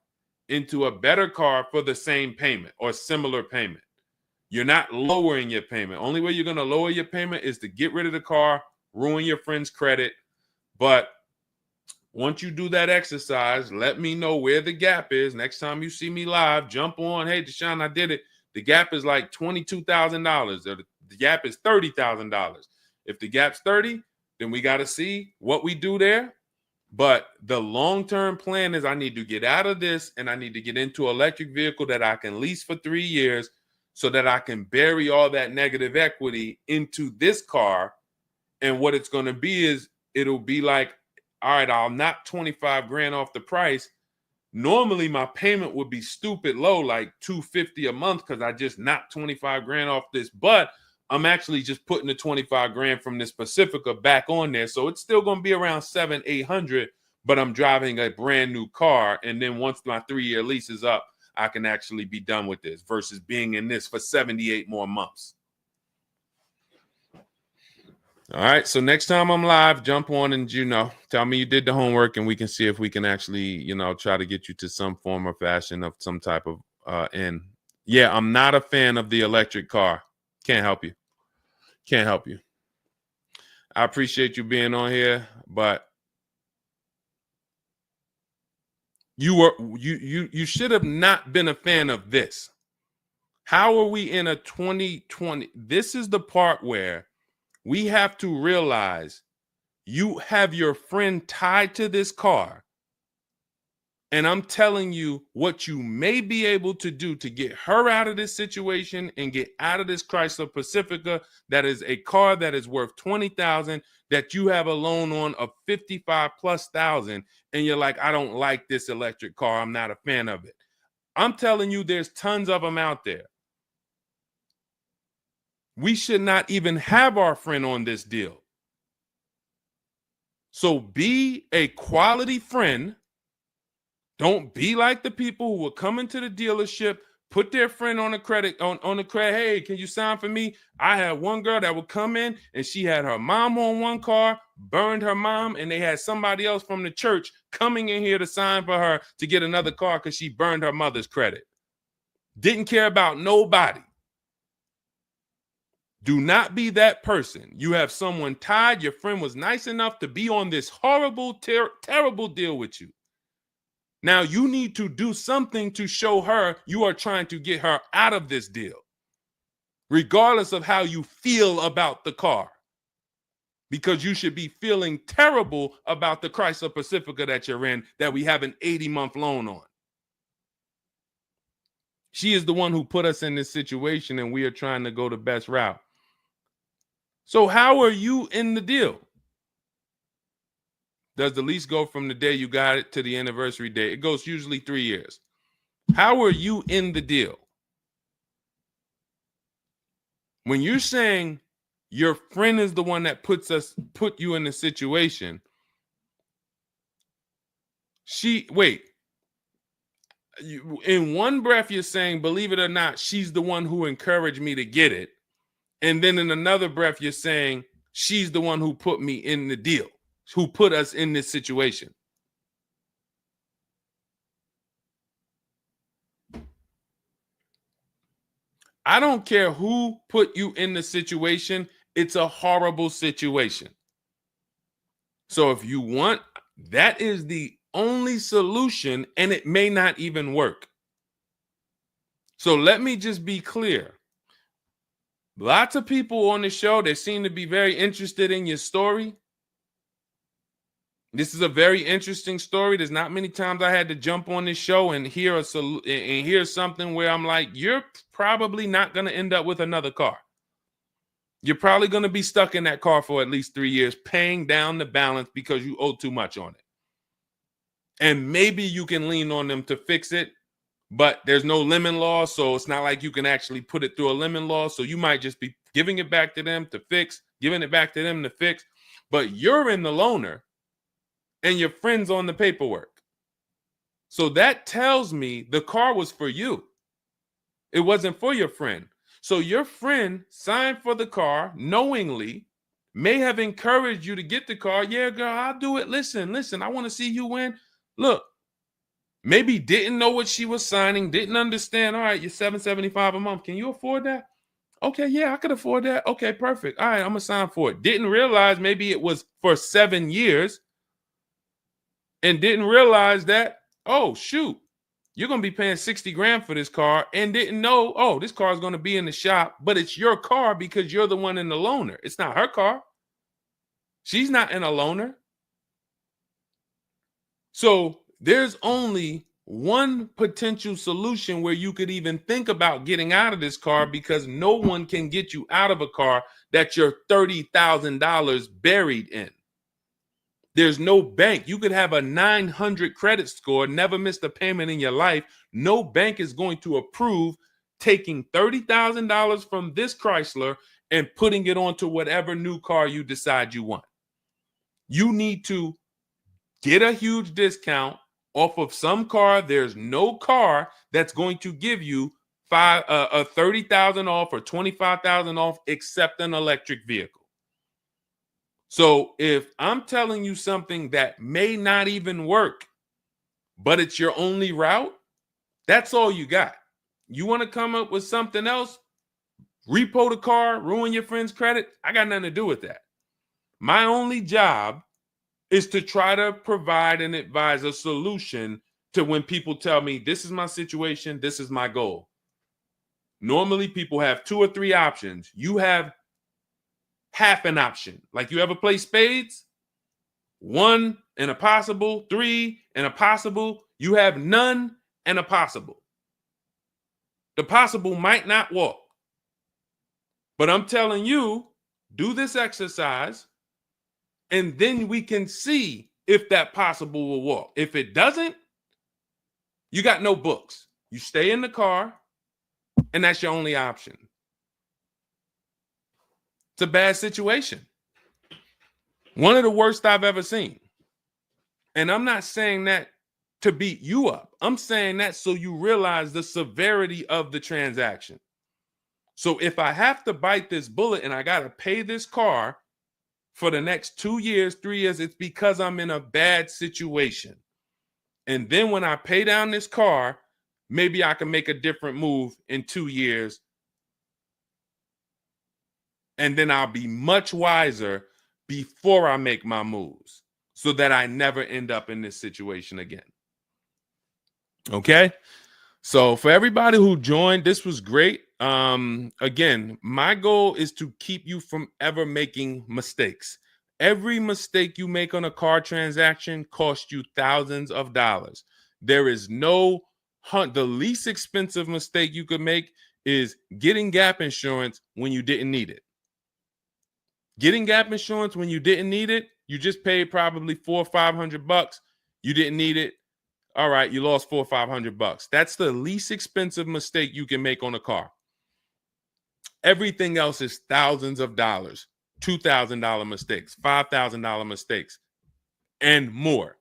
into a better car for the same payment or similar payment. You're not lowering your payment. Only way you're going to lower your payment is to get rid of the car, ruin your friend's credit. But once you do that exercise, let me know where the gap is. Next time you see me live, jump on. Hey, Deshone, I did it. The gap is like $22,000. Or the gap is $30,000. If the gap's 30, then we got to see what we do there. But the long-term plan is I need to get out of this and I need to get into an electric vehicle that I can lease for 3 years so that I can bury all that negative equity into this car. And what it's going to be is it'll be like, all right, I'll knock 25 grand off the price. Normally my payment would be stupid low, like $250 a month, because I just knocked 25 grand off this. But I'm actually just putting the 25 grand from this Pacifica back on there. So it's still going to be around 700-800, but I'm driving a brand new car. And then once my 3-year lease is up, I can actually be done with this versus being in this for 78 more months. All right. So next time I'm live, jump on and, tell me you did the homework and we can see if we can actually, try to get you to some form or fashion of some type of end. Yeah, I'm not a fan of the electric car. Can't help you. Can't help you. I appreciate you being on here, but you should have not been a fan of this. How are we in a 2020? This is the part where we have to realize you have your friend tied to this car. And I'm telling you what you may be able to do to get her out of this situation and get out of this Chrysler Pacifica. That is a car that is worth $20,000 that you have a loan on of $55,000+. And you're like, I don't like this electric car. I'm not a fan of it. I'm telling you, there's tons of them out there. We should not even have our friend on this deal. So be a quality friend. Don't be like the people who will come into the dealership, put their friend on the credit, on the credit. Hey, can you sign for me? I had one girl that would come in and she had her mom on one car, burned her mom, and they had somebody else from the church coming in here to sign for her to get another car because she burned her mother's credit. Didn't care about nobody. Do not be that person. You have someone tied. Your friend was nice enough to be on this horrible, terrible deal with you. Now you need to do something to show her you are trying to get her out of this deal, regardless of how you feel about the car, because you should be feeling terrible about the Chrysler Pacifica that you're in that we have an 80-month loan on. She is the one who put us in this situation and we are trying to go the best route. So how are you in the deal? Does the lease go from the day you got it to the anniversary day? It goes usually 3 years. How are you in the deal? When you're saying your friend is the one that put you in the situation, in one breath you're saying, believe it or not, she's the one who encouraged me to get it. And then in another breath, you're saying she's the one who put me in the deal, who put us in this situation. I don't care who put you in the situation. It's a horrible situation. So if you want, that is the only solution, and it may not even work. So let me just be clear. Lots of people on the show, they seem to be very interested in your story. This is a very interesting story. There's not many times I had to jump on this show and hear something where I'm like, you're probably not going to end up with another car. You're probably going to be stuck in that car for at least 3 years, paying down the balance because you owe too much on it. And maybe you can lean on them to fix it, but there's no lemon law, so it's not like you can actually put it through a lemon law. So you might just be giving it back to them to fix, giving it back to them to fix. But you're in the loaner and your friend's on the paperwork. So that tells me the car was for you. It wasn't for your friend. So your friend signed for the car knowingly, may have encouraged you to get the car. Yeah, girl, I'll do it. Listen, I want to see you win. Look. Maybe didn't know what she was signing, didn't understand. All right, you're $775 a month. Can you afford that? Okay, yeah, I could afford that. Okay, perfect. All right, I'm going to sign for it. Didn't realize maybe it was for 7 years. and didn't realize that, oh, shoot, you're going to be paying 60 grand for this car, and didn't know, oh, this car is going to be in the shop, but it's your car because you're the one in the loaner. It's not her car. She's not in a loaner. So there's only one potential solution where you could even think about getting out of this car, because no one can get you out of a car that you're $30,000 buried in. There's no bank. You could have a 900 credit score, never missed a payment in your life. No bank is going to approve taking $30,000 from this Chrysler and putting it onto whatever new car you decide you want. You need to get a huge discount off of some car. There's no car that's going to give you 30,000 off or 25,000 off except an electric vehicle. So if I'm telling you something that may not even work, but it's your only route, that's all you got. You want to come up with something else, repo the car, ruin your friend's credit, I got nothing to do with that. My only job is to try to provide and advise a solution to when people tell me, this is my situation, this is my goal. Normally people have 2 or 3 options. You have half an option. Like, you ever play spades? 1 and a possible, 3 and a possible. You have none and a possible. The possible might not walk. But I'm telling you, do this exercise, and then we can see if that possible will walk. If it doesn't, you got no books. You stay in the car, and that's your only option. It's a bad situation. One of the worst I've ever seen. And I'm not saying that to beat you up. I'm saying that so you realize the severity of the transaction. So if I have to bite this bullet and I got to pay this car for the next 2 years, 3 years, it's because I'm in a bad situation. And then when I pay down this car, maybe I can make a different move in 2 years. And then I'll be much wiser before I make my moves, so that I never end up in this situation again. Okay? So for everybody who joined, this was great. Again, my goal is to keep you from ever making mistakes. Every mistake you make on a car transaction costs you thousands of dollars. There is no the least expensive mistake you could make is getting gap insurance when you didn't need it. Getting gap insurance when you didn't need it, you just paid probably $400 or $500. You didn't need it. All right, you lost $400 or $500. That's the least expensive mistake you can make on a car. Everything else is thousands of dollars, $2,000 mistakes, $5,000 mistakes, and more.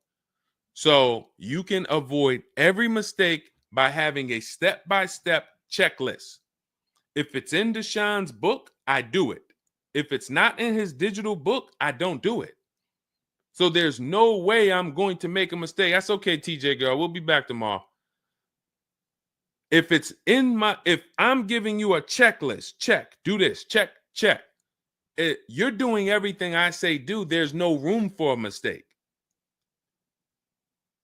So you can avoid every mistake by having a step-by-step checklist. If it's in Deshone's book, I do it. If it's not in his digital book, I don't do it. So there's no way I'm going to make a mistake. That's okay, TJ girl. We'll be back tomorrow. If I'm giving you a checklist, check, do this, check, check. You're doing everything I say do. There's no room for a mistake.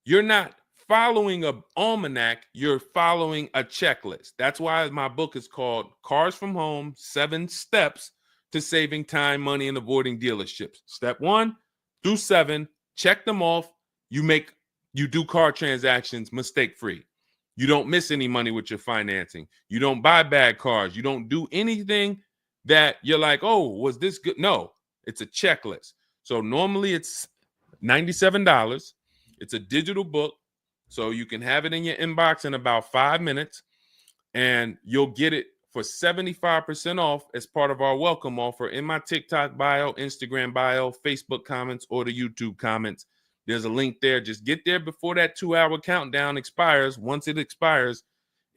You're not following an almanac. You're following a checklist. That's why my book is called Cars from Home, 7 Steps to Saving Time, Money, and Avoiding Dealerships. Step 1 through 7, check them off. You do car transactions mistake-free. You don't miss any money with your financing. You don't buy bad cars. You don't do anything that you're like, oh, was this good? No, it's a checklist. So normally it's $97. It's a digital book. So you can have it in your inbox in about 5 minutes, and you'll get it for 75% off as part of our welcome offer in my TikTok bio, Instagram bio, Facebook comments, or the YouTube comments. There's a link there. Just get there before that 2-hour countdown expires. Once it expires,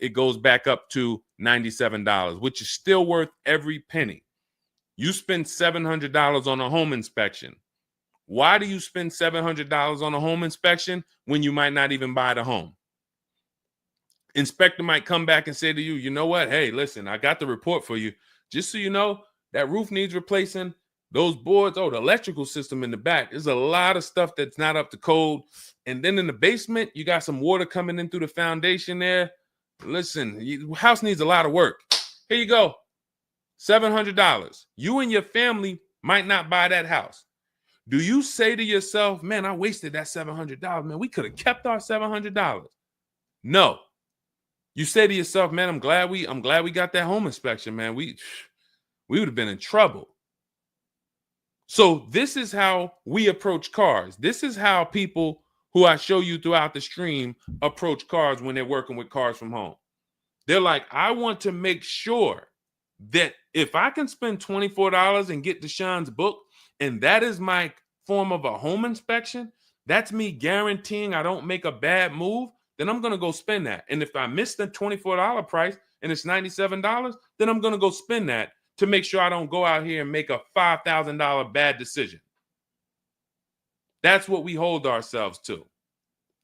it goes back up to $97, which is still worth every penny. You spend $700 on a home inspection. Why do you spend $700 on a home inspection when you might not even buy the home? Inspector might come back and say to you, you know what? Hey, listen, I got the report for you. Just so you know, that roof needs replacing. Those boards, the electrical system in the back, there's a lot of stuff that's not up to code. And then in the basement, you got some water coming in through the foundation there. Listen, house needs a lot of work. Here you go, $700. You and your family might not buy that house. Do you say to yourself, man, I wasted that $700, man, we could have kept our $700? No. You say to yourself, man, I'm glad we got that home inspection, man. We would have been in trouble. So this is how we approach cars. This is how people who I show you throughout the stream approach cars when they're working with cars from home. They're like, I want to make sure that if I can spend $24 and get Deshone's book, and that is my form of a home inspection, that's me guaranteeing I don't make a bad move, then I'm going to go spend that. And if I miss the $24 price and it's $97, then I'm going to go spend that to make sure I don't go out here and make a $5,000 bad decision. That's what we hold ourselves to.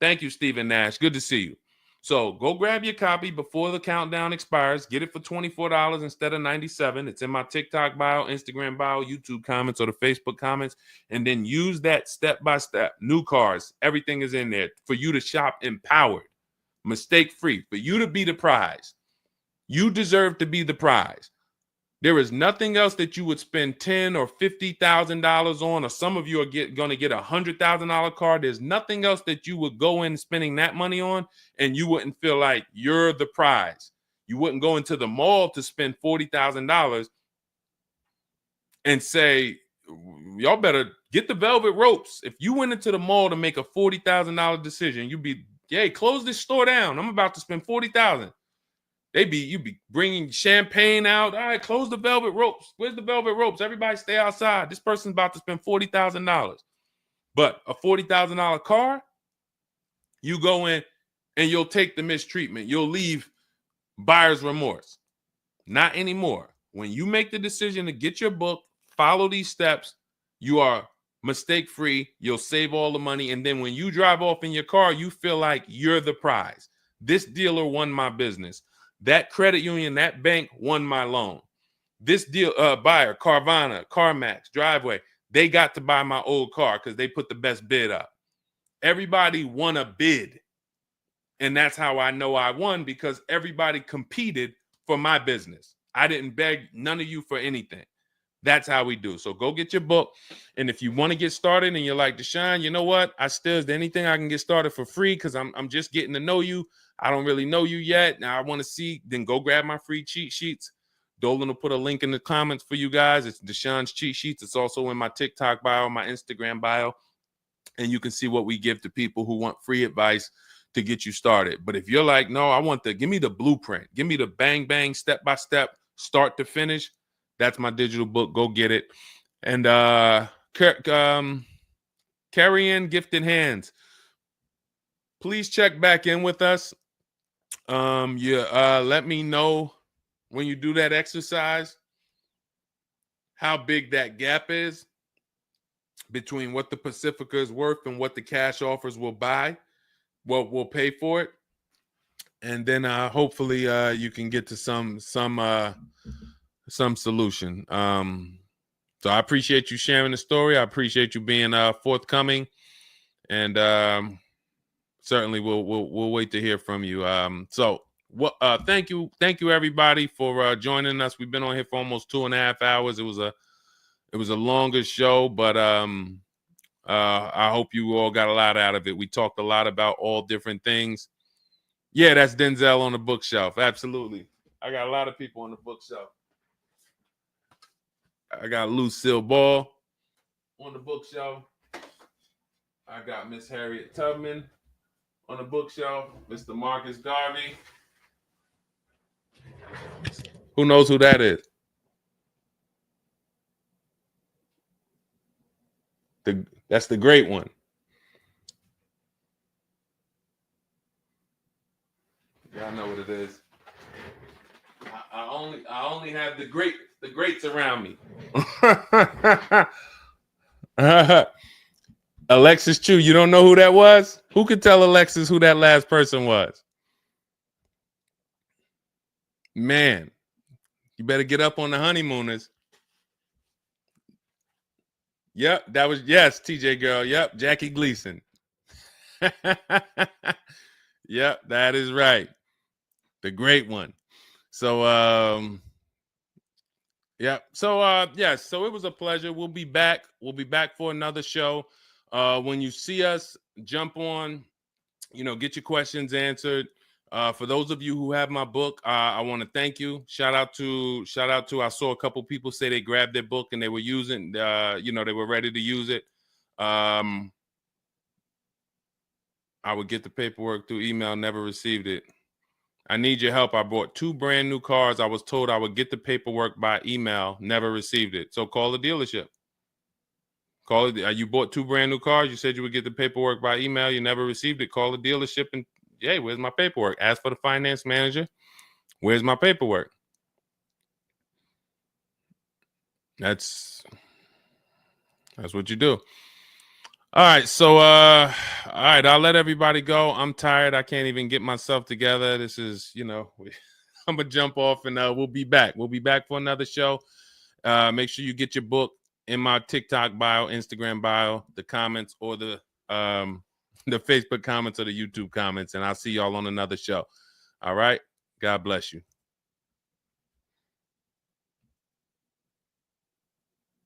Thank you, Stephen Nash. Good to see you. So go grab your copy before the countdown expires. Get it for $24 instead of $97. It's in my TikTok bio, Instagram bio, YouTube comments, or the Facebook comments. And then use that step-by-step. New cars. Everything is in there for you to shop empowered, mistake-free, for you to be the prize. You deserve to be the prize. There is nothing else that you would spend $10,000 or $50,000 on, or some of you are going to get a $100,000 car. There's nothing else that you would go in spending that money on, and you wouldn't feel like you're the prize. You wouldn't go into the mall to spend $40,000 and say, y'all better get the velvet ropes. If you went into the mall to make a $40,000 decision, you'd be, hey, close this store down. I'm about to spend $40,000. You'd be bringing champagne out. All right, close the velvet ropes. Where's the velvet ropes? Everybody stay outside. This person's about to spend $40,000. But a $40,000 car, you go in and you'll take the mistreatment. You'll leave buyer's remorse. Not anymore. When you make the decision to get your book, follow these steps, you are mistake-free. You'll save all the money. And then when you drive off in your car, you feel like you're the prize. This dealer won my business. That credit union, that bank won my loan. This deal, buyer, Carvana, CarMax, Driveway, they got to buy my old car because they put the best bid up. Everybody won a bid. And that's how I know I won, because everybody competed for my business. I didn't beg none of you for anything. That's how we do. So go get your book. And if you want to get started and you're like, Deshone, you know what? Is there anything I can get started for free? Because I'm just getting to know you. I don't really know you yet. Now I want to see, then go grab my free cheat sheets. Dolan will put a link in the comments for you guys. It's Deshone's cheat sheets. It's also in my TikTok bio, my Instagram bio. And you can see what we give to people who want free advice to get you started. But if you're like, no, give me the blueprint. Give me the bang, bang, step-by-step, start to finish. That's my digital book. Go get it. And carry in gifted hands. Please check back in with us. Let me know when you do that exercise how big that gap is between what the Pacifica is worth and what the cash offers will buy. What will pay for it. And then hopefully you can get to some solution. So I appreciate you sharing the story. I appreciate you being forthcoming, and certainly we'll wait to hear from you. Thank you everybody for joining us. We've been on here for almost 2.5 hours. It was a longer show, but I hope you all got a lot out of it. We talked a lot about all different things. Yeah, that's Denzel on the bookshelf. Absolutely. I got a lot of people on the bookshelf. I got Lucille Ball on the bookshelf. I got Miss Harriet Tubman on the bookshelf. Mr. Marcus Garvey. Who knows who that is? That's the great one. Y'all know what it is. I only have the greats around me. Alexis Chu, you don't know who that was? Who could tell Alexis who that last person was? Man, you better get up on the honeymooners. Yep, that was, yes, TJ girl. Yep, Jackie Gleason. Yep, that is right. The great one. So yeah. So yes, so it was a pleasure. We'll be back. We'll be back for another show. When you see us, jump on, get your questions answered. For those of you who have my book, I want to thank you. Shout out to I saw a couple people say they grabbed their book and they were using they were ready to use it. I would get the paperwork through email, never received it. I need your help. I bought 2 brand new cars. I was told I would get the paperwork by email, never received it. So call the dealership. Call it. You bought 2 brand new cars. You said you would get the paperwork by email. You never received it. Call the dealership and, hey, where's my paperwork? Ask for the finance manager. Where's my paperwork? That's what you do. All right. So all right, I'll let everybody go. I'm tired. I can't even get myself together. This is, I'm gonna jump off and we'll be back. We'll be back for another show. Make sure you get your book in my TikTok bio, Instagram bio, the comments, or the Facebook comments or the YouTube comments, and I'll see y'all on another show. All right. God bless you.